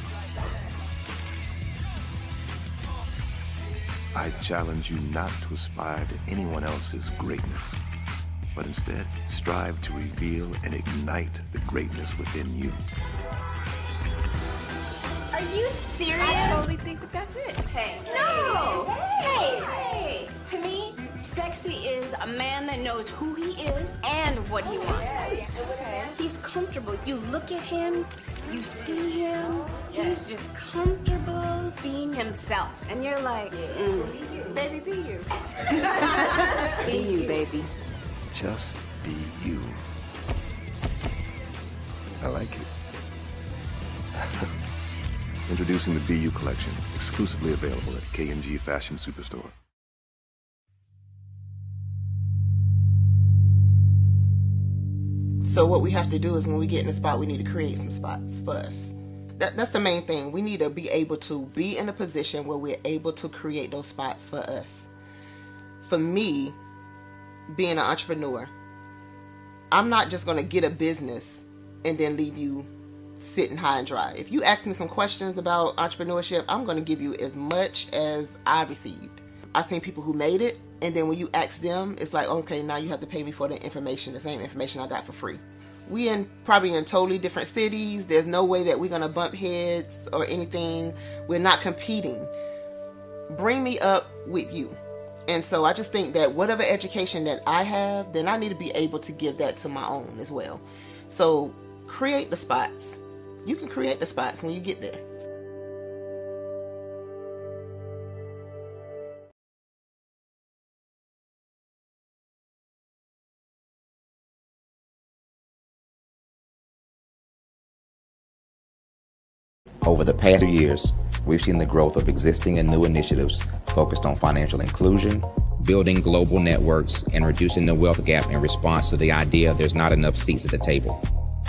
I challenge you not to aspire to anyone else's greatness, but instead strive to reveal and ignite the greatness within you. Are you serious? I totally think that's it. Hey. No! Hey! To me, sexy is a man that knows who he is and what he wants. Okay. He's comfortable. You look at him, you see him, he's just comfortable being himself. And you're like, Baby, be you. Be you, baby. Just be you. I like it. Introducing the Be You collection, exclusively available at K&G Fashion Superstore. So what we have to do is when we get in the spot, we need to create some spots for us. That's the main thing. We need to be able to be in a position where we're able to create those spots for us. For me, being an entrepreneur, I'm not just going to get a business and then leave you sitting high and dry. If you ask me some questions about entrepreneurship, I'm going to give you as much as I've received. I've seen people who made it, and then when you ask them, it's like, okay, now you have to pay me for the information, the same information I got for free. We probably in totally different cities. There's no way that we're going to bump heads or anything. We're not competing. Bring me up with you. And so I just think that whatever education that I have, then I need to be able to give that to my own as well. So create the spots. You can create the spots when you get there. Over the past 2 years, we've seen the growth of existing and new initiatives focused on financial inclusion, building global networks, and reducing the wealth gap in response to the idea there's not enough seats at the table.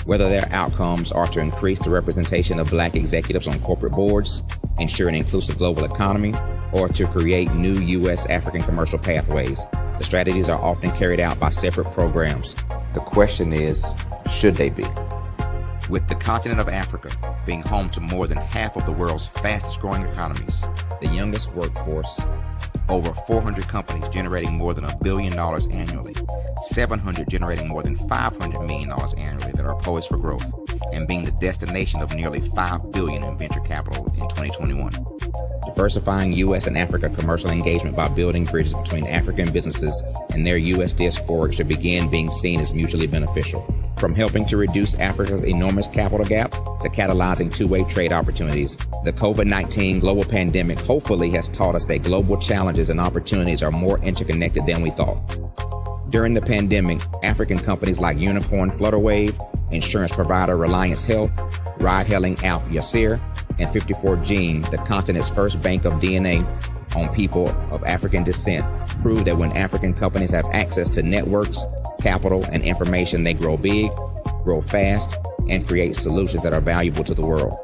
Whether their outcomes are to increase the representation of Black executives on corporate boards, ensure an inclusive global economy, or to create new U.S. African commercial pathways, the strategies are often carried out by separate programs. The question is, should they be? With the continent of Africa being home to more than half of the world's fastest growing economies, the youngest workforce, over 400 companies generating more than $1 billion annually, 700 generating more than $500 million annually that are poised for growth, and being the destination of nearly $5 billion in venture capital in 2021. Diversifying U.S. and Africa commercial engagement by building bridges between African businesses and their U.S. diaspora should begin being seen as mutually beneficial. From helping to reduce Africa's enormous capital gap to catalyzing two-way trade opportunities, the COVID-19 global pandemic hopefully has taught us that global challenges and opportunities are more interconnected than we thought. During the pandemic, African companies like Unicorn Flutterwave, insurance provider Reliance Health, ride-hailing app Yasir, and 54Gene, the continent's first bank of DNA on people of African descent, prove that when African companies have access to networks, capital, and information, they grow big, grow fast, and create solutions that are valuable to the world.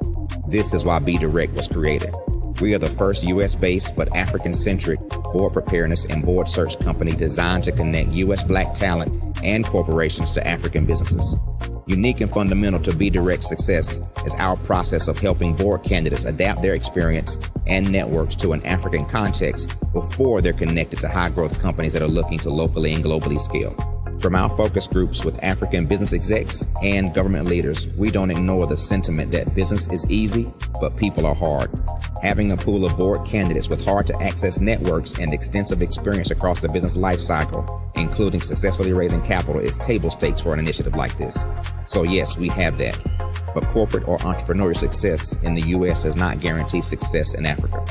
This is why Be Direct was created. We are the first U.S.-based but African-centric board preparedness and board search company designed to connect U.S. Black talent and corporations to African businesses. Unique and fundamental to Be Direct's success is our process of helping board candidates adapt their experience and networks to an African context before they're connected to high-growth companies that are looking to locally and globally scale. From our focus groups with African business execs and government leaders, we don't ignore the sentiment that business is easy, but people are hard. Having a pool of board candidates with hard-to-access networks and extensive experience across the business life cycle, including successfully raising capital, is table stakes for an initiative like this. So yes, we have that. But corporate or entrepreneurial success in the U.S. does not guarantee success in Africa.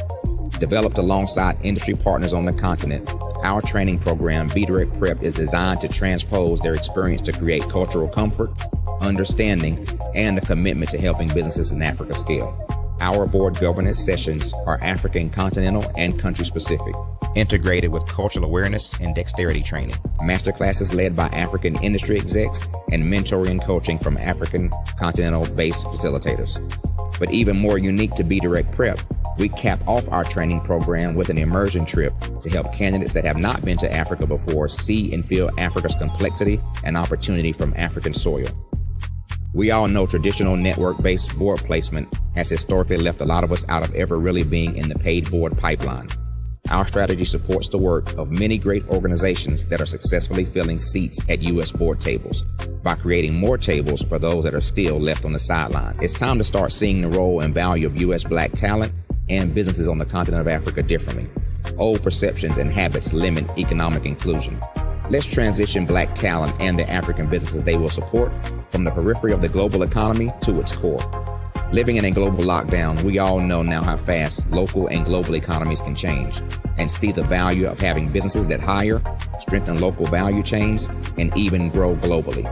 Developed alongside industry partners on the continent, our training program, Be Direct Prep, is designed to transpose their experience to create cultural comfort, understanding, and a commitment to helping businesses in Africa scale. Our board governance sessions are African continental and country specific, integrated with cultural awareness and dexterity training, masterclasses led by African industry execs, and mentoring and coaching from African continental-based facilitators. But even more unique to Be Direct Prep, we cap off our training program with an immersion trip to help candidates that have not been to Africa before see and feel Africa's complexity and opportunity from African soil. We all know traditional network-based board placement has historically left a lot of us out of ever really being in the paid board pipeline. Our strategy supports the work of many great organizations that are successfully filling seats at U.S. board tables by creating more tables for those that are still left on the sideline. It's time to start seeing the role and value of U.S. Black talent and businesses on the continent of Africa differently. Old perceptions and habits limit economic inclusion. Let's transition Black talent and the African businesses they will support from the periphery of the global economy to its core. Living in a global lockdown, we all know now how fast local and global economies can change, and see the value of having businesses that hire, strengthen local value chains, and even grow globally.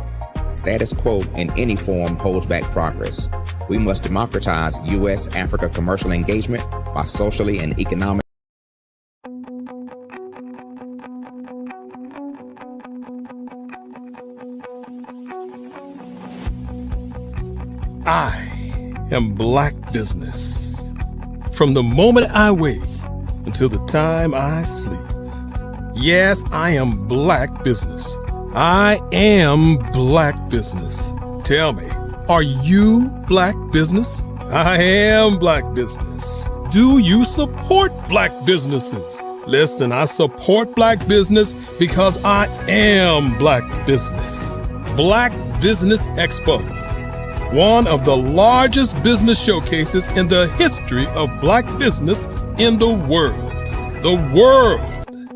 Status quo in any form holds back progress. We must democratize U.S.-Africa commercial engagement by socially and economically. I am Black business. From the moment I wake until the time I sleep. Yes, I am Black business. I am Black business. Tell me, are you Black business? I am Black business. Do you support Black businesses? Listen, I support Black business because I am Black business. Black Business Expo, one of the largest business showcases in the history of Black business in the world. The world.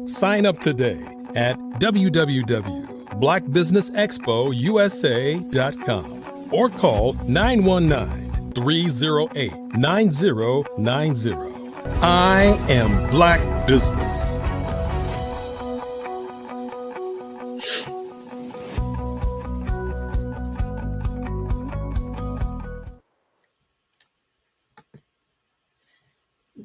Sign up today at www.blackbusinessexpousa.com or call 919-308-9090. I am Black business.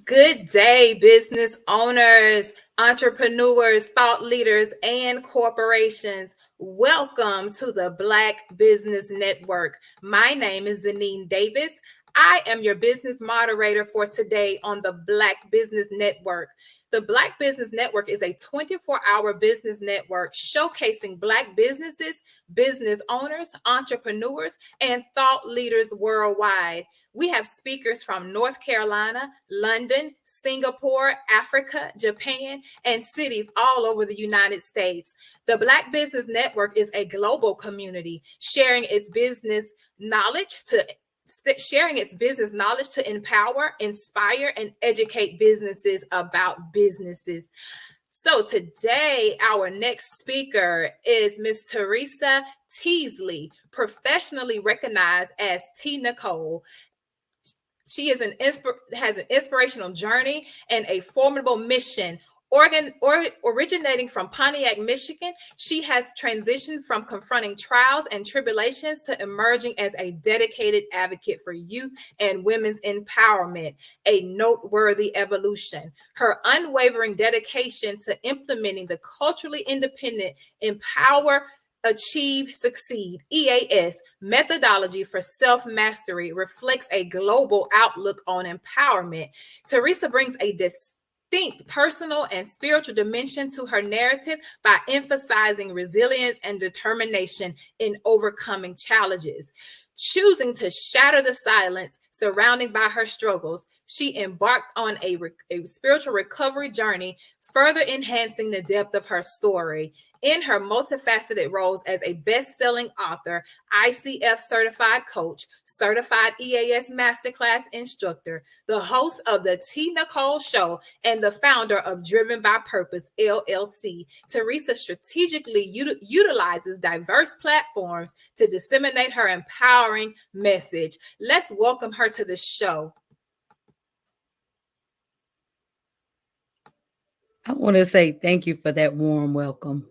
Good day, business owners, entrepreneurs, thought leaders, and corporations. Welcome to the Black Business Network. My name is Zanine Davis. I am your business moderator for today on the Black Business Network. The Black Business Network is a 24-hour business network showcasing Black businesses, business owners, entrepreneurs, and thought leaders worldwide. We have speakers from North Carolina, London, Singapore, Africa, Japan, and cities all over the United States. The Black Business Network is a global community sharing its business knowledge to empower, inspire, and educate businesses about businesses. So today, our next speaker is Ms. Teresa Teasley, professionally recognized as T. Nicole. She is has an inspirational journey and a formidable mission. Originating from Pontiac, Michigan, she has transitioned from confronting trials and tribulations to emerging as a dedicated advocate for youth and women's empowerment, a noteworthy evolution. Her unwavering dedication to implementing the culturally independent, empower, Achieve, Succeed, EAS methodology for self-mastery reflects a global outlook on empowerment. Teresa brings a distinct personal and spiritual dimension to her narrative by emphasizing resilience and determination in overcoming challenges. Choosing to shatter the silence surrounding by her struggles, she embarked on a spiritual recovery journey, further enhancing the depth of her story. In her multifaceted roles as a best-selling author, ICF certified coach, certified EAS masterclass instructor, the host of the T. Nicole Show, and the founder of Driven by Purpose, LLC, Teresa strategically utilizes diverse platforms to disseminate her empowering message. Let's welcome her to the show. I want to say thank you for that warm welcome.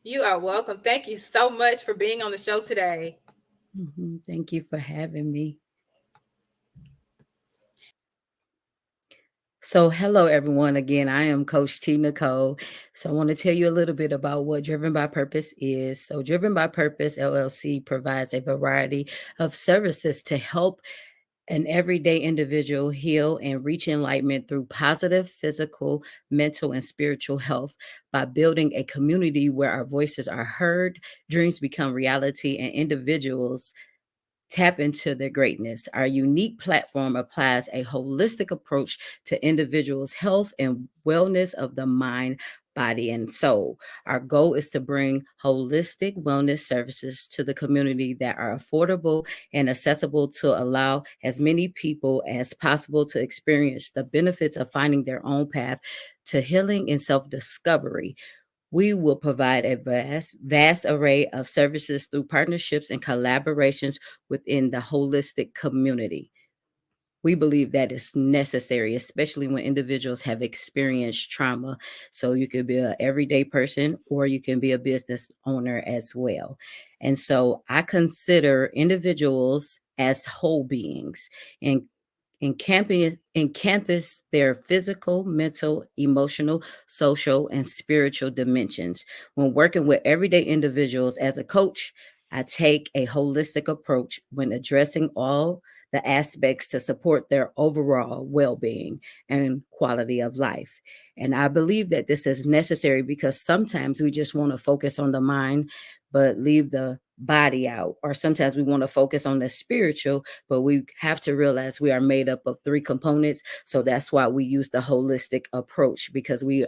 You are welcome. Thank you so much for being on the show today. Thank you for having me. So hello, everyone. Again, I am Coach T. Nicole. So I want to tell you a little bit about what Driven by Purpose is. So Driven by Purpose, LLC provides a variety of services to help an everyday individual heal and reach enlightenment through positive physical, mental, and spiritual health by building a community where our voices are heard, dreams become reality, and individuals tap into their greatness. Our unique platform applies a holistic approach to individuals' health and wellness of the mind, body, and soul. Our goal is to bring holistic wellness services to the community that are affordable and accessible to allow as many people as possible to experience the benefits of finding their own path to healing and self-discovery. We will provide a vast array of services through partnerships and collaborations within the holistic community. We believe that is necessary, especially when individuals have experienced trauma. So you could be an everyday person or you can be a business owner as well. And so I consider individuals as whole beings and encompass their physical, mental, emotional, social, and spiritual dimensions. When working with everyday individuals as a coach, I take a holistic approach when addressing all the aspects to support their overall well-being and quality of life. And I believe that this is necessary because sometimes we just want to focus on the mind, but leave the body out. Or sometimes we want to focus on the spiritual, but we have to realize we are made up of three components. So that's why we use the holistic approach, because we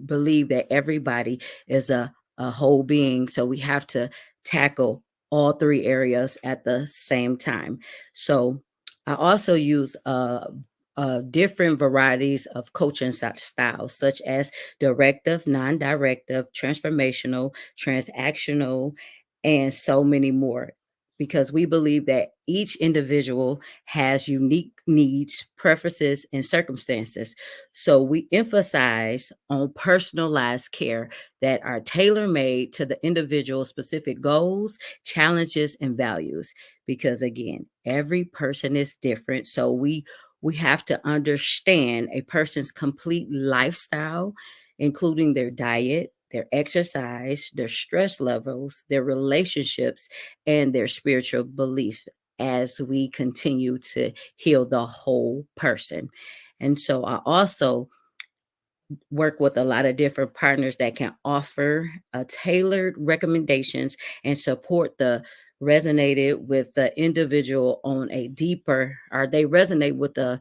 believe that everybody is a whole being. So we have to tackle all three areas at the same time. So I also use different varieties of coaching styles, such as directive, non-directive, transformational, transactional, and so many more, because we believe that each individual has unique needs, preferences, and circumstances. So we emphasize on personalized care that are tailor-made to the individual's specific goals, challenges, and values. Because again, every person is different. So we have to understand a person's complete lifestyle, including their diet, their exercise, their stress levels, their relationships, and their spiritual belief as we continue to heal the whole person. And so I also work with a lot of different partners that can offer tailored recommendations and support the resonated with the individual on a deeper, or they resonate with a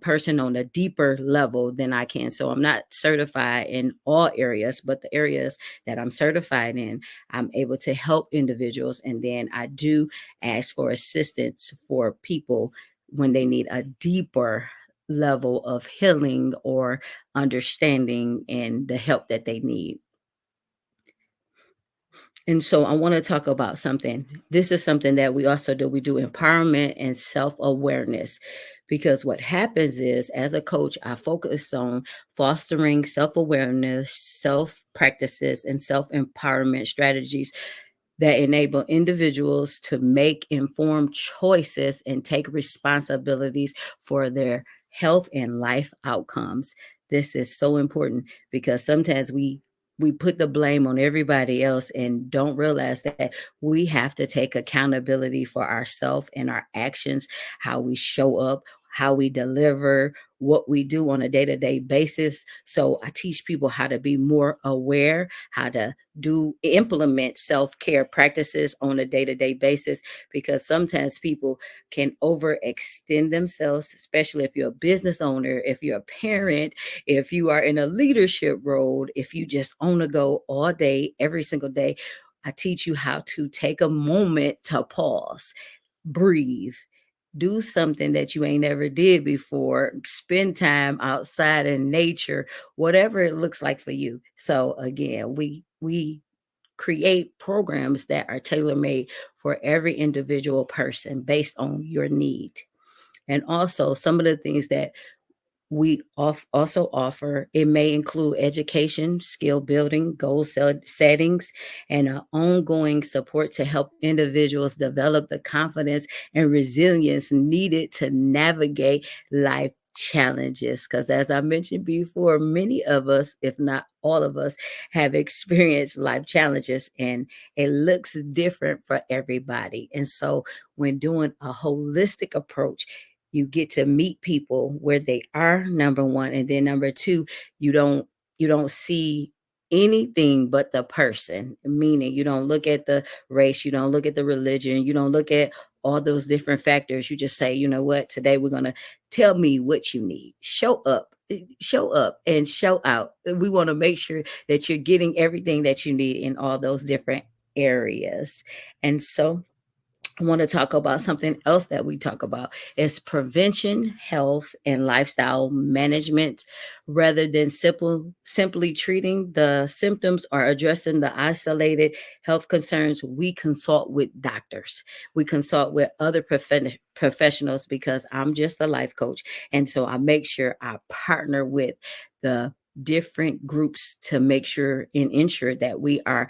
person on a deeper level than I can. So I'm not certified in all areas, but the areas that I'm certified in, I'm able to help individuals. And then I do ask for assistance for people when they need a deeper level of healing or understanding and the help that they need. And so I want to talk about something. This is something that we also do. We do empowerment and self-awareness, because what happens is, as a coach, I focus on fostering self-awareness, self-practices, and self-empowerment strategies that enable individuals to make informed choices and take responsibilities for their health and life outcomes. This is so important because sometimes we put the blame on everybody else and don't realize that we have to take accountability for ourselves and our actions, how we show up, how we deliver, what we do on a day-to-day basis. So I teach people how to be more aware, how to implement self-care practices on a day-to-day basis, because sometimes people can overextend themselves, especially if you're a business owner, if you're a parent, if you are in a leadership role, if you just on the go all day, every single day. I teach you how to take a moment to pause, breathe, do something that you ain't ever did before, spend time outside in nature, whatever it looks like for you. So again, we create programs that are tailor-made for every individual person based on your need. And also some of the things that we also offer, it may include education, skill building, goal settings, and ongoing support to help individuals develop the confidence and resilience needed to navigate life challenges. Because as I mentioned before, many of us, if not all of us, have experienced life challenges, and it looks different for everybody. And so when doing a holistic approach, you get to meet people where they are, number one, and then number two, you don't see anything but the person, meaning you don't look at the race, you don't look at the religion, you don't look at all those different factors. You just say, you know what, today we're going to tell me what you need. Show up and show out. We want to make sure that you're getting everything that you need in all those different areas. And so I want to talk about something else that we talk about is prevention, health, and lifestyle management. Rather than simply treating the symptoms or addressing the isolated health concerns, we consult with doctors. We consult with other professionals, because I'm just a life coach. And so I make sure I partner with the different groups to make sure and ensure that we are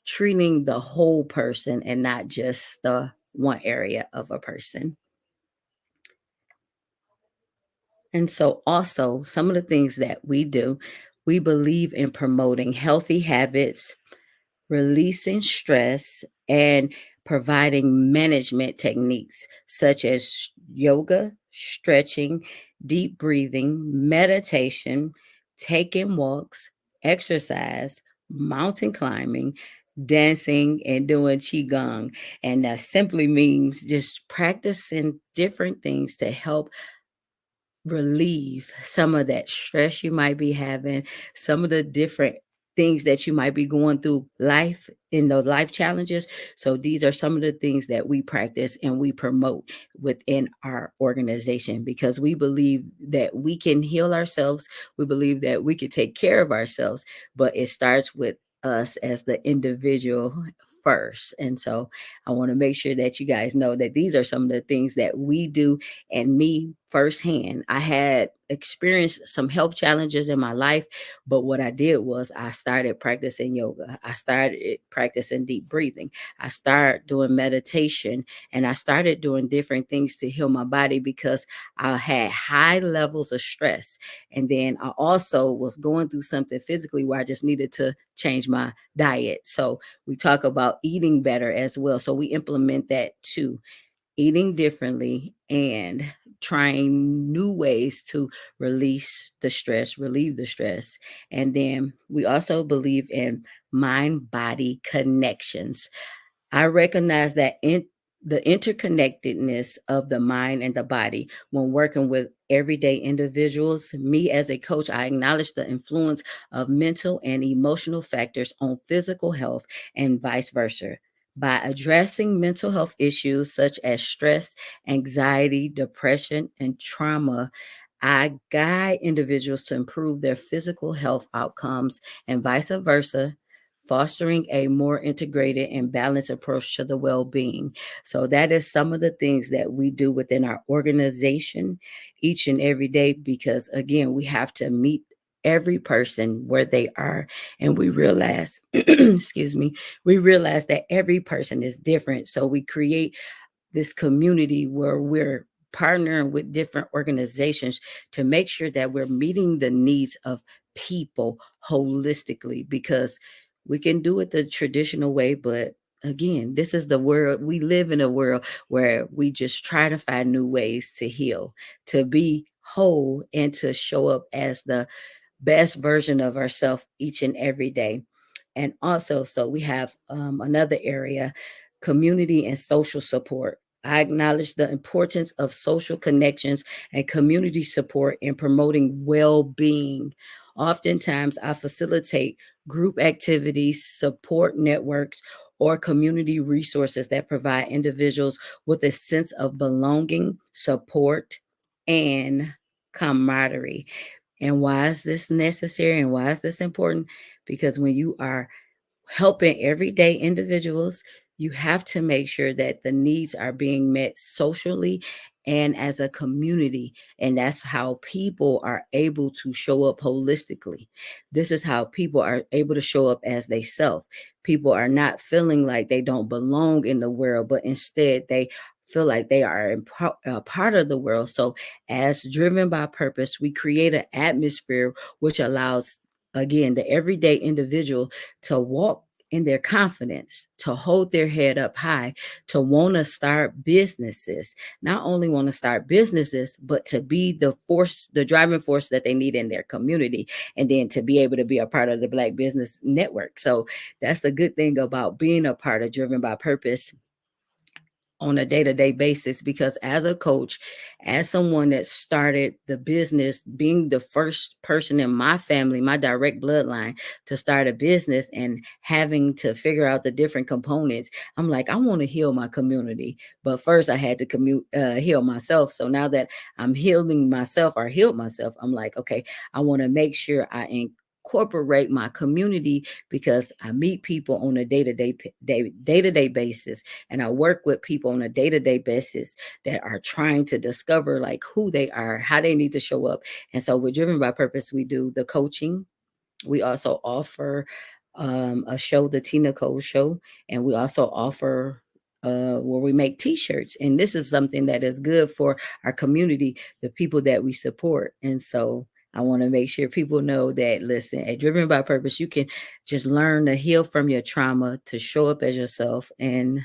treating the whole person and not just the one area of a person. And so also some of the things that we do, we believe in promoting healthy habits, releasing stress, and providing management techniques such as yoga, stretching, deep breathing, meditation, taking walks, exercise, mountain climbing, dancing, and doing qigong. And that simply means just practicing different things to help relieve some of that stress you might be having, some of the different things that you might be going through life in those life challenges. So these are some of the things that we practice and we promote within our organization, because we believe that we can heal ourselves. We believe that we can take care of ourselves, but it starts with us as the individual first. And so I want to make sure that you guys know that these are some of the things that we do. And me firsthand, I had experienced some health challenges in my life, but what I did was I started practicing yoga. I started practicing deep breathing. I started doing meditation, and I started doing different things to heal my body, because I had high levels of stress. And then I also was going through something physically where I just needed to change my diet. So we talk about eating better as well. So we implement that too, eating differently and trying new ways to release the stress, relieve the stress. And then we also believe in mind-body connections. I recognize that in the interconnectedness of the mind and the body when working with everyday individuals. Me as a coach, I acknowledge the influence of mental and emotional factors on physical health and vice versa. By addressing mental health issues such as stress, anxiety, depression, and trauma, I guide individuals to improve their physical health outcomes and vice versa, fostering a more integrated and balanced approach to the well-being. So that is some of the things that we do within our organization each and every day, because again, we have to meet every person where they are. And we realize, excuse me, we realize that every person is different. So we create this community where we're partnering with different organizations to make sure that we're meeting the needs of people holistically, because we can do it the traditional way, but again, this is the world. We live in a world where we just try to find new ways to heal, to be whole, and to show up as the best version of ourselves each and every day. And also, so we have another area, community and social support. I acknowledge the importance of social connections and community support in promoting well being. Oftentimes, I facilitate group activities, support networks, or community resources that provide individuals with a sense of belonging, support, and camaraderie. And why is this necessary and why is this important? Because when you are helping everyday individuals, you have to make sure that the needs are being met socially and as a community. And that's how people are able to show up holistically. This is how people are able to show up as they self. People are not feeling like they don't belong in the world, but instead they feel like they are a part of the world. So as driven by purpose, we create an atmosphere which allows, again, the everyday individual to walk in their confidence, to hold their head up high, to want to start businesses, not only want to start businesses, but to be the force, the driving force that they need in their community, and then to be able to be a part of the Black Business Network. So that's the good thing about being a part of Driven by Purpose on a day-to-day basis, because as a coach, as someone that started the business, being the first person in my family, my direct bloodline, to start a business and having to figure out the different components, I'm like, I want to heal my community, but first I had to heal myself. So now that I'm healing myself, or healed myself, I'm like, okay, I want to make sure I incorporate my community, because I meet people on a day-to-day basis, and I work with people on a day-to-day basis that are trying to discover like who they are, how they need to show up. And so with Driven by Purpose, we do the coaching. We also offer a show, the Tina Cole Show, and we also offer where we make t-shirts. And this is something that is good for our community, the people that we support. And so I want to make sure people know that, listen, at Driven by Purpose, you can just learn to heal from your trauma, to show up as yourself, and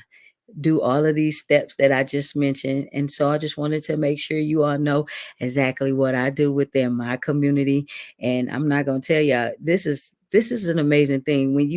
do all of these steps that I just mentioned. And so I just wanted to make sure you all know exactly what I do within my community. And I'm not going to tell y'all, this is an amazing thing when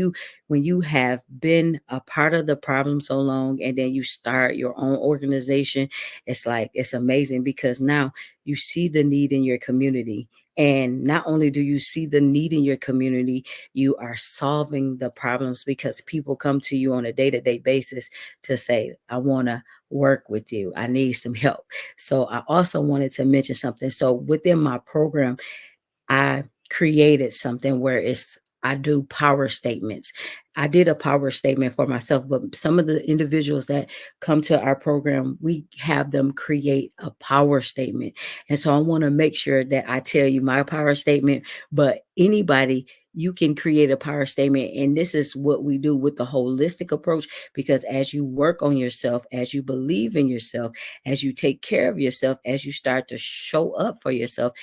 you have been a part of the problem so long, and then you start your own organization. It's like, it's amazing, because now you see the need in your community. And not only do you see the need in your community, you are solving the problems, because people come to you on a day-to-day basis to say, I want to work with you. I need some help. So I also wanted to mention something. So within my program, I created something where I do power statements. I did a power statement for myself, but some of the individuals that come to our program, we have them create a power statement. And so I want to make sure that I tell you my power statement, but anybody, you can create a power statement. And this is what we do with the holistic approach, because as you work on yourself, as you believe in yourself, as you take care of yourself, as you start to show up for yourself,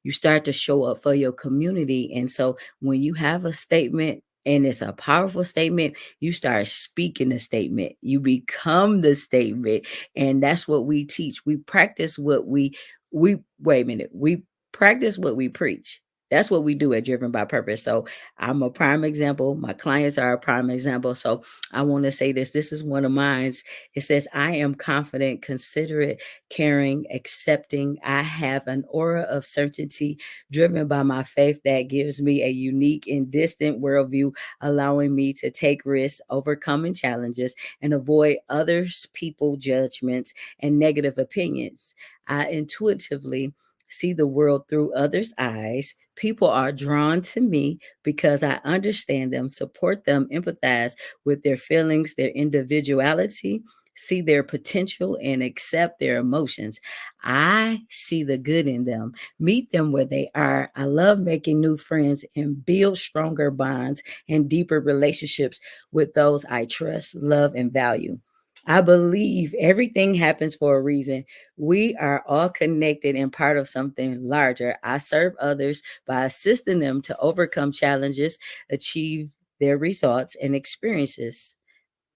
you start to show up for your community. And so when you have a statement and it's a powerful statement, you start speaking the statement, you become the statement. And that's what we teach. We practice what we wait a minute, we practice what we preach. That's what we do at Driven by Purpose. So I'm a prime example. My clients are a prime example. So I want to say this. This is one of mine. It says, I am confident, considerate, caring, accepting. I have an aura of certainty driven by my faith that gives me a unique and distant worldview, allowing me to take risks, overcoming challenges, and avoid others' people judgments and negative opinions. I intuitively see the world through others' eyes. People are drawn to me because I understand them, support them, empathize with their feelings, their individuality, see their potential, and accept their emotions. I see the good in them, meet them where they are. I love making new friends and build stronger bonds and deeper relationships with those I trust, love, and value. I believe everything happens for a reason. We are all connected and part of something larger. I serve others by assisting them to overcome challenges, achieve their results and experiences.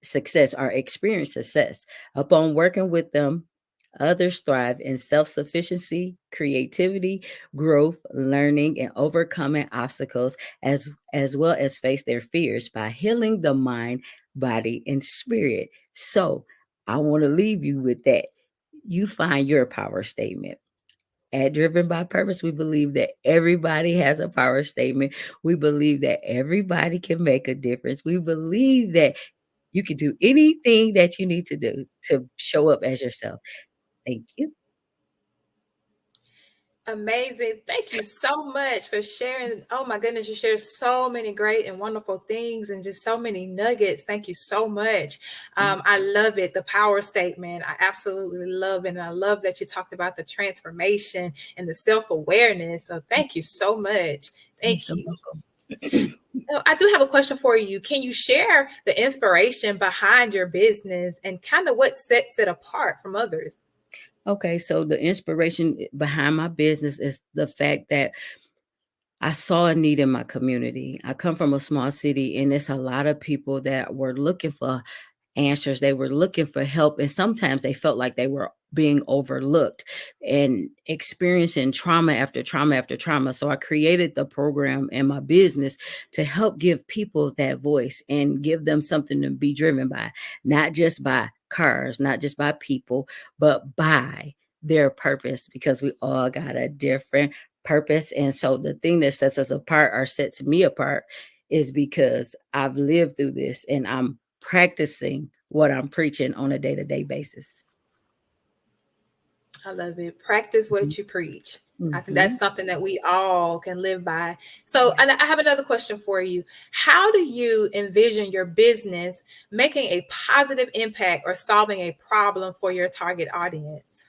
success or experience success. Upon working with them, others thrive in self-sufficiency, creativity, growth, learning, and overcoming obstacles, as well as face their fears by healing the mind, body, and spirit. So I want to leave you with that. You find your power statement. At Driven by Purpose, we believe that everybody has a power statement. We believe that everybody can make a difference. We believe that you can do anything that you need to do to show up as yourself. Thank you. Amazing. Thank you so much for sharing. Oh my goodness, you shared so many great and wonderful things and just so many nuggets. Thank you so much. I love it. The power statement. I absolutely love it. And I love that you talked about the transformation and the self-awareness. So thank you so much. Thank you. I do have a question for you. Can you share the inspiration behind your business and kind of what sets it apart from others? Okay, so the inspiration behind my business is the fact that I saw a need in my community. I come from a small city, and it's a lot of people that were looking for answers. They were looking for help, and sometimes they felt like they were being overlooked and experiencing trauma after trauma after trauma. So I created the program and my business to help give people that voice and give them something to be driven by, not just by cars, not just by people, but by their purpose, because we all got a different purpose. And so the thing that sets us apart or sets me apart is because I've lived through this and I'm practicing what I'm preaching on a day-to-day basis. I love it. Practice what you preach. I think that's something that we all can live by. So, and I have another question for you. How do you envision your business making a positive impact or solving a problem for your target audience?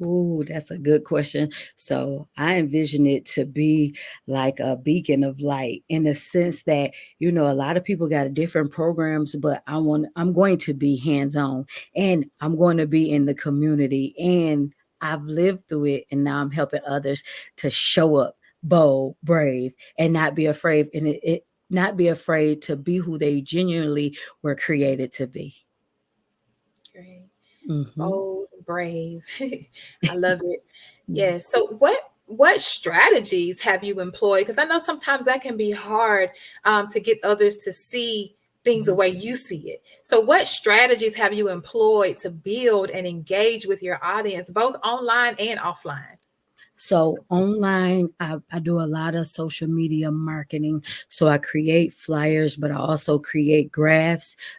Ooh, that's a good question. So I envision it to be like a beacon of light in the sense that, a lot of people got different programs, but I'm going to be hands-on and I'm going to be in the community, and I've lived through it, and now I'm helping others to show up bold, brave, and not be afraid, and not be afraid to be who they genuinely were created to be. Great. Mm-hmm. Bold, brave. I love it. Yes. So what strategies have you employed? Because I know sometimes that can be hard to get others to see things the way you see it. So what strategies have you employed to build and engage with your audience, both online and offline? So online, I do a lot of social media marketing. So I create flyers, but I also create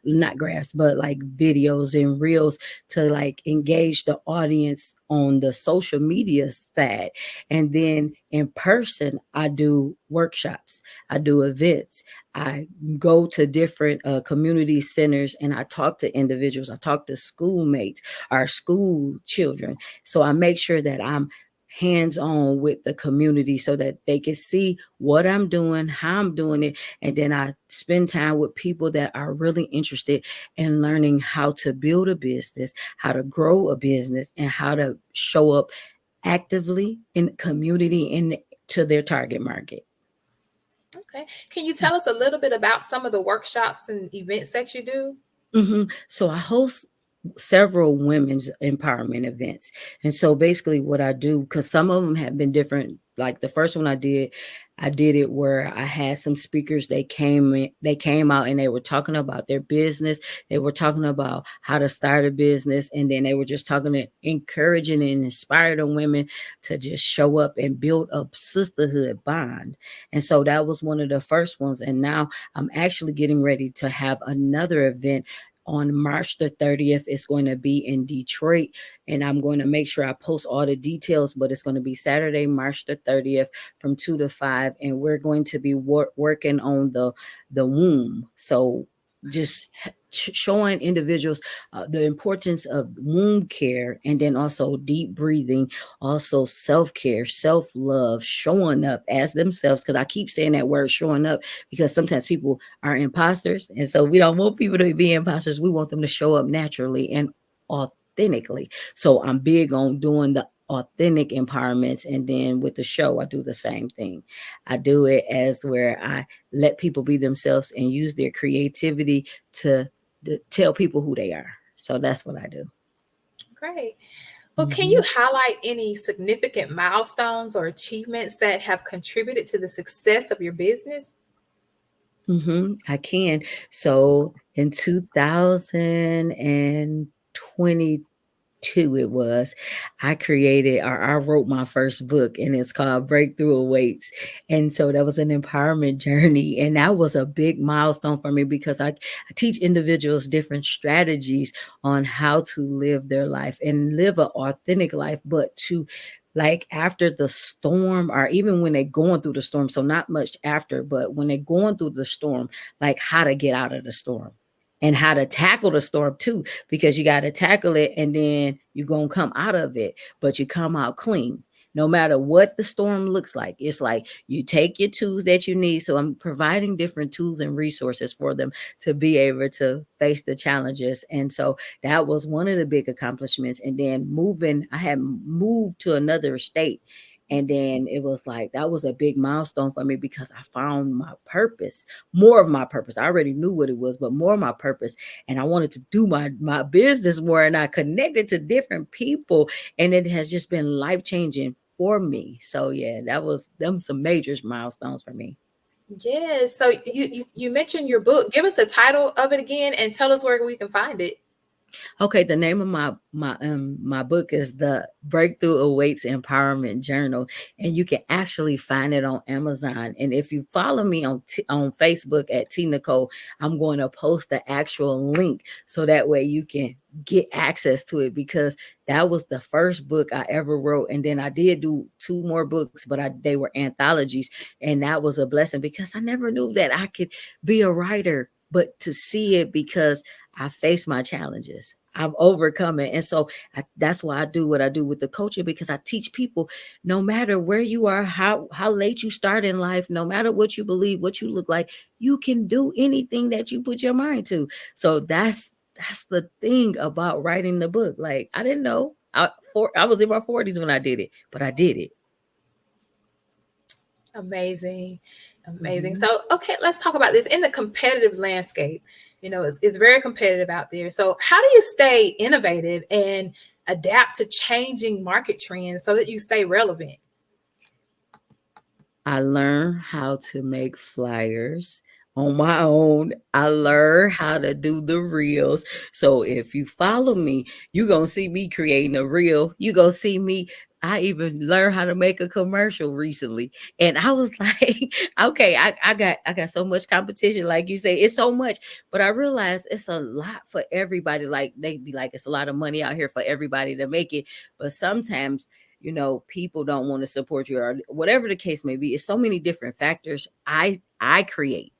not graphs, but like videos and reels to like engage the audience on the social media side. And then in person, I do workshops, I do events. I go to different community centers and I talk to individuals. I talk to schoolmates, our school children. So I make sure that I'm hands-on with the community so that they can see what I'm doing, how I'm doing it. And then I spend time with people that are really interested in learning how to build a business, how to grow a business, and how to show up actively in the community and to their target market. Okay. Can you tell us a little bit about some of the workshops and events that you do? So I host several women's empowerment events. And so basically what I do, because some of them have been different, like the first one I did it where I had some speakers, they came out and they were talking about their business. They were talking about how to start a business. And then they were just encouraging and inspiring women to just show up and build a sisterhood bond. And so that was one of the first ones. And now I'm actually getting ready to have another event on March the 30th. It's going to be in Detroit, and I'm going to make sure I post all the details, but it's going to be Saturday, March the 30th from 2 to 5, and we're going to be working on the womb. So just showing individuals the importance of womb care, and then also deep breathing, also self-care, self-love, showing up as themselves. Because I keep saying that word showing up because sometimes people are imposters, and so we don't want people to be imposters. We want them to show up naturally and authentically. So I'm big on doing the authentic empowerments, and then with the show I do the same thing. I do it as where I let people be themselves and use their creativity to tell people who they are. So that's what I do. Great. Well, can you highlight any significant milestones or achievements that have contributed to the success of your business? I can. So in 2022, it was, I created or I wrote my first book, and it's called Breakthrough Awaits. And so that was an empowerment journey. And that was a big milestone for me because I teach individuals different strategies on how to live their life and live an authentic life, but to like after the storm or even when they're going through the storm. So not much after, but when they're going through the storm, like how to get out of the storm and how to tackle the storm too, because you got to tackle it and then you're going to come out of it, but you come out clean. No matter what the storm looks like, it's like you take your tools that you need. So I'm providing different tools and resources for them to be able to face the challenges. And so that was one of the big accomplishments. And then I had moved to another state. And then it was like, that was a big milestone for me because I found my purpose, more of my purpose. I already knew what it was, but more of my purpose. And I wanted to do my business more, and I connected to different people, and it has just been life-changing for me. So yeah, them some major milestones for me. Yes. So you mentioned your book. Give us the title of it again and tell us where we can find it. Okay, the name of my book is The Breakthrough Awaits Empowerment Journal, and you can actually find it on Amazon. And if you follow me on Facebook at T Nicole, I'm going to post the actual link so that way you can get access to it, because that was the first book I ever wrote. And then I did do 2 more books, but they were anthologies, and that was a blessing because I never knew that I could be a writer, but to see it because I face my challenges. I'm overcoming. And so that's why I do what I do with the coaching, because I teach people no matter where you are, how late you start in life, no matter what you believe, what you look like, you can do anything that you put your mind to. So that's the thing about writing the book. Like, I didn't know. I was in my 40s when I did it, but I did it. Amazing. So, okay, let's talk about this in the competitive landscape. It's very competitive out there. So how do you stay innovative and adapt to changing market trends so that you stay relevant? I learned how to make flyers on my own. I learned how to do the reels. So if you follow me, you're going to see me creating a reel. You're going to see me. I even learned how to make a commercial recently. And I was like, okay, I got so much competition. Like you say, it's so much, but I realized it's a lot for everybody. Like they be like, it's a lot of money out here for everybody to make it. But sometimes, people don't want to support you or whatever the case may be. It's so many different factors. I create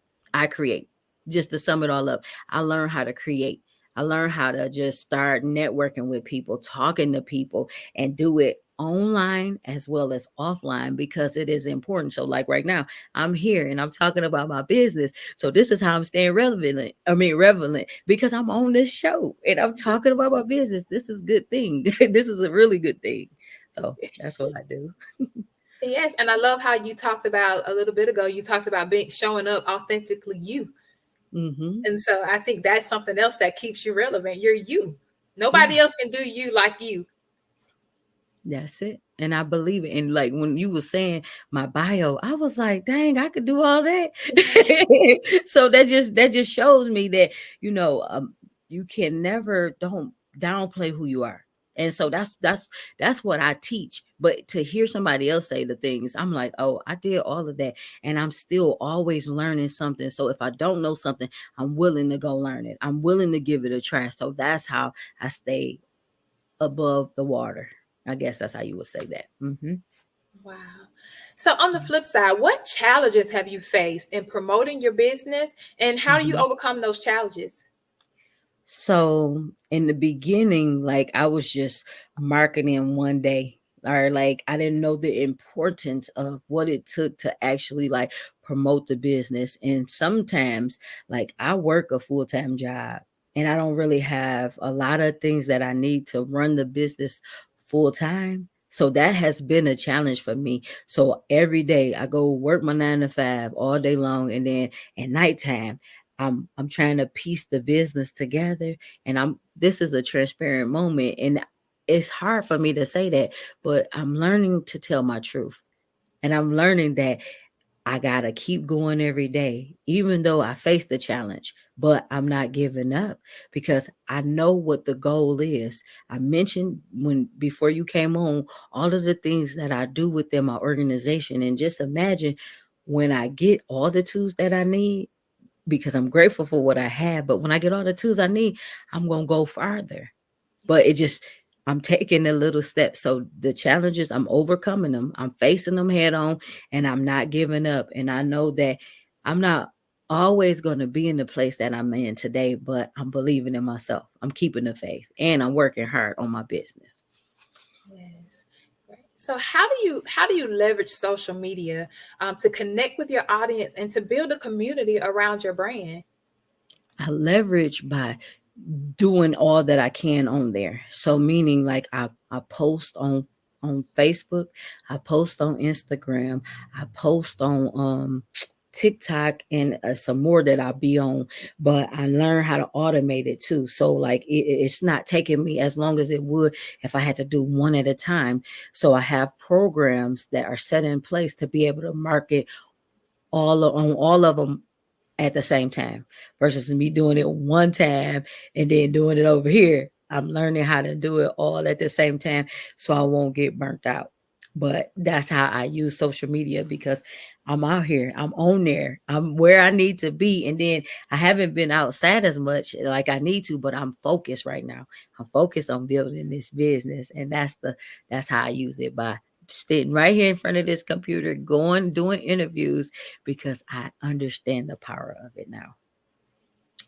just to sum it all up. I learned how to create. I learned how to just start networking with people, talking to people, and do it online as well as offline, because it is important. So like right now, I'm here and I'm talking about my business. So this is how I'm staying relevant because I'm on this show and I'm talking about my business. This is a good thing. This is a really good thing. So that's what I do. Yes. And I love how you talked about a little bit ago, you talked about showing up authentically you. And so I think that's something else that keeps you relevant. You're you. Nobody else can do you like you. That's it. And I believe it. And like when you were saying my bio, I was like, dang, I could do all that. So that just shows me that, you can never don't downplay who you are. And so that's what I teach. But to hear somebody else say the things, I'm like, oh, I did all of that. And I'm still always learning something. So if I don't know something, I'm willing to go learn it. I'm willing to give it a try. So that's how I stay above the water. I guess that's how you would say that. Wow. So on the flip side, what challenges have you faced in promoting your business, and how do you overcome those challenges? So in the beginning, like I was just marketing one day, or like I didn't know the importance of what it took to actually like promote the business. And sometimes like I work a full-time job and I don't really have a lot of things that I need to run the business full time. So that has been a challenge for me. So every day I go work my 9 to 5 all day long. And then at nighttime, I'm trying to piece the business together, and this is a transparent moment, and it's hard for me to say that, but I'm learning to tell my truth. And I'm learning that I got to keep going every day, even though I face the challenge, but I'm not giving up because I know what the goal is. I mentioned before you came on, all of the things that I do within my organization. And just imagine when I get all the tools that I need, because I'm grateful for what I have, but when I get all the tools I need, I'm going to go farther. But I'm taking a little step. So the challenges, I'm overcoming them. I'm facing them head on, and I'm not giving up. And I know that I'm not always going to be in the place that I'm in today, but I'm believing in myself. I'm keeping the faith, and I'm working hard on my business. Yes. Great. So how do you leverage social media to connect with your audience and to build a community around your brand? I leverage by doing all that I can on there. So meaning like I post on Facebook, I post on Instagram, I post on TikTok, and some more that I'll be on, but I learned how to automate it too. So like it's not taking me as long as it would if I had to do one at a time. So I have programs that are set in place to be able to market on all of them at the same time versus me doing it one time and then doing it over here. I'm learning how to do it all at the same time so I won't get burnt out. But that's how I use social media, because I'm out here, I'm on there, I'm where I need to be. And then I haven't been outside as much like I need to, but I'm focused right now. I'm focused on building this business. And that's how I use it, by sitting right here in front of this computer, doing interviews, because I understand the power of it now.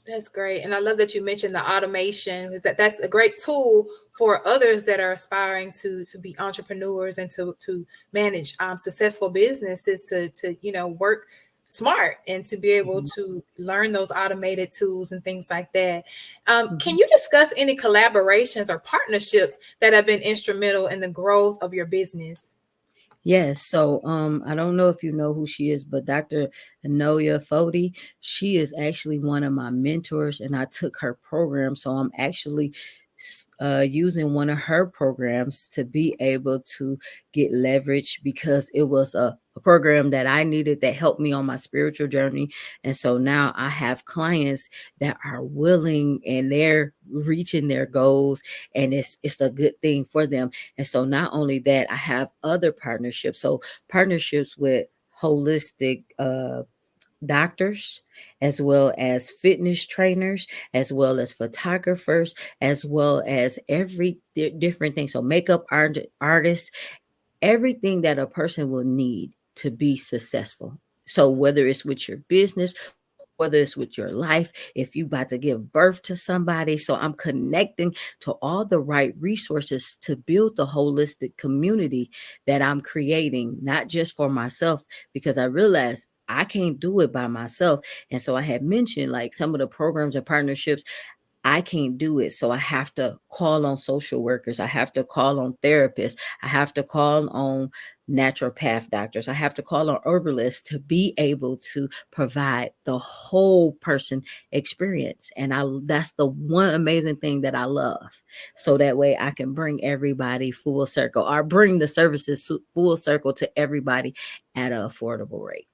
That's great. And I love that you mentioned the automation, because that's a great tool for others that are aspiring to be entrepreneurs and to manage successful businesses, to work smart and to be able to learn those automated tools and things like that. Can you discuss any collaborations or partnerships that have been instrumental in the growth of your business? Yes. So I don't know if you know who she is, but Dr. Anoya Fodi, she is actually one of my mentors, and I took her program. So I'm actually using one of her programs to be able to get leverage, because it was a program that I needed that helped me on my spiritual journey. And so now I have clients that are willing and they're reaching their goals, and it's a good thing for them. And so not only that, I have other partnerships. So partnerships with holistic doctors, as well as fitness trainers, as well as photographers, as well as every different thing. So makeup artists, everything that a person will need to be successful. So whether it's with your business, whether it's with your life, if you about to give birth to somebody. So I'm connecting to all the right resources to build the holistic community that I'm creating, not just for myself, because I realized I can't do it by myself. And so I had mentioned like some of the programs and partnerships, I can't do it. So I have to call on social workers. I have to call on therapists. I have to call on naturopath doctors. I have to call on herbalists to be able to provide the whole person experience. And that's the one amazing thing that I love. So that way I can bring everybody full circle, or bring the services full circle to everybody at an affordable rate.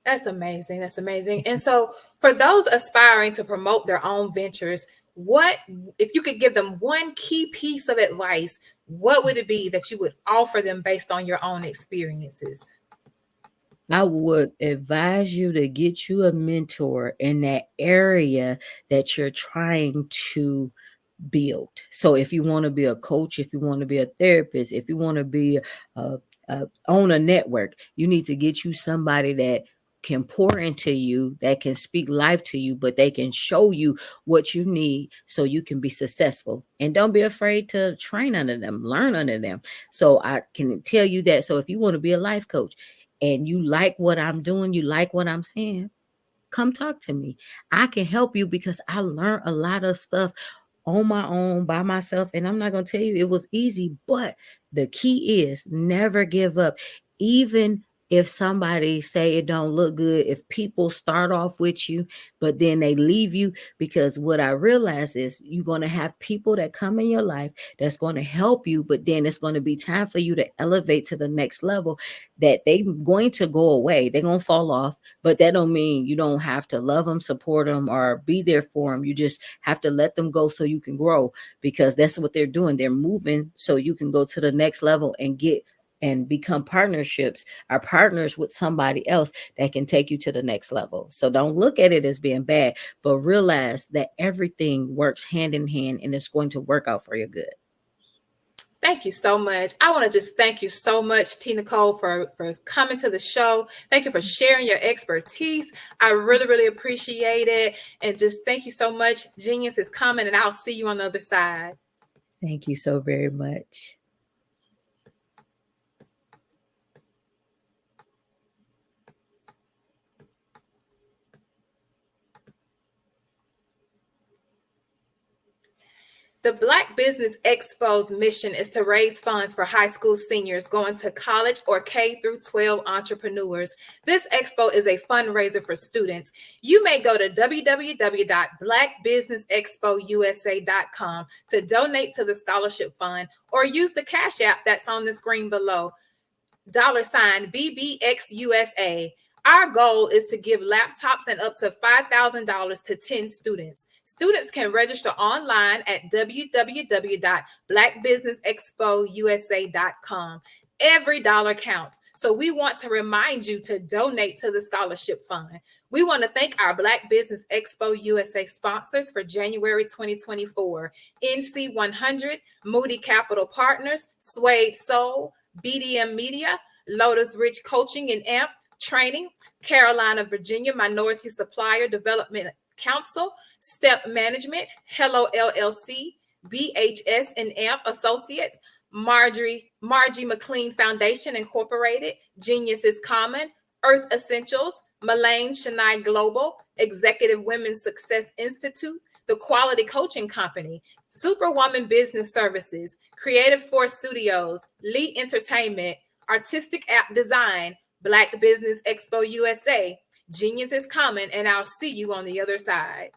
That's amazing. That's amazing. And so for those aspiring to promote their own ventures, what if you could give them one key piece of advice, what would it be that you would offer them based on your own experiences? I would advise you to get you a mentor in that area that you're trying to build. So if you want to be a coach, if you want to be a therapist, if you want to be own a network, you need to get you somebody that can pour into you, that can speak life to you, but they can show you what you need so you can be successful. And don't be afraid to train under them, learn under them. So I can tell you that. So if you want to be a life coach and you like what I'm doing, you like what I'm saying, come talk to me. I can help you, because I learned a lot of stuff on my own by myself. And I'm not going to tell you it was easy, but the key is never give up. Even if somebody say it don't look good, if people start off with you, but then they leave you, because what I realize is you're going to have people that come in your life that's going to help you, but then it's going to be time for you to elevate to the next level, that they're going to go away. They're going to fall off, but that don't mean you don't have to love them, support them, or be there for them. You just have to let them go so you can grow, because that's what they're doing. They're moving so you can go to the next level and get and become partnerships, or partners with somebody else that can take you to the next level. So don't look at it as being bad, but realize that everything works hand in hand and it's going to work out for your good. Thank you so much. I want to just thank you so much, T. Nicole, for coming to the show. Thank you for sharing your expertise. I really, really appreciate it. And just thank you so much. Genius is coming, and I'll see you on the other side. Thank you so very much. The Black Business Expo's mission is to raise funds for high school seniors going to college or K through 12 entrepreneurs. This expo is a fundraiser for students. You may go to www.blackbusinessexpousa.com to donate to the scholarship fund, or use the Cash App that's on the screen below, $BBXUSA. Our goal is to give laptops and up to $5,000 to 10 students. Students can register online at www.blackbusinessexpousa.com. Every dollar counts. So we want to remind you to donate to the scholarship fund. We want to thank our Black Business Expo USA sponsors for January 2024. NC 100, Moody Capital Partners, Suede Soul, BDM Media, Lotus Rich Coaching and AMP Training, Carolina, Virginia Minority Supplier Development Council, Step Management, Hello LLC, BHS and AMP Associates, Margie McLean Foundation Incorporated, Genius is Common, Earth Essentials, Malane Shania Global, Executive Women's Success Institute, The Quality Coaching Company, Superwoman Business Services, Creative Force Studios, Lee Entertainment, Artistic App Design, Black Business Expo USA. Genius is coming, and I'll see you on the other side.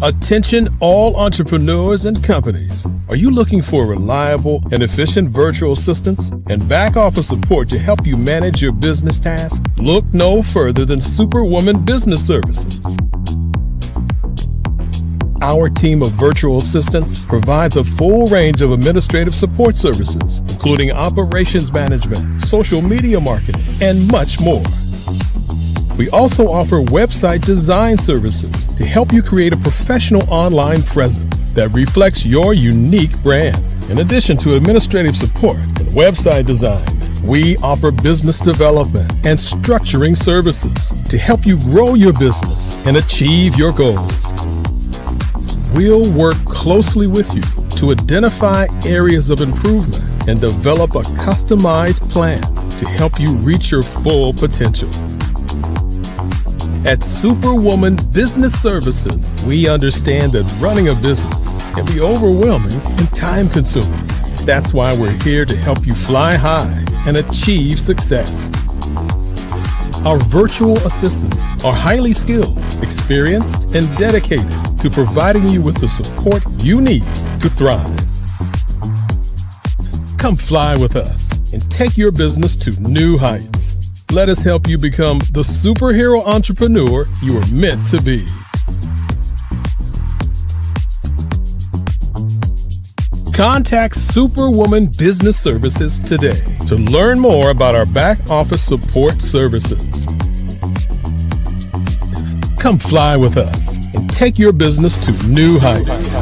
Attention all entrepreneurs and companies. Are you looking for reliable and efficient virtual assistants and back office support to help you manage your business tasks? Look no further than Superwoman Business Services. Our team of virtual assistants provides a full range of administrative support services, including operations management, social media marketing, and much more. We also offer website design services to help you create a professional online presence that reflects your unique brand. In addition to administrative support and website design, we offer business development and structuring services to help you grow your business and achieve your goals. We'll work closely with you to identify areas of improvement and develop a customized plan to help you reach your full potential. At Superwoman Business Services, we understand that running a business can be overwhelming and time-consuming. That's why we're here to help you fly high and achieve success. Our virtual assistants are highly skilled, experienced, and dedicated to providing you with the support you need to thrive. Come fly with us and take your business to new heights. Let us help you become the superhero entrepreneur you are meant to be. Contact Superwoman Business Services today to learn more about our back office support services. Come fly with us and take your business to new heights.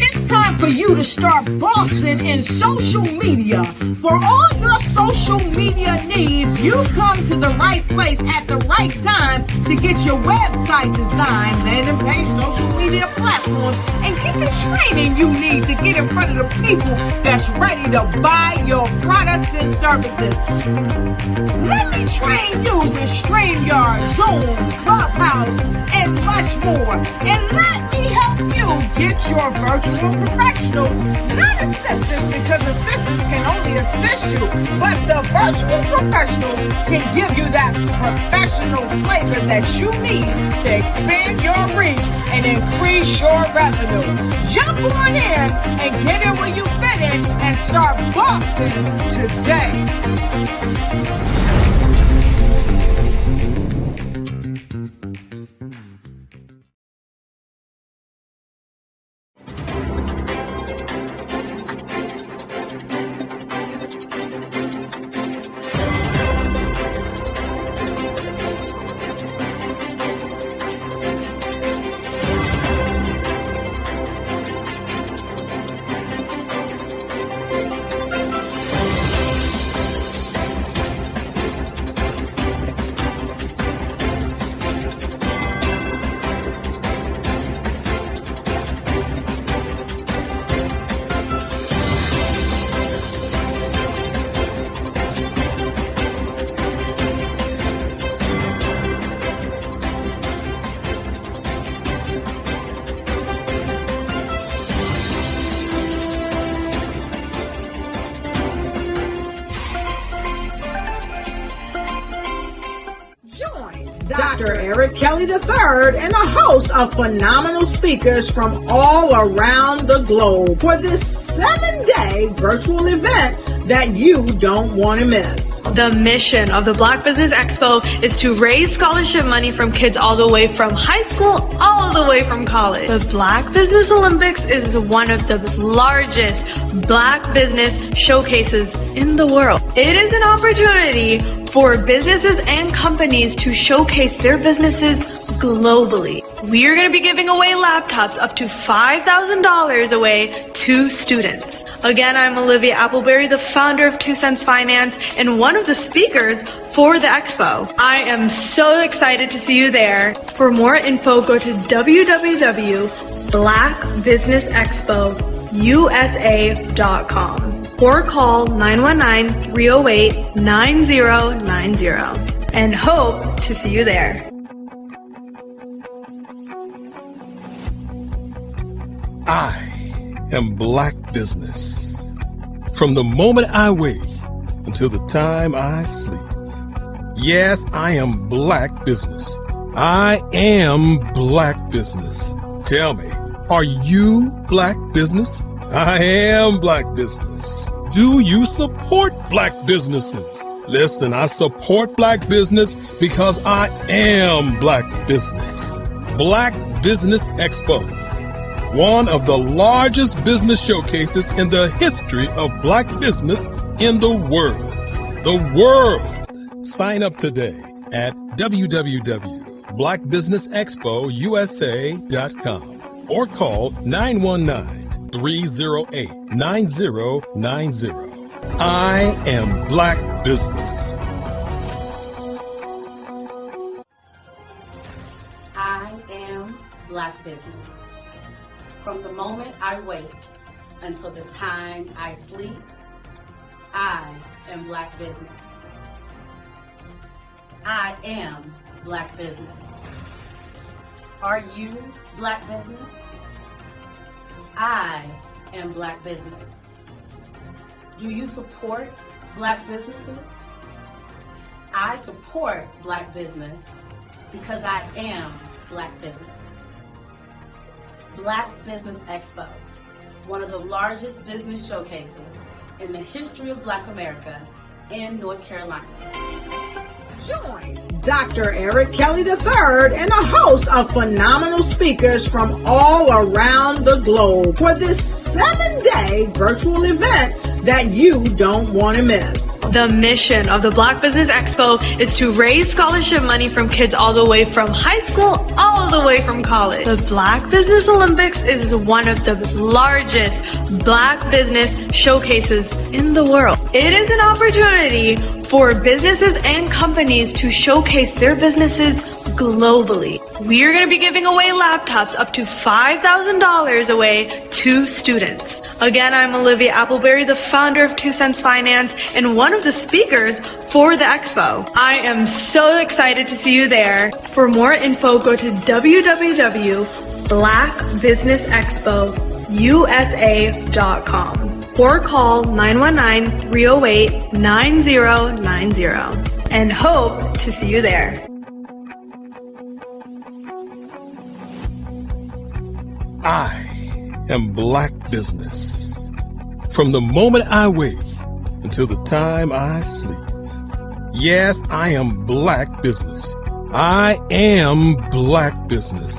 It's time for you to start bossing in social media. For all your social media needs, you've come to the right place at the right time plan to get your website designed, landing page, social media platforms, and get the training you need to get in front of the people that's ready to buy your products and services. Let me train you with StreamYard, Zoom, Clubhouse, and much more. And let me help you get your virtual professionals, not assistants, because assistants can only assist you, but the virtual professionals can give you that professional flavor that you need to expand your reach and increase your revenue. Jump on in and get in where you fit in and start boxing today. Dr. Eric Kelly III and the host of phenomenal speakers from all around the globe for this 7-day virtual event that you don't want to miss. The mission of the Black Business Expo is to raise scholarship money from kids all the way from high school all the way from college. The Black Business Olympics is one of the largest Black business showcases in the world. It is an opportunity for businesses and companies to showcase their businesses globally. We are going to be giving away laptops up to $5,000 away to students. Again, I'm Olivia Appleberry, the founder of 2 Cents Finance and one of the speakers for the expo. I am so excited to see you there. For more info, go to www.blackbusinessexpousa.com or call 919-308-9090 and hope to see you there. I am Black Business. From the moment I wake until the time I sleep. Yes, I am Black Business. I am Black Business. Tell me, are you Black Business? I am Black Business. Do you support Black businesses? Listen, I support Black business because I am Black Business. Black Business Expo, one of the largest business showcases in the history of Black business in the world. The world! Sign up today at www.blackbusinessexpousa.com or call 919-308-9090. I am Black Business. I am Black Business. From the moment I wake until the time I sleep, I am Black Business. I am Black Business. Are you Black Business? I am Black Business. Do you support Black businesses? I support Black business because I am Black Business. Black Business Expo, one of the largest business showcases in the history of Black America in North Carolina. Join Dr. Eric Kelly III and a host of phenomenal speakers from all around the globe for this 7-day virtual event that you don't want to miss. The mission of the Black Business Expo is to raise scholarship money from kids all the way from high school all the way from college. The Black Business Olympics is one of the largest Black business showcases in the world. It is an opportunity for businesses and companies to showcase their businesses globally. We are going to be giving away laptops up to $5,000 away to students. Again, I'm Olivia Appleberry, the founder of 2 Cents Finance and one of the speakers for the expo. I am so excited to see you there. For more info, go to www.blackbusinessexpousa.com or call 919-308-9090 and hope to see you there. I am Black Business. From the moment I wake until the time I sleep. Yes, I am Black Business. I am Black Business.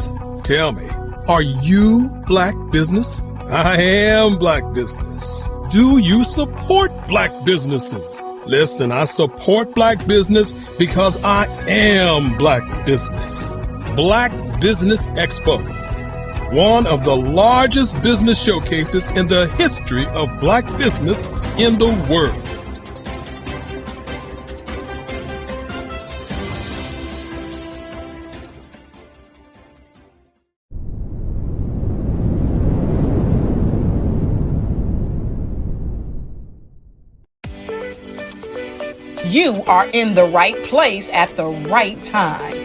Tell me, are you Black Business? I am Black Business. Do you support Black businesses? Listen, I support Black business because I am Black Business. Black Business Expo, one of the largest business showcases in the history of Black business in the world. You are in the right place at the right time.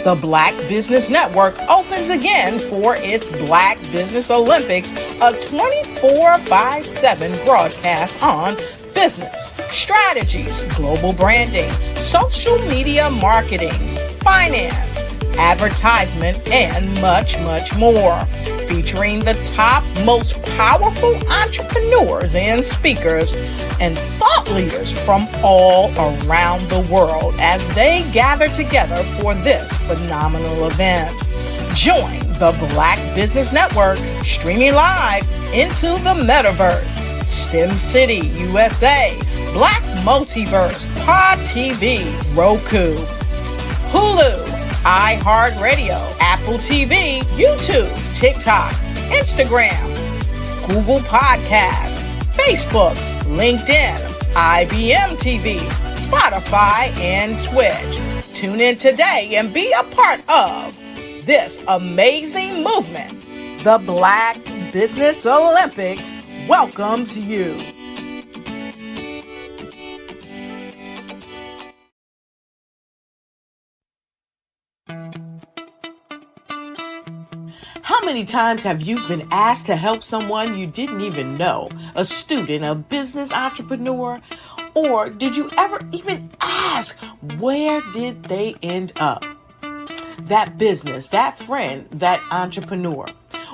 The Black Business Network opens again for its Black Business Olympics, a 24/7 broadcast on business, strategies, global branding, social media marketing, finance, advertisement, and much, much more. Featuring the top, most powerful entrepreneurs and speakers and thought leaders from all around the world as they gather together for this phenomenal event. Join the Black Business Network streaming live into the metaverse, STEM City, USA, Black Multiverse, Pod TV, Roku, Hulu, iHeartRadio, Apple TV, YouTube, TikTok, Instagram, Google Podcasts, Facebook, LinkedIn, IBM TV, Spotify, and Twitch. Tune in today and be a part of this amazing movement. The Black Business Olympics welcomes you. How many times have you been asked to help someone you didn't even know, a student, a business entrepreneur, or did you ever even ask, where did they end up? That business, that friend, that entrepreneur.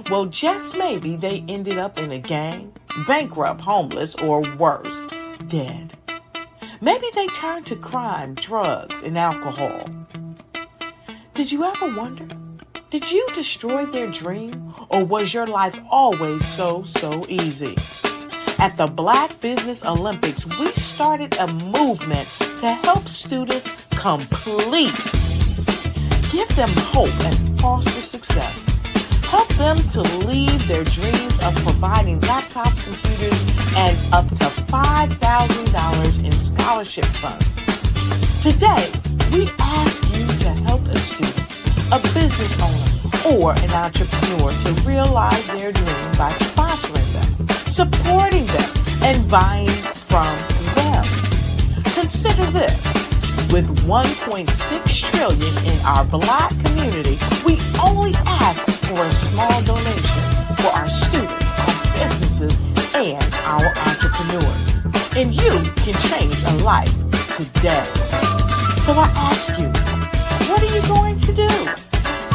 Well, just maybe they ended up in a gang, bankrupt, homeless, or worse, dead. Maybe they turned to crime, drugs, and alcohol. Did you ever wonder? Did you destroy their dream, or was your life always so easy? At the Black Business Olympics, we started a movement to help students complete. Give them hope and foster success. Help them to leave their dreams of providing laptops, computers, and up to $5,000 in scholarship funds. Today, we ask you to help a student, a business owner, or an entrepreneur to realize their dream by sponsoring them, supporting them, and buying from them. Consider this. With $1.6 trillion in our Black community, we only ask for a small donation for our students, our businesses, and our entrepreneurs. And you can change a life today. So I ask you, what are you going to do?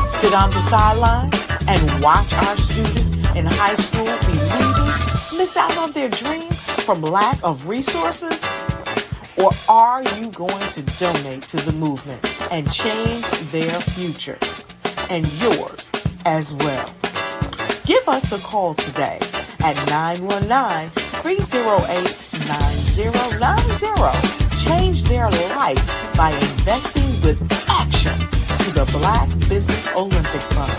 Sit on the sideline and watch our students in high school be leaders, miss out on their dream from lack of resources? Or are you going to donate to the movement and change their future and yours as well? Give us a call today at 919-308-9090. Change their life by investing with action to the Black Business Olympic Fund.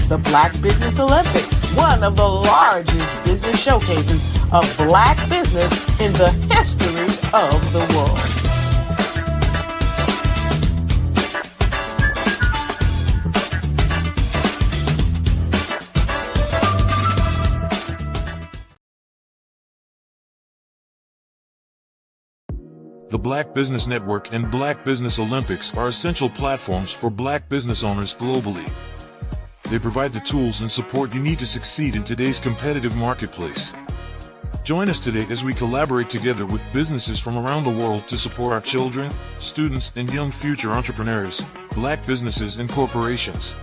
The Black Business Olympics, one of the largest business showcases of Black business in the history of the world. The Black Business Network and Black Business Olympics are essential platforms for Black business owners globally. They provide the tools and support you need to succeed in today's competitive marketplace. Join us today as we collaborate together with businesses from around the world to support our children, students, and young future entrepreneurs, Black businesses, and corporations.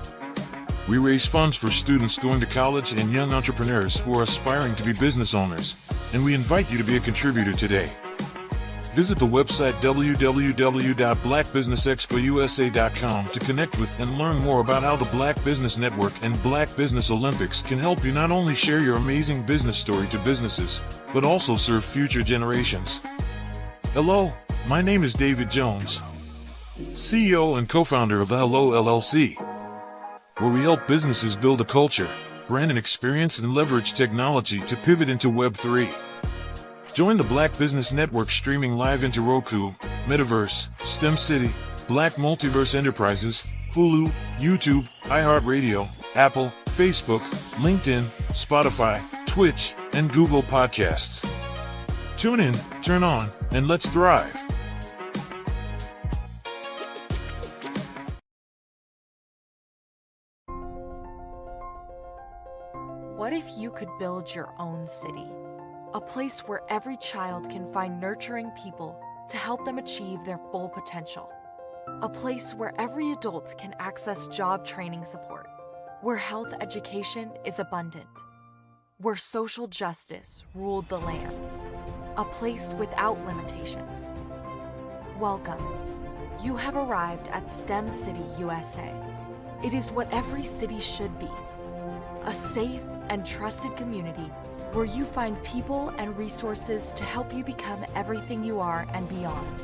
We raise funds for students going to college and young entrepreneurs who are aspiring to be business owners, and we invite you to be a contributor today. Visit the website www.blackbusinessexpousa.com to connect with and learn more about how the Black Business Network and Black Business Olympics can help you not only share your amazing business story to businesses, but also serve future generations. Hello, my name is David Jones, CEO and co-founder of the Hello LLC, where we help businesses build a culture, brand and experience, and leverage technology to pivot into Web3. Join the Black Business Network streaming live into Roku, Metaverse, STEM City, Black Multiverse Enterprises, Hulu, YouTube, iHeartRadio, Apple, Facebook, LinkedIn, Spotify, Twitch, and Google Podcasts. Tune in, turn on, and let's thrive. What if you could build your own city? A place where every child can find nurturing people to help them achieve their full potential. A place where every adult can access job training support, where health education is abundant, where social justice ruled the land. A place without limitations. Welcome. You have arrived at STEM City USA. It is what every city should be. A safe and trusted community where you find people and resources to help you become everything you are and beyond.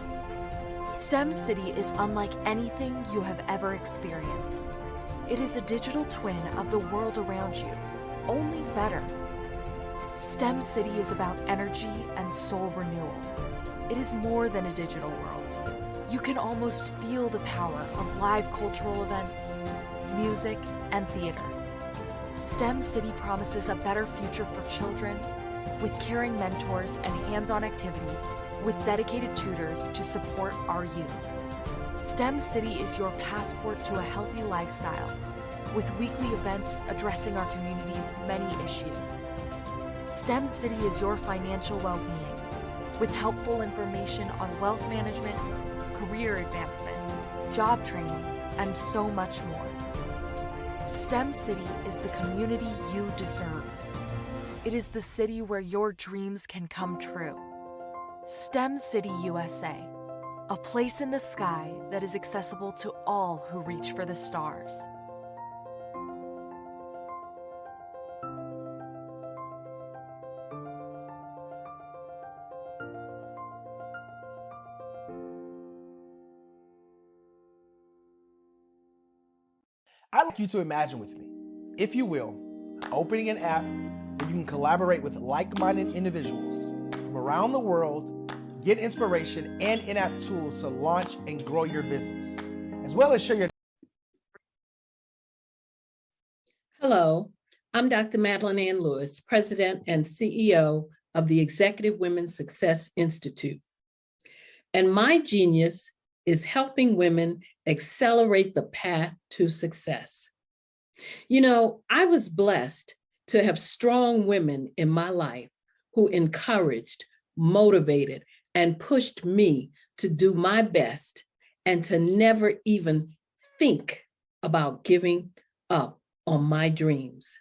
STEM City is unlike anything you have ever experienced. It is a digital twin of the world around you, only better. STEM City is about energy and soul renewal. It is more than a digital world. You can almost feel the power of live cultural events, music, and theater. STEM City promises a better future for children with caring mentors and hands-on activities with dedicated tutors to support our youth. STEM City is your passport to a healthy lifestyle with weekly events addressing our community's many issues. STEM City is your financial well-being with helpful information on wealth management, career advancement, job training, and so much more. STEM City is the community you deserve. It is the city where your dreams can come true. STEM City USA, a place in the sky that is accessible to all who reach for the stars. I'd like you to imagine with me, if you will, opening an app where you can collaborate with like-minded individuals from around the world, get inspiration and in-app tools to launch and grow your business, as well as share your... Hello, I'm Dr. Madeline Ann Lewis, President and CEO of the Executive Women's Success Institute. And my genius is helping women accelerate the path to success. You know, I was blessed to have strong women in my life who encouraged, motivated, and pushed me to do my best and to never even think about giving up on my dreams.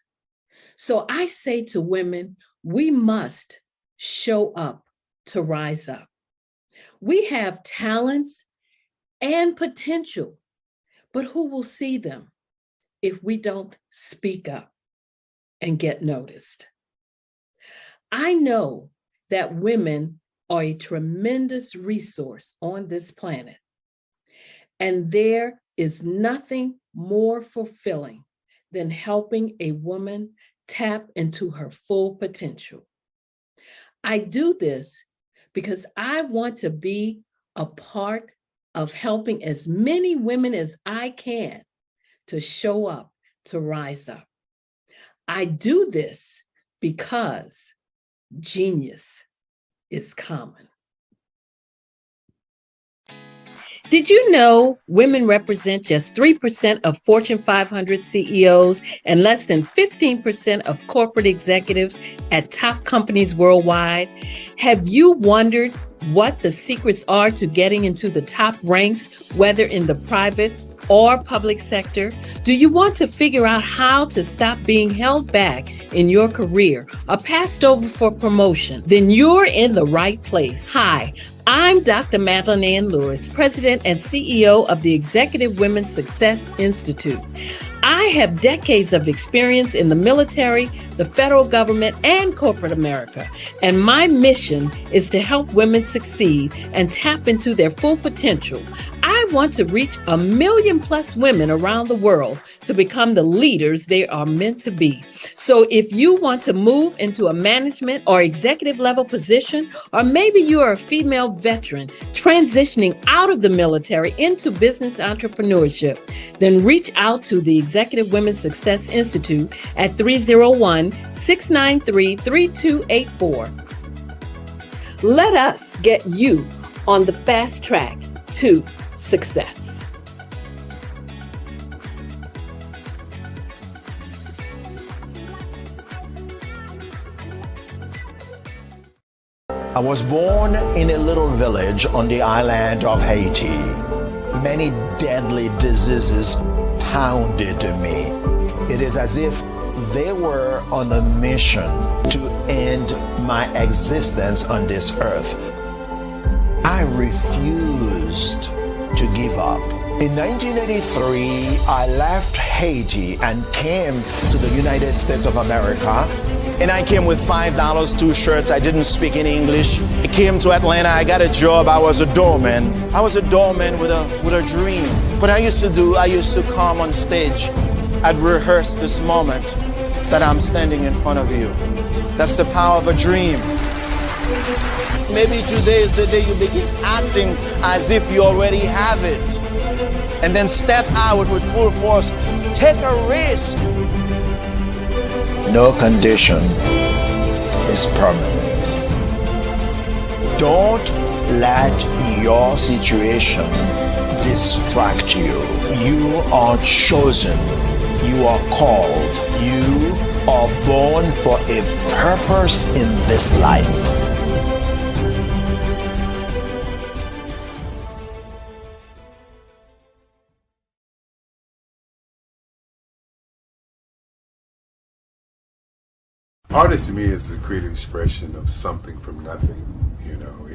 So I say to women, we must show up to rise up. We have talents and potential, but who will see them if we don't speak up and get noticed? I know that women are a tremendous resource on this planet, and there is nothing more fulfilling than helping a woman tap into her full potential. I do this because I want to be a part of helping as many women as I can to show up, to rise up. I do this because genius is common. Did you know women represent just 3% of Fortune 500 CEOs and less than 15% of corporate executives at top companies worldwide? Have you wondered what the secrets are to getting into the top ranks, whether in the private or public sector? Do you want to figure out how to stop being held back in your career or passed over for promotion? Then you're in the right place. Hi, I'm Dr. Madeline Ann Lewis, President and CEO of the Executive Women's Success Institute. I have decades of experience in the military, the federal government, and corporate America, and my mission is to help women succeed and tap into their full potential. I want to reach 1 million plus women around the world to become the leaders they are meant to be. So if you want to move into a management or executive level position, or maybe you are a female veteran transitioning out of the military into business entrepreneurship, then reach out to the Executive Women's Success Institute at 301-693-3284. Let us get you on the fast track to success. I was born in a little village on the island of Haiti. Many deadly diseases pounded me. It is as if they were on a mission to end my existence on this earth. I refused to give up. In 1983, I left Haiti and came to the United States of America. And I came with $5, 2 shirts. I didn't speak in English. I came to Atlanta. I got a job. I was a doorman. I was a doorman with a dream. What I used to come on stage. I'd rehearse this moment that I'm standing in front of you. That's the power of a dream. Maybe today is the day you begin acting as if you already have it. And then step out with full force. Take a risk. No condition is permanent. Don't let your situation distract you. You are chosen. You are called. You are born for a purpose in this life. Artist to me is a creative expression of something from nothing. You know,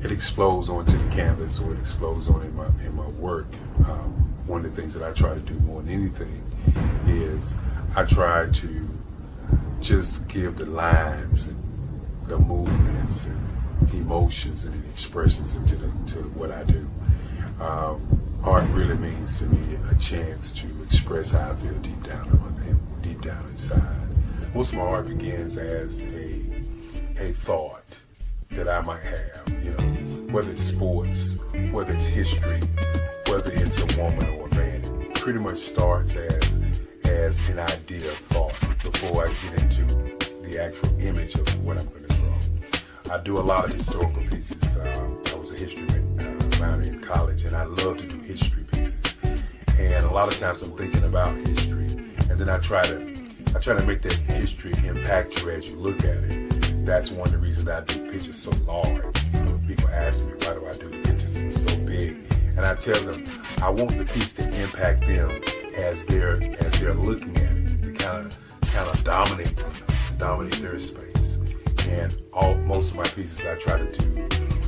it explodes onto the canvas, or it explodes on in my work. One of the things that I try to do more than anything is I try to just give the lines and the movements and emotions and expressions into to what I do. Art really means to me a chance to express how I feel deep down inside. Most of my art begins as a thought that I might have, you know, whether it's sports, whether it's history, whether it's a woman or a man. It pretty much starts as an idea of thought before I get into the actual image of what I'm going to draw. I do a lot of historical pieces. I was a history minor in college, and I love to do history pieces. And a lot of times I'm thinking about history, and then I try to make that history impact you as you look at it. That's one of the reasons I do pictures so large. People ask me, why do I do the pictures so big? And I tell them, I want the piece to impact them as they're looking at it. To kind of dominate them, dominate their space. And most of my pieces I try to do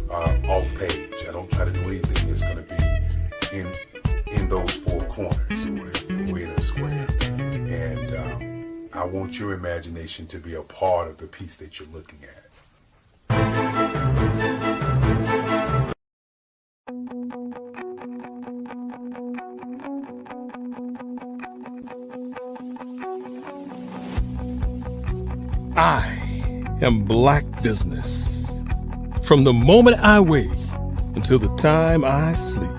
off page. I don't try to do anything that's going to be in those four corners or in a square. And I want your imagination to be a part of the piece that you're looking at. I am Black Business. From the moment I wake until the time I sleep.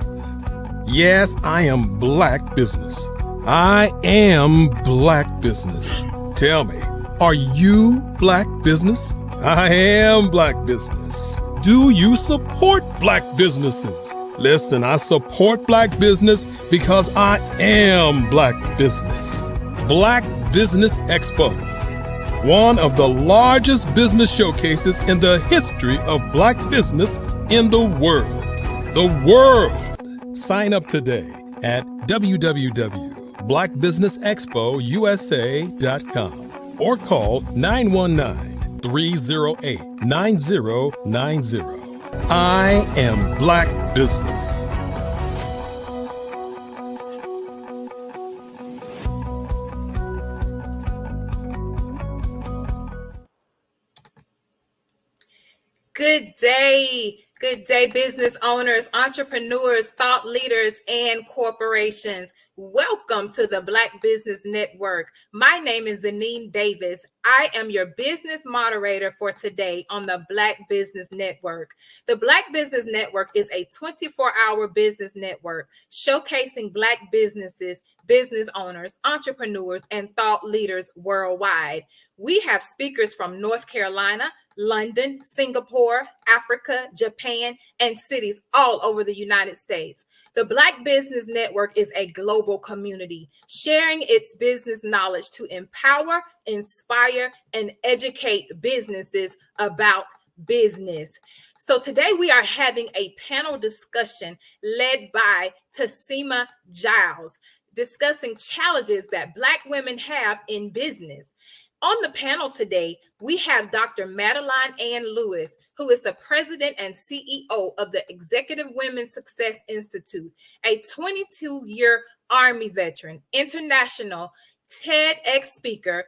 Yes, I am Black Business. I am Black Business. Tell me, are you Black Business? I am Black Business. Do you support Black businesses? Listen, I support Black business because I am Black business. Black Business Expo, one of the largest business showcases in the history of Black business in the world. The world! Sign up today at www.blackbusinessexpousa.com or call 919-308-9090. I am Black business. Good day. Good day, business owners, entrepreneurs, thought leaders, and corporations. Welcome to the Black Business Network. My name is Zanine Davis. I am your business moderator for today on the Black Business Network. The Black Business Network is a 24-hour business network showcasing Black businesses, business owners, entrepreneurs, and thought leaders worldwide. We have speakers from North Carolina, London, Singapore, Africa, Japan, and cities all over the United States. The Black Business Network is a global community sharing its business knowledge to empower, inspire, and educate businesses about business. So today we are having a panel discussion led by Tasima Giles, discussing challenges that Black women have in business. On the panel today, we have Dr. Madeline Ann Lewis, who is the president and CEO of the Executive Women's Success Institute, a 22-year Army veteran, international TEDx speaker,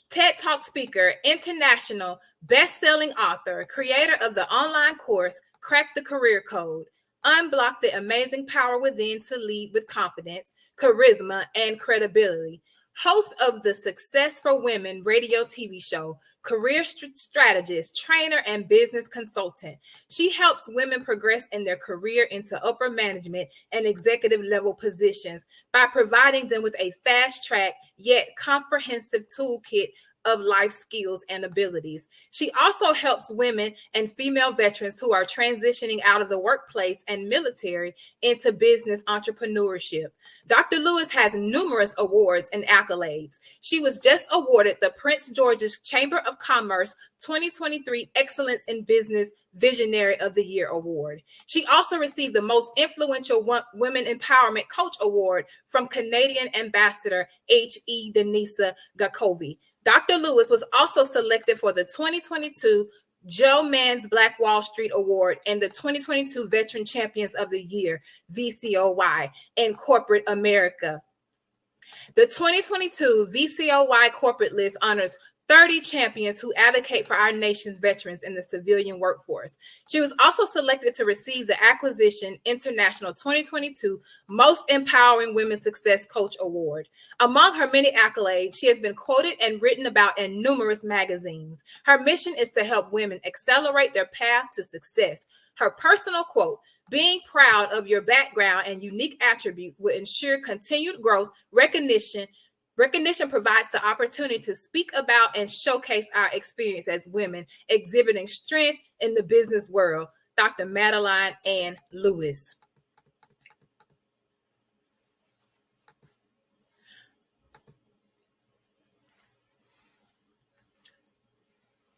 TED Talk speaker, international best-selling author, creator of the online course, Crack the Career Code, Unblock the Amazing Power Within to Lead with Confidence, Charisma, and Credibility. Host of the Success for Women radio TV show, career strategist, trainer, and business consultant. She helps women progress in their career into upper management and executive level positions by providing them with a fast track yet comprehensive toolkit of life skills and abilities. She also helps women and female veterans who are transitioning out of the workplace and military into business entrepreneurship. Dr. Lewis has numerous awards and accolades. She was just awarded the Prince George's Chamber of Commerce 2023 Excellence in Business Visionary of the Year Award. She also received the Most Influential Women Empowerment Coach Award from Canadian Ambassador H.E. Denisa Gakovi. Dr. Lewis was also selected for the 2022 Joe Mann's Black Wall Street Award and the 2022 Veteran Champions of the Year, VCOY, in corporate America. The 2022 VCOY corporate list honors 30 champions who advocate for our nation's veterans in the civilian workforce. She was also selected to receive the Acquisition International 2022 Most Empowering Women Success Coach Award. Among her many accolades, she has been quoted and written about in numerous magazines. Her mission is to help women accelerate their path to success. Her personal quote, "Being proud of your background and unique attributes will ensure continued growth, recognition provides the opportunity to speak about and showcase our experience as women, exhibiting strength in the business world." Dr. Madeline Ann Lewis.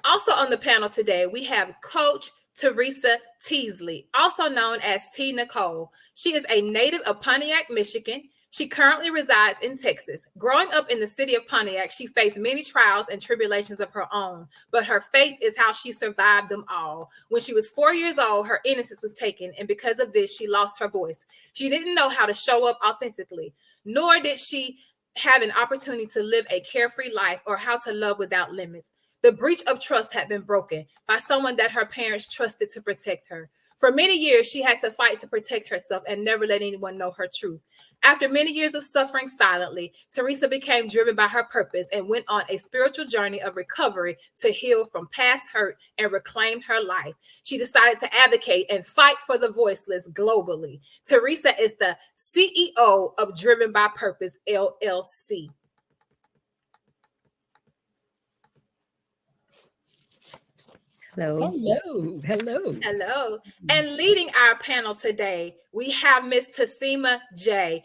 Also on the panel today, we have Coach Teresa Teasley, also known as T. Nicole. She is a native of Pontiac, Michigan. She currently resides in Texas. Growing up in the city of Pontiac, she faced many trials and tribulations of her own, but her faith is how she survived them all. When she was 4 years old, her innocence was taken, and because of this, she lost her voice. She didn't know how to show up authentically, nor did she have an opportunity to live a carefree life or how to love without limits. The breach of trust had been broken by someone that her parents trusted to protect her. For many years, she had to fight to protect herself and never let anyone know her truth. After many years of suffering silently, Teresa became driven by her purpose and went on a spiritual journey of recovery to heal from past hurt and reclaim her life. She decided to advocate and fight for the voiceless globally. Teresa is the CEO of Driven by Purpose, LLC. Hello. Hello. And leading our panel today, we have Miss Tasima J.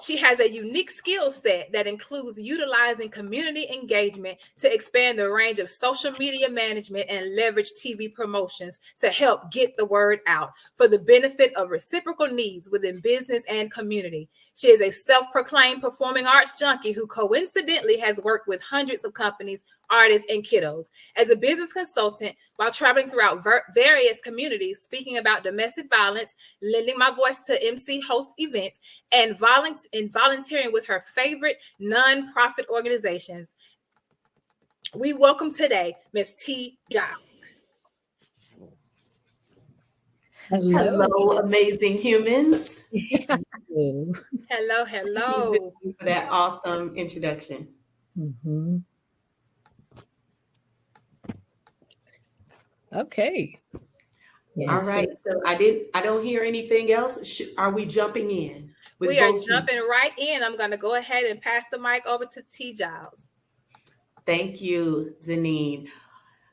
She has a unique skill set that includes utilizing community engagement to expand the range of social media management and leverage TV promotions to help get the word out for the benefit of reciprocal needs within business and community. She is a self-proclaimed performing arts junkie who coincidentally has worked with hundreds of companies, artists, and kiddos. As a business consultant, while traveling throughout various communities, speaking about domestic violence, lending my voice to MC host events, and volunteering with her favorite nonprofit organizations. We welcome today Miss T. Giles. Hello, amazing humans. Hello. Thank you for that awesome introduction. Okay. All right. So I don't hear anything else. Are we jumping in? We are jumping right in. I'm going to go ahead and pass the mic over to T. Giles. Thank you, Zanine.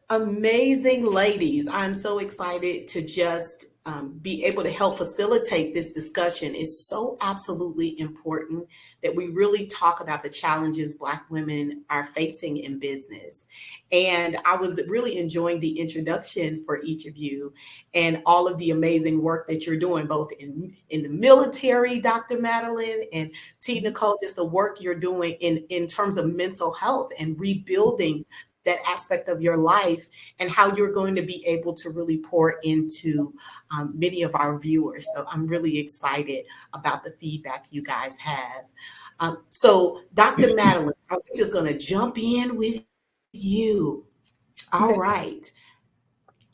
Amazing ladies. I'm so excited to just be able to help facilitate this discussion. It's so absolutely important that we really talk about the challenges Black women are facing in business. And I was really enjoying the introduction for each of you and all of the amazing work that you're doing, both in the military, Dr. Madeline, and T. Nicole, just the work you're doing in terms of mental health and rebuilding that aspect of your life and how you're going to be able to really pour into many of our viewers. So I'm really excited about the feedback you guys have. So Dr. Madeline, I'm just going to jump in with you. All right.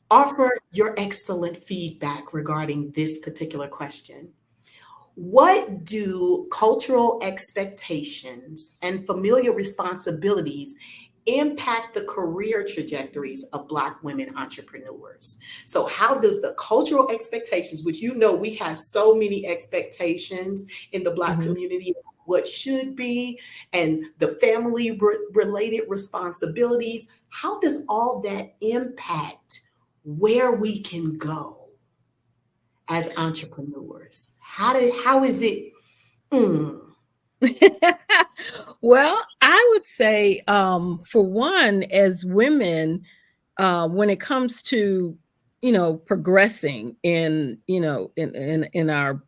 Offer your excellent feedback regarding this particular question. What do cultural expectations and familiar responsibilities impact the career trajectories of Black women entrepreneurs? So how does the cultural expectations, which we have so many expectations in the Black community, what should be, and the family related responsibilities, how does all that impact where we can go as entrepreneurs? How is it? Well, I would say, for one, as women, when it comes to, progressing in the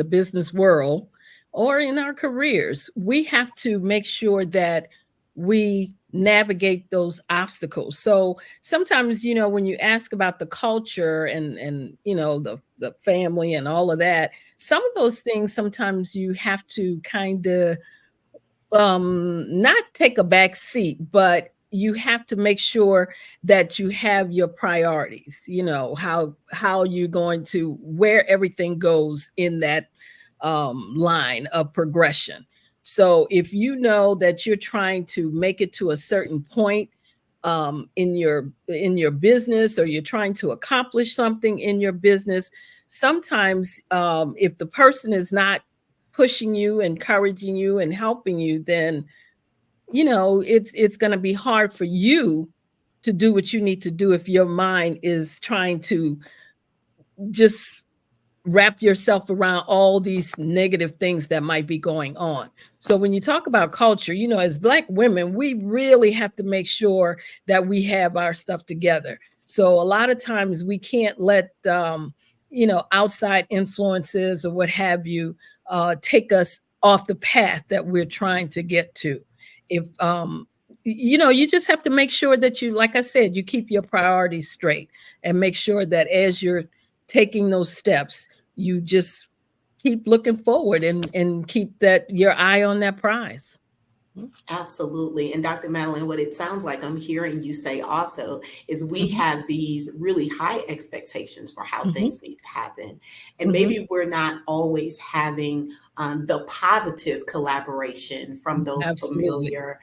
business world or in our careers, we have to make sure that we navigate those obstacles. So sometimes, when you ask about the culture and the family and all of that, some of those things sometimes you have to kind of not take a back seat, but you have to make sure that you have your priorities, how you're going to, where everything goes in that line of progression. So if you know that you're trying to make it to a certain point in your business, or you're trying to accomplish something in your business, sometimes if the person is not pushing you, encouraging you, and helping you, then it's going to be hard for you to do what you need to do if your mind is trying to just wrap yourself around all these negative things that might be going on. So when you talk about culture, as Black women, we really have to make sure that we have our stuff together. So a lot of times we can't let outside influences or what have you take us off the path that we're trying to get to. If you just have to make sure that you, like I said, you keep your priorities straight and make sure that as you're taking those steps, you just keep looking forward and keep your eye on that prize. Absolutely. And Dr. Madeline, what it sounds like I'm hearing you say also is we have these really high expectations for how things need to happen. And maybe we're not always having the positive collaboration from those familiar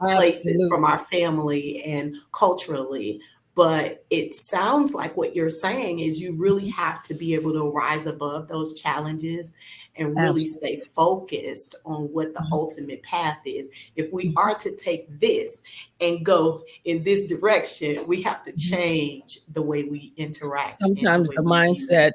places, from our family and culturally. But it sounds like what you're saying is you really have to be able to rise above those challenges and really stay focused on what the ultimate path is. If we are to take this and go in this direction, we have to change the way we interact. Sometimes the mindset,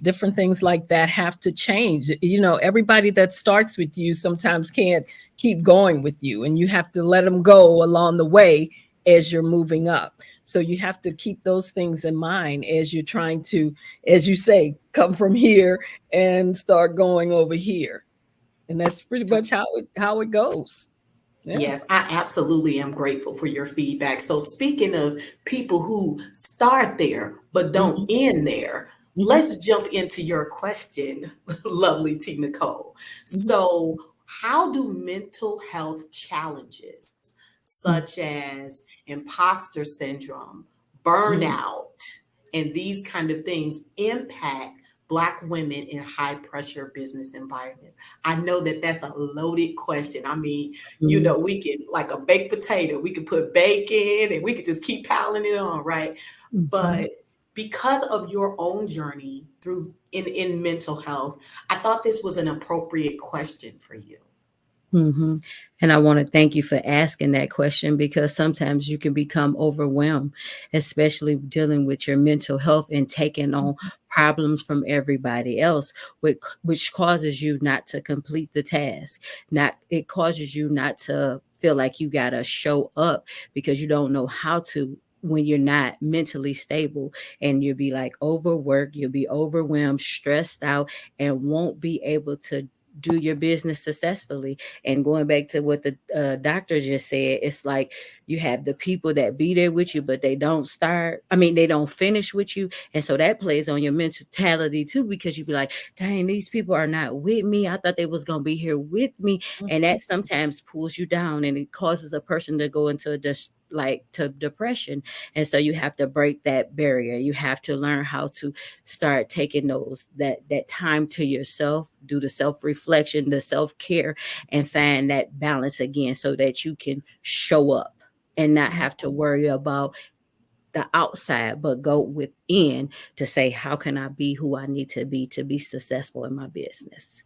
different things like that have to change. Everybody that starts with you sometimes can't keep going with you, and you have to let them go along the way as you're moving up. So you have to keep those things in mind as you're trying to, as you say, come from here and start going over here. And that's pretty much how it goes. Yeah. Yes, I absolutely am grateful for your feedback. So speaking of people who start there but don't end there, let's jump into your question, lovely T. Nicole. So how do mental health challenges such as imposter syndrome, burnout, and these kind of things impact Black women in high pressure business environments? I know that that's a loaded question. I mean, we can, like a baked potato, we could put bacon and we could just keep piling it on, right? But because of your own journey through in mental health, I thought this was an appropriate question for you. And I want to thank you for asking that question, because sometimes you can become overwhelmed, especially dealing with your mental health and taking on problems from everybody else, which causes you not to complete the task. It causes you not to feel like you got to show up because you don't know how to when you're not mentally stable, and you'll be like overworked, you'll be overwhelmed, stressed out, and won't be able to do your business successfully. And going back to what the doctor just said, it's like you have the people that be there with you, but they don't finish with you. And so that plays on your mentality too, because you be like, dang, these people are not with me. I thought they was going to be here with me. And that sometimes pulls you down, and it causes a person to go into to depression. And so you have to break that barrier. You have to learn how to start taking that time to yourself, do the self-reflection, the self-care, and find that balance again so that you can show up and not have to worry about the outside, but go within to say, how can I be who I need to be successful in my business?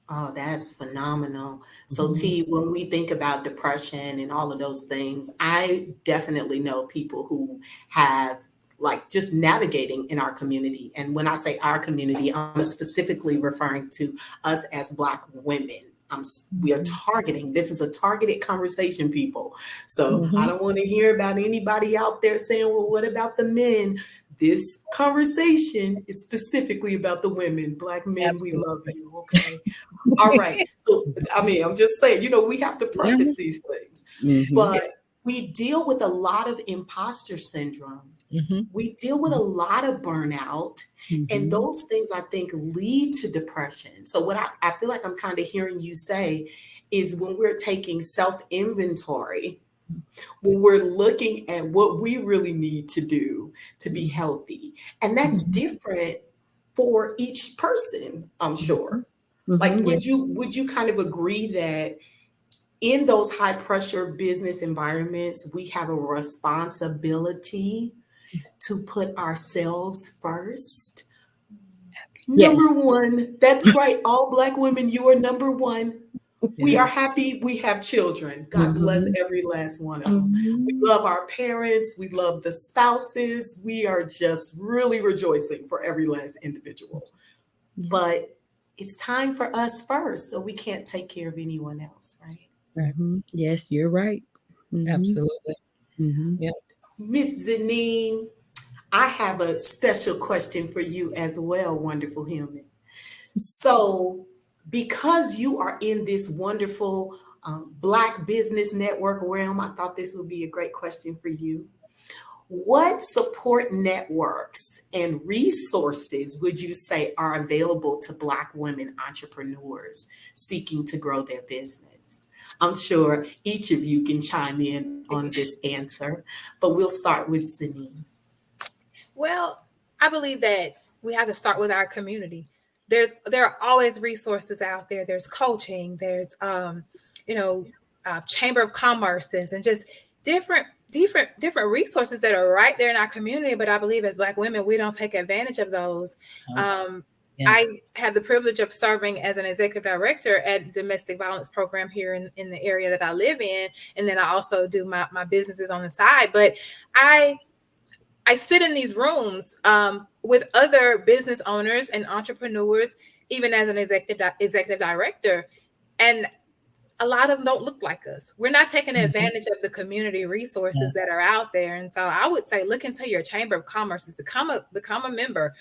Oh, that's phenomenal. So T, when we think about depression and all of those things, I definitely know people who have just navigating in our community. And when I say our community, I'm specifically referring to us as Black women. We are targeting, this is a targeted conversation, people. So I don't want to hear about anybody out there saying, well, what about the men? This conversation is specifically about the women. Black men, we love you, okay? All right. So, I'm just saying, we have to preface these things. But we deal with a lot of imposter syndrome. We deal with a lot of burnout. And those things, I think, lead to depression. So what I feel like I'm kind of hearing you say is, when we're taking self-inventory, when we're looking at what we really need to do to be healthy. And that's different for each person, I'm sure. Would you kind of agree that in those high pressure business environments, we have a responsibility to put ourselves first? Yes. Number one, that's right. All Black women, you are number one. We are happy we have children. God bless every last one of them. We love our parents. We love the spouses. We are just really rejoicing for every last individual. But it's time for us first, so we can't take care of anyone else, right? Yes, you're right. Absolutely. Yeah. Miss Zanine, I have a special question for you as well, wonderful human. So, because you are in this wonderful Black business network realm, I thought this would be a great question for you. What support networks and resources would you say are available to Black women entrepreneurs seeking to grow their business? I'm sure each of you can chime in on this answer, but we'll start with Zanine. Well, I believe that we have to start with our community. There are always resources out there. There's coaching, there's Chamber of Commerces, and just different resources that are right there in our community. But I believe as Black women, we don't take advantage of those. I have the privilege of serving as an executive director at the domestic violence program here in the area that I live in. And then I also do my businesses on the side. But I sit in these rooms with other business owners and entrepreneurs, even as an executive director. And a lot of them don't look like us. We're not taking advantage of the community resources that are out there. And so I would say, look into your Chamber of Commerce, become a member.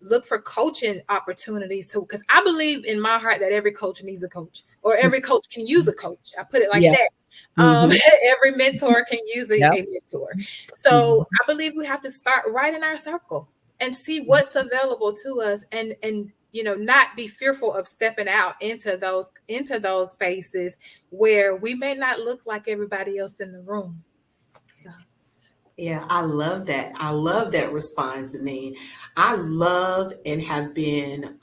Look for coaching opportunities too, because I believe in my heart that every coach needs a coach, or every coach can use a coach. I put it like that. Every mentor can use a mentor. So I believe we have to start right in our circle and see what's available to us, and not be fearful of stepping out into those spaces where we may not look like everybody else in the room. So. Yeah, I love that. I love that response, Zanine. I love and have been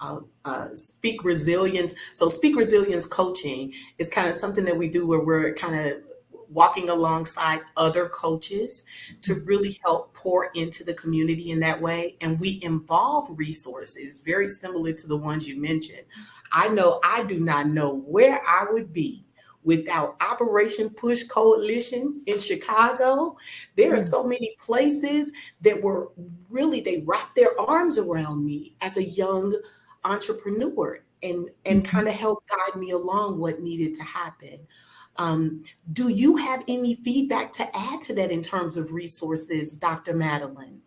Speak Resilience. So Speak Resilience coaching is kind of something that we do where we're kind of walking alongside other coaches to really help pour into the community in that way. And we involve resources very similar to the ones you mentioned. I know I do not know where I would be without Operation Push Coalition in Chicago. There are so many places that they wrapped their arms around me as a young entrepreneur and kind of helped guide me along what needed to happen. Do you have any feedback to add to that in terms of resources, Dr. Madeline?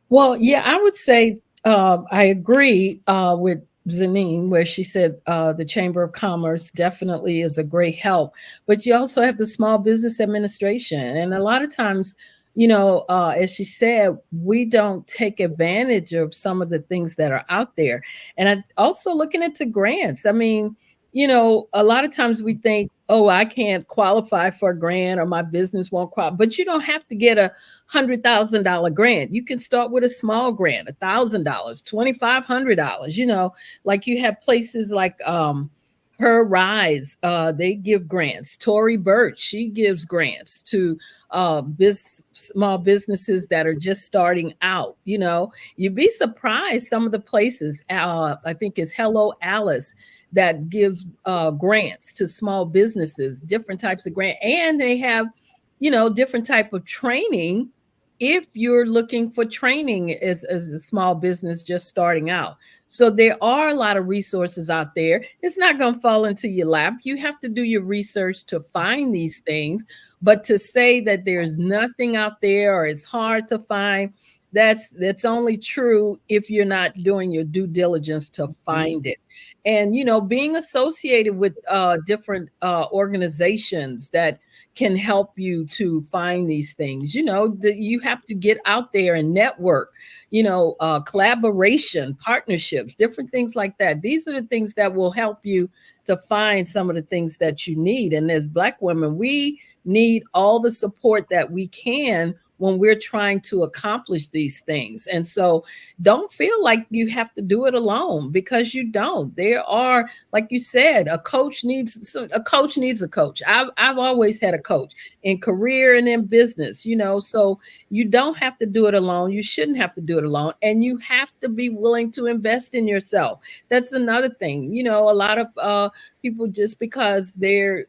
Well, yeah, I would say I agree with Zanine, where she said the Chamber of Commerce definitely is a great help. But you also have the Small Business Administration. And a lot of times, as she said, we don't take advantage of some of the things that are out there. And I also looking into grants. I mean, a lot of times we think, oh, I can't qualify for a grant or my business won't qualify. But you don't have to get a $100,000 grant. You can start with a small grant, $1,000, $2,500. Like you have places like Her Rise, they give grants. Tory Burch, she gives grants to small businesses that are just starting out. You'd be surprised some of the places. I think it's Hello Alice that gives grants to small businesses, different types of grant, and they have different type of training if you're looking for training as a small business just starting out. So there are a lot of resources out there. It's not going to fall into your lap. You have to do your research to find these things. But to say that there's nothing out there or it's hard to find, that's only true if you're not doing your due diligence to find it. And, being associated with different organizations that can help you to find these things, you have to get out there and network, collaboration, partnerships, different things like that. These are the things that will help you to find some of the things that you need. And as Black women, we need all the support that we can when we're trying to accomplish these things. And so don't feel like you have to do it alone, because you don't. There are, like you said, a coach needs a coach. I've always had a coach in career and in business, so you don't have to do it alone. You shouldn't have to do it alone. And you have to be willing to invest in yourself. That's another thing. A lot of people, just because I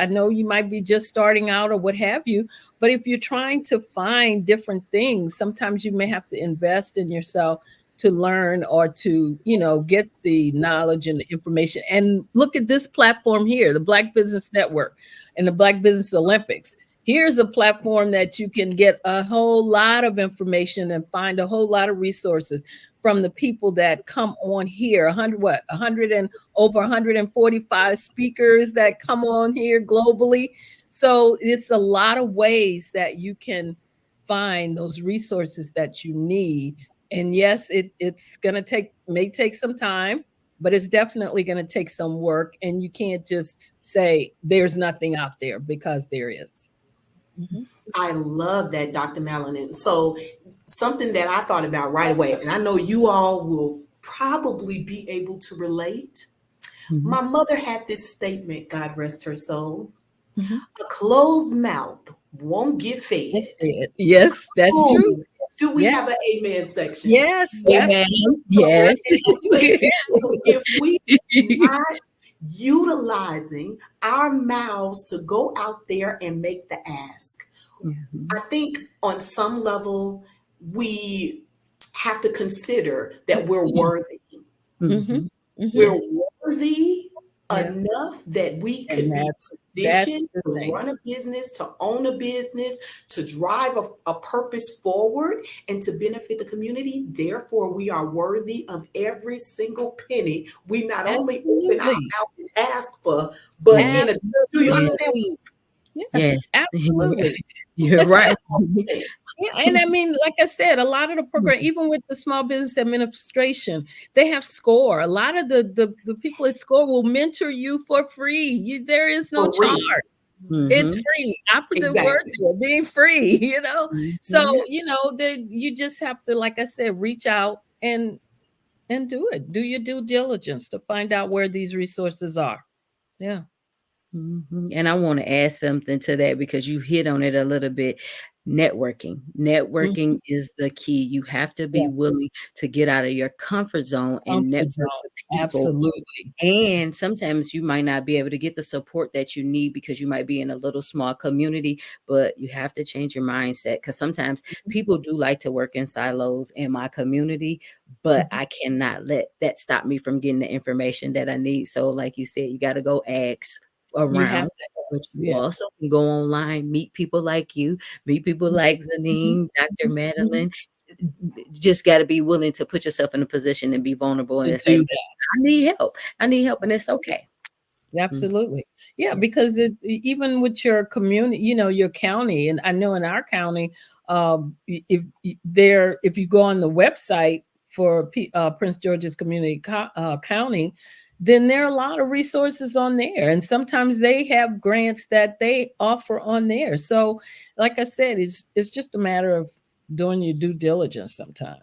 know you might be just starting out or what have you, but if you're trying to find different things, sometimes you may have to invest in yourself to learn or to, get the knowledge and the information. And look at this platform here, the Black Business Network and the Black Business Olympics. Here's a platform that you can get a whole lot of information and find a whole lot of resources from the people that come on here. 145 speakers that come on here globally. So it's a lot of ways that you can find those resources that you need. And yes, it's going to may take some time, but it's definitely going to take some work. And you can't just say there's nothing out there, because there is. Mm-hmm. I love that, Dr. Madeline. So something that I thought about right away, and I know you all will probably be able to relate. Mm-hmm. My mother had this statement, God rest her soul. Mm-hmm. A closed mouth won't get fed. Yes, that's true. Do we have an amen section? Yes. Amen. So Yes. if we are not utilizing our mouths to go out there and make the ask, I think on some level we have to consider that we're worthy. Mm-hmm. We're worthy enough that we could be positioned to run a business, to own a business, to drive a purpose forward and to benefit the community. Therefore, we are worthy of every single penny we not only open our mouth and ask for, but in a, do you understand? Yes, absolutely. You're right. Yeah, and I mean, like I said, a lot of the program, even with the Small Business Administration, they have SCORE. A lot of the people at SCORE will mentor you for free. There is no charge. It's free. Opposite word to it, being free, you know. So, you know, you just have to, like I said, reach out and do it. Do your due diligence to find out where these resources are. Yeah. And I want to add something to that because you hit on it a little bit. Networking is the key. You have to be willing to get out of your comfort zone and network with people. Absolutely. And sometimes you might not be able to get the support that you need because you might be in a little small community, but you have to change your mindset because sometimes people do like to work in silos in my community, but I cannot let that stop me from getting the information that I need. So like you said, you got to go ask around, but you also can go online, meet people like you, meet people like Zanine, Dr. Madeline. Just got to be willing to put yourself in a position and be vulnerable and say, I need help, and it's okay. Absolutely. Yeah, because even with your community, you know, your county, and I know in our county, if you go on the website for Prince George's Community County, then there are a lot of resources on there. And sometimes they have grants that they offer on there. So like I said, it's just a matter of doing your due diligence sometimes.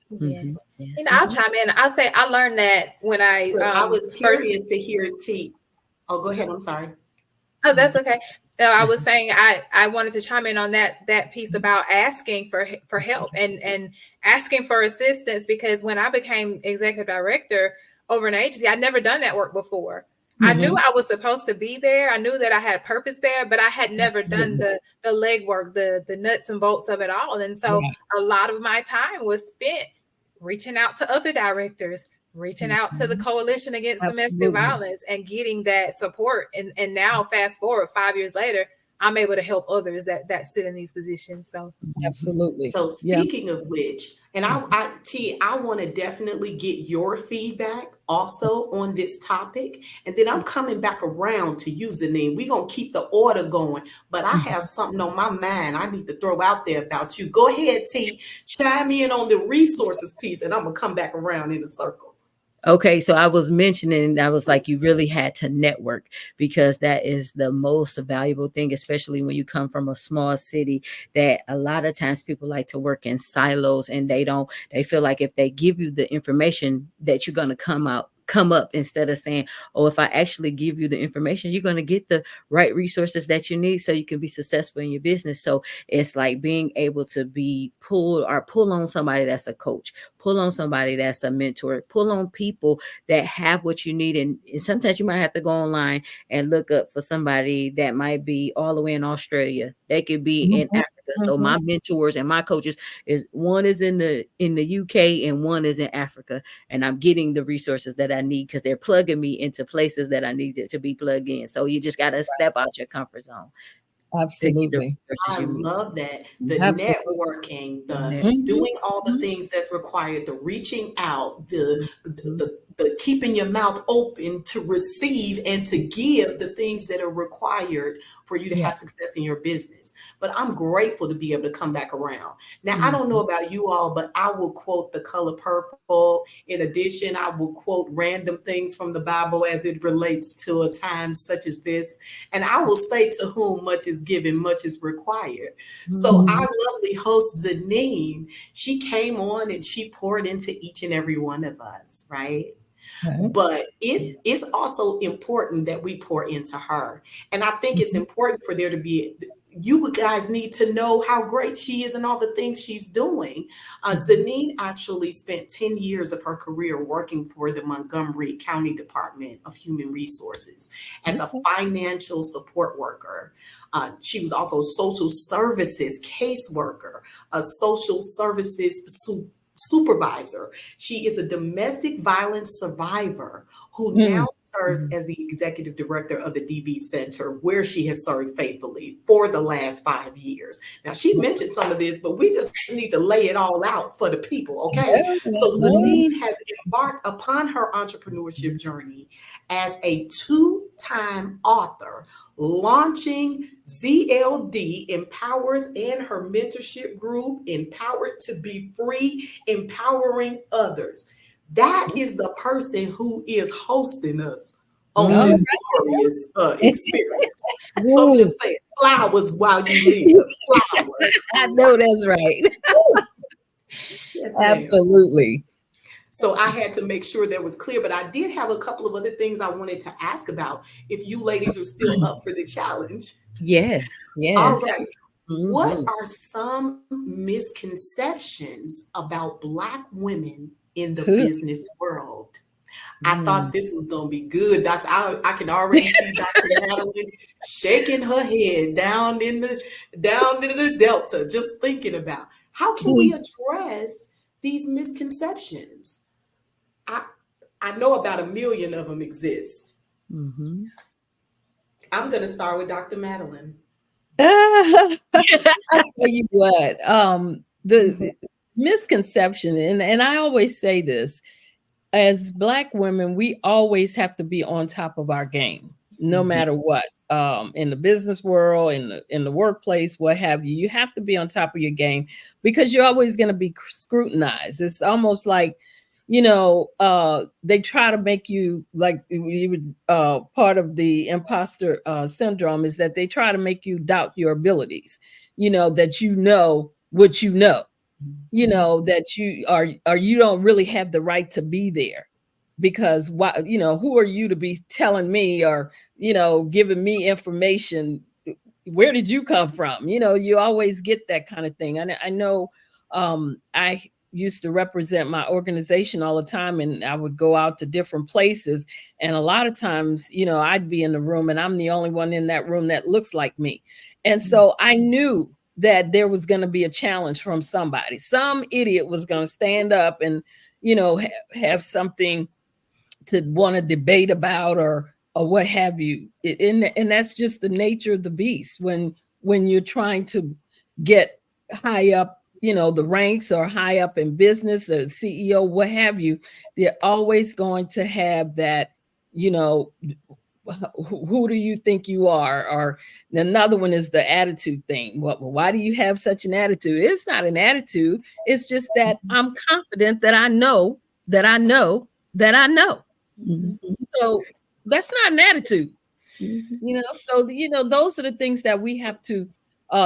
Yes. And I'll chime in. I'll say I learned that when I was curious to hear T. Oh, go ahead. I'm sorry. Oh, that's okay. No, I was saying I wanted to chime in on that piece about asking for help and asking for assistance, because when I became executive director over an agency, I'd never done that work before. I knew I was supposed to be there. I knew that I had purpose there, but I had never done the legwork, the nuts and bolts of it all. And so a lot of my time was spent reaching out to other directors, reaching out to the Coalition Against Domestic Violence and getting that support. And now fast forward 5 years later, I'm able to help others that sit in these positions. So absolutely. So speaking of which, and I want to definitely get your feedback also on this topic. And then I'm coming back around to you, Zanine. We're going to keep the order going, but I have something on my mind I need to throw out there about you. Go ahead, T. Chime in on the resources piece, and I'm going to come back around in a circle. Okay, so I was mentioning, I was like, you really had to network because that is the most valuable thing, especially when you come from a small city, that a lot of times people like to work in silos and they feel like if they give you the information that you're going to come up instead of saying, oh, if I actually give you the information, you're going to get the right resources that you need so you can be successful in your business. So it's like being able to be pull on somebody that's a coach, pull on somebody that's a mentor, pull on people that have what you need. And sometimes you might have to go online and look up for somebody that might be all the way in Australia. They could be in Africa. So my mentors and my coaches one is in the UK and one is in Africa. And I'm getting the resources that I need because they're plugging me into places that I need to be plugged in. So you just got to step out your comfort zone. Absolutely. I love that. The networking, doing all the things that's required, the reaching out, the keeping your mouth open to receive and to give the things that are required for you to have success in your business. But I'm grateful to be able to come back around. Now, I don't know about you all, but I will quote The Color Purple. In addition, I will quote random things from the Bible as it relates to a time such as this. And I will say, to whom much is given, much is required. So our lovely host, Zanine, she came on and she poured into each and every one of us, right? But it's also important that we pour into her. And I think it's important for there to be, you guys need to know how great she is and all the things she's doing. Zanine actually spent 10 years of her career working for the Montgomery County Department of Human Resources as a financial support worker. She was also a social services caseworker, a social services supervisor. She is a domestic violence survivor who now serves as the executive director of the DV Center, where she has served faithfully for the last 5 years. Now, she mentioned some of this, but we just need to lay it all out for the people, okay? So Zanine has embarked upon her entrepreneurship journey as a 2-time author, launching ZLD Empowers and her mentorship group, Empowered to Be Free, Empowering Others. That is the person who is hosting us on this glorious experience. So I'm just saying, flowers while you live. Flowers. I know that's right. Yes, absolutely. So I had to make sure that was clear, but I did have a couple of other things I wanted to ask about if you ladies are still up for the challenge. Yes. All right. What are some misconceptions about Black women in the business world? I thought this was going to be good. Doctor, I can already see Dr. Madeline shaking her head down in the Delta, just thinking about how can we address these misconceptions? I know about 1 million of them exist. I'm going to start with Dr. Madeline. I'll tell you what, the misconception, and I always say this, as Black women, we always have to be on top of our game, no matter what. In the business world, in the workplace, what have you, you have to be on top of your game because you're always going to be scrutinized. It's almost like, they try to make you like part of the imposter syndrome is that they try to make you doubt your abilities, that what that you don't really have the right to be there because who are you to be telling me or, giving me information? Where did you come from? You always get that kind of thing. And I know I used to represent my organization all the time, and I would go out to different places. And a lot of times, I'd be in the room and I'm the only one in that room that looks like me. And so I knew that there was going to be a challenge from somebody. Some idiot was going to stand up and, have something to want to debate about or what have you. And that's just the nature of the beast when you're trying to get high up, the ranks or high up in business or CEO, what have you, they're always going to have that, who do you think you are? Or another one is the attitude thing. Why do you have such an attitude? It's not an attitude. It's just that I'm confident that I know that I know that I know. So that's not an attitude. So those are the things that we have to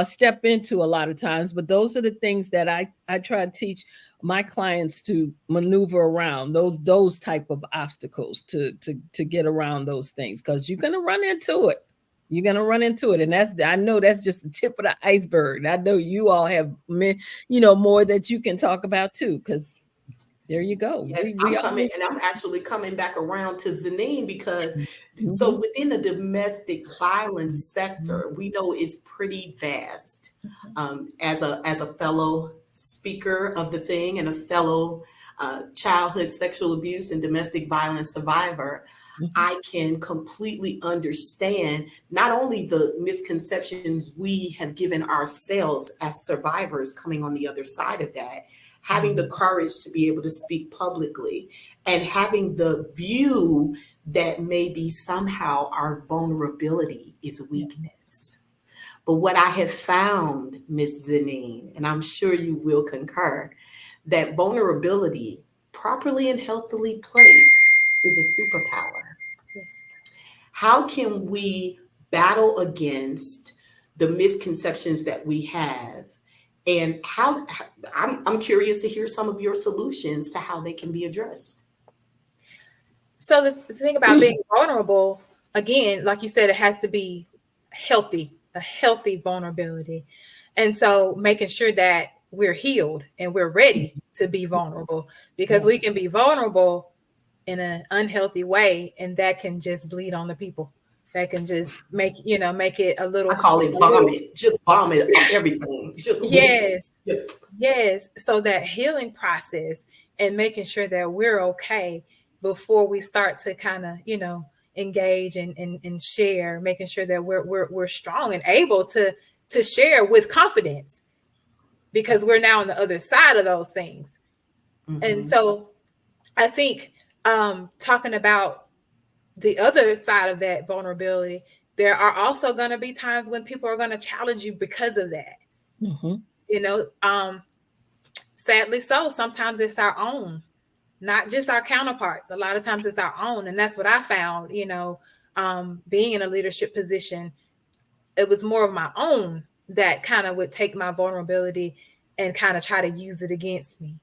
step into a lot of times, but those are the things that I try to teach my clients to maneuver around those type of obstacles to get around those things, because you're going to run into it. And I know that's just the tip of the iceberg. I know you all have more that you can talk about too, because there you go. Yes, I'm actually coming back around to Zanine because so within the domestic violence sector, we know it's pretty vast. As a fellow speaker of the thing and a fellow childhood sexual abuse and domestic violence survivor, I can completely understand not only the misconceptions we have given ourselves as survivors coming on the other side of that, having the courage to be able to speak publicly and having the view that maybe somehow our vulnerability is weakness. But what I have found, Ms. Zanine, and I'm sure you will concur, that vulnerability properly and healthily placed is a superpower. Yes. How can we battle against the misconceptions that we have? And I'm curious to hear some of your solutions to how they can be addressed. So the thing about being vulnerable, again, like you said, it has to be healthy. a healthy vulnerability. And so making sure that we're healed and we're ready to be vulnerable, because we can be vulnerable in an unhealthy way, and that can just bleed on the people. That can just make it a little. I call it vomit. Just vomit everything. Just yes, yes. So that healing process and making sure that we're okay before we start to kind of engage and share, making sure that we're strong and able to share with confidence, because we're now on the other side of those things. And so I think talking about the other side of that vulnerability, there are also going to be times when people are going to challenge you because of that. Sadly so, sometimes it's our own, not just our counterparts. A lot of times it's our own. And that's what I found, being in a leadership position, it was more of my own that kind of would take my vulnerability and kind of try to use it against me.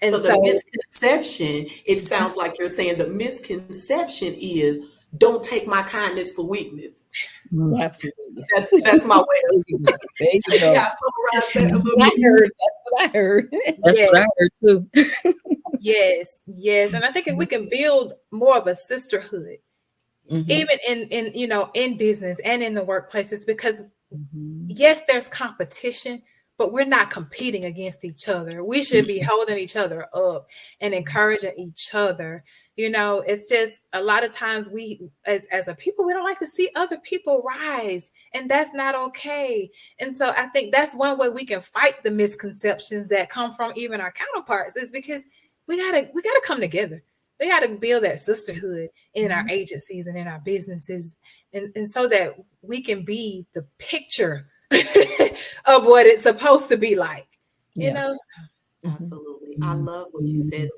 And so the misconception, it sounds like you're saying the misconception is, don't take my kindness for weakness. Absolutely. That's my way of there you go. That's what I heard. That's what I heard too. Yes. And I think if we can build more of a sisterhood, even in business and in the workplaces, because yes, there's competition, but we're not competing against each other. We should be holding each other up and encouraging each other. It's just a lot of times we, as a people, we don't like to see other people rise, and that's not okay. And so I think that's one way we can fight the misconceptions that come from even our counterparts, is because we gotta come together. We got to build that sisterhood in our agencies and in our businesses, and so that we can be the picture of what it's supposed to be like, Absolutely. I love what you said,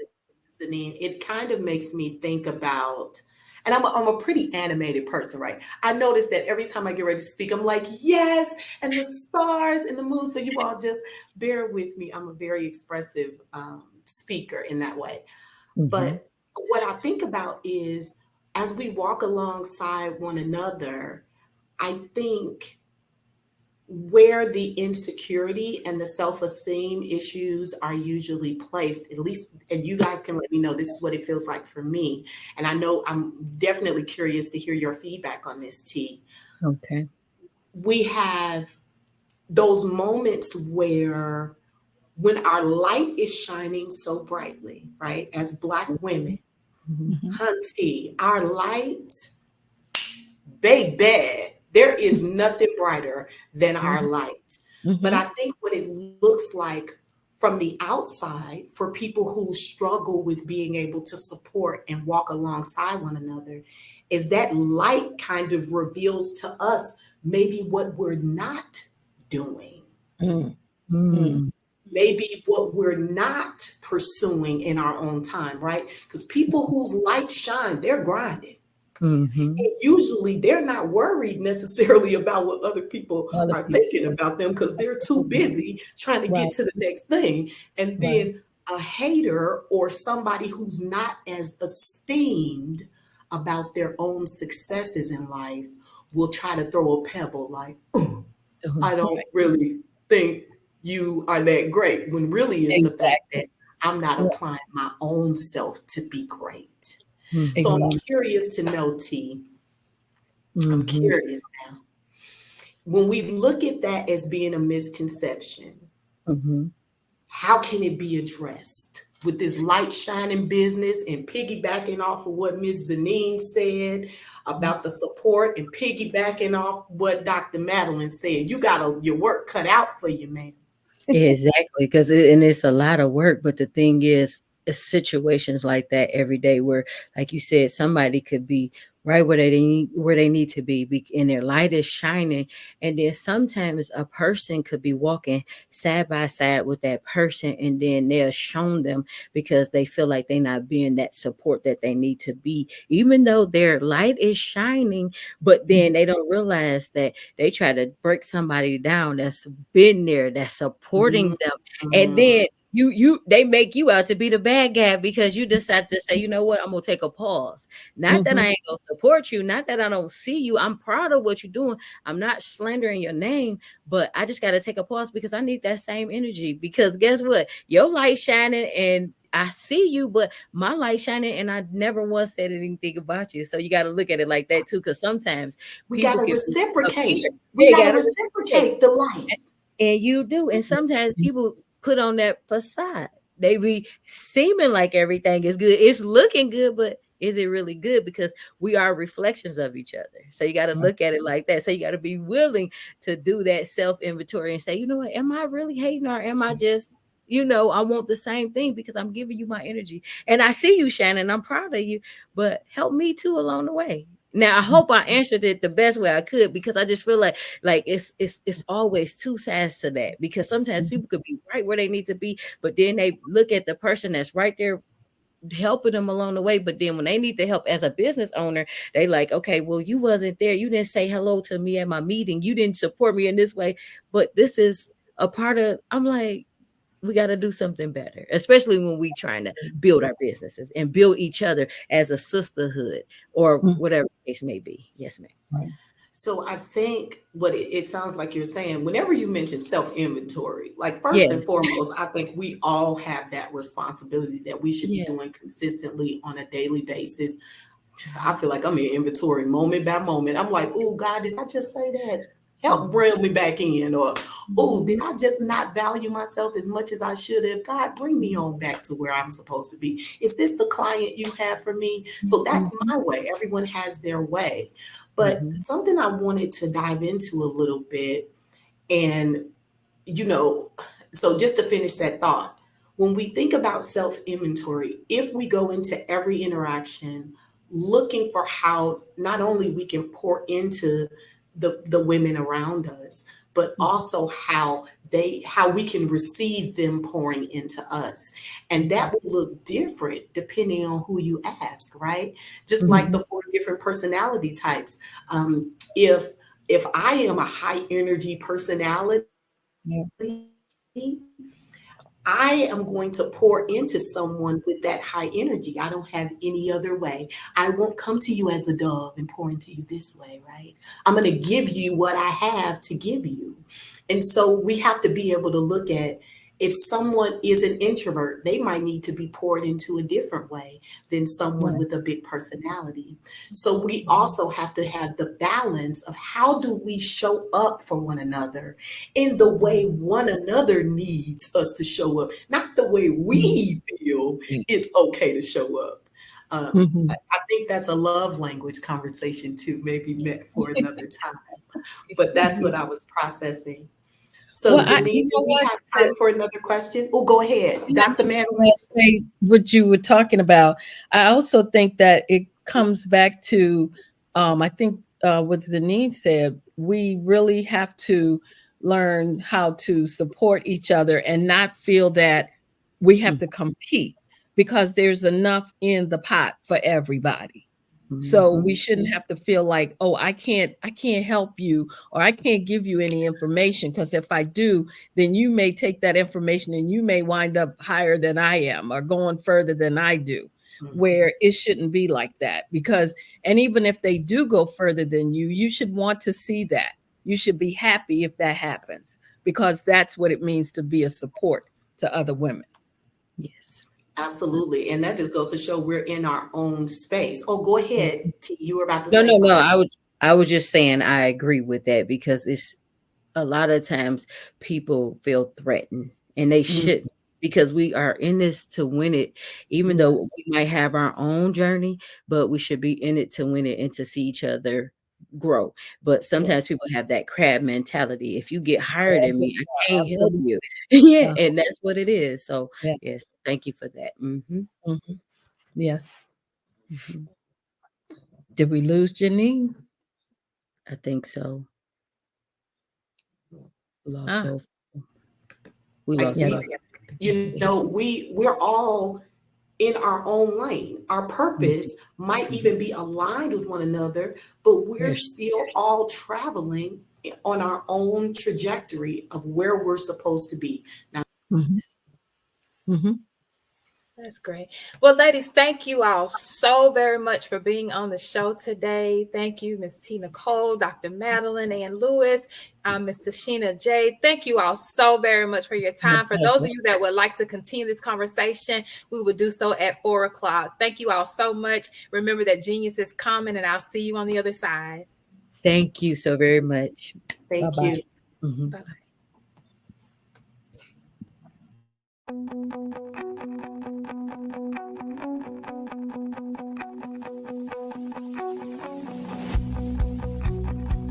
Zanine. It kind of makes me think about, and I'm a pretty animated person, right? I notice that every time I get ready to speak, I'm like, yes, and the stars and the moon. So you all just bear with me. I'm a very expressive speaker in that way. But what I think about is, as we walk alongside one another, I think where the insecurity and the self-esteem issues are usually placed, at least, and you guys can let me know, this is what it feels like for me. And I know I'm definitely curious to hear your feedback on this, T. Okay. We have those moments where when our light is shining so brightly, right, as Black women, hunty, our light, baby, there is nothing brighter than our light. But I think what it looks like from the outside for people who struggle with being able to support and walk alongside one another is that light kind of reveals to us maybe what we're not doing. Maybe what we're not pursuing in our own time, right? Because people whose light shine, they're grinding. And usually they're not worried necessarily about what other people are thinking about them, because they're too busy trying to get to the next thing. And then a hater or somebody who's not as esteemed about their own successes in life will try to throw a pebble like, I don't really think you are that great, when really it's the fact that I'm not applying my own self to be great. So I'm curious to know, T. I'm curious now. When we look at that as being a misconception, how can it be addressed with this light shining business, and piggybacking off of what Ms. Zanine said about the support, and piggybacking off what Dr. Madeline said? You got your work cut out for you, man. Exactly, because it's a lot of work. But the thing is, it's situations like that every day where, like you said, somebody could be right where they need to be, and their light is shining. And then sometimes a person could be walking side by side with that person, and then they're shown them because they feel like they're not being that support that they need to be, even though their light is shining. But then they don't realize that they try to break somebody down that's been there, that's supporting them. And then they make you out to be the bad guy because you decide to say, you know what, I'm gonna take a pause. Not that I ain't gonna support you, not that I don't see you. I'm proud of what you're doing. I'm not slandering your name, but I just gotta take a pause because I need that same energy. Because guess what? Your light shining and I see you, but my light shining, and I never once said anything about you. So you got to look at it like that too, because sometimes We got people to can reciprocate. they We got got to to reciprocate. reciprocate the light. And you do. And sometimes people put on that facade. They be seeming like everything is good. It's looking good, but is it really good? Because we are reflections of each other. So you got to look at it like that. So you got to be willing to do that self-inventory and say, you know what, am I really hating, or am I just, I want the same thing because I'm giving you my energy. And I see you, Shannon. I'm proud of you, but help me too along the way. Now I hope I answered it the best way I could, because I just feel like it's always two sides to that, because sometimes people could be right where they need to be, but then they look at the person that's right there helping them along the way. But then when they need the help as a business owner, they like, okay, well, you wasn't there. You didn't say hello to me at my meeting. You didn't support me in this way. But this is a part of, I'm like, we got to do something better, especially when we trying to build our businesses and build each other as a sisterhood or whatever the case may be. Yes, ma'am. So I think what it sounds like you're saying, whenever you mention self-inventory, like first and foremost, I think we all have that responsibility that we should be doing consistently on a daily basis. I feel like I'm in inventory moment by moment. I'm like, oh God, did I just say that? Help bring me back in. Or, oh, did I just not value myself as much as I should have? God, bring me on back to where I'm supposed to be. Is this the client you have for me? So that's my way. Everyone has their way. But something I wanted to dive into a little bit, and, so just to finish that thought, when we think about self-inventory, if we go into every interaction looking for how not only we can pour into the women around us, but also how we can receive them pouring into us. And that will look different depending on who you ask, right? Just like the 4 different personality types. If I am a high energy personality, I am going to pour into someone with that high energy. I don't have any other way. I won't come to you as a dove and pour into you this way, right? I'm going to give you what I have to give you. And so we have to be able to look at, if someone is an introvert, they might need to be poured into a different way than someone with a big personality. So we also have to have the balance of how do we show up for one another in the way one another needs us to show up, not the way we feel it's okay to show up. I think that's a love language conversation too, maybe meant for another time. But that's what I was processing. So, Denise, do we have time for another question? Oh, go ahead, Dr. Madeline. Say what you were talking about. I also think that it comes back to, I think what Zanine said, we really have to learn how to support each other and not feel that we have to compete, because there's enough in the pot for everybody. So we shouldn't have to feel like, oh, I can't help you, or I can't give you any information, because if I do, then you may take that information and you may wind up higher than I am or going further than I do, where it shouldn't be like that. Because, and even if they do go further than you, you should want to see that. You should be happy if that happens, because that's what it means to be a support to other women. Yes. Absolutely. And that just goes to show we're in our own space. Oh, go ahead, T. You were about to say something. No. I was just saying I agree with that, because it's a lot of times people feel threatened, and they shouldn't, because we are in this to win it, even though we might have our own journey, but we should be in it to win it and to see each other grow. But sometimes people have that crab mentality. If you get higher than me, I can't help you. And that's what it is. So yes, thank you for that. Yes. Did we lose Janine? I think so. We lost both. We lost both. We're all in our own lane. Our purpose might even be aligned with one another, but we're still all traveling on our own trajectory of where we're supposed to be. Now, Mm-hmm. That's great. Well, ladies, thank you all so very much for being on the show today. Thank you, Ms. T. Nicole, Dr. Madeline Ann Lewis, Ms. Tashina J. Thank you all so very much for your time. For those of you that would like to continue this conversation, we will do so at 4:00. Thank you all so much. Remember that genius is coming, and I'll see you on the other side. Thank you so very much. Thank Bye-bye. you. Mm-hmm. Bye-bye.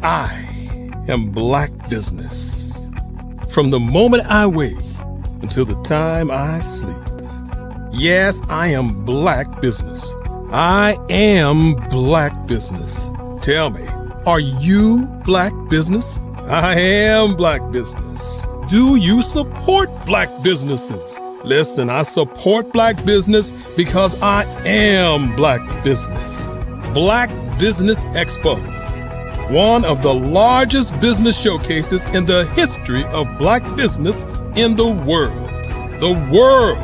I am Black Business. From the moment I wake until the time I sleep. Yes, I am Black Business. I am Black Business. Tell me, are you Black Business? I am Black Business. Do you support Black businesses? Listen, I support Black business because I am Black Business. Black Business Expo, one of the largest business showcases in the history of Black business in the world. The world!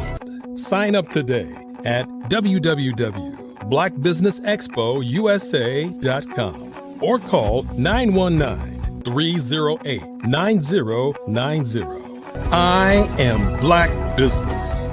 Sign up today at www.blackbusinessexpousa.com or call 919-308-9090. I am Black Business.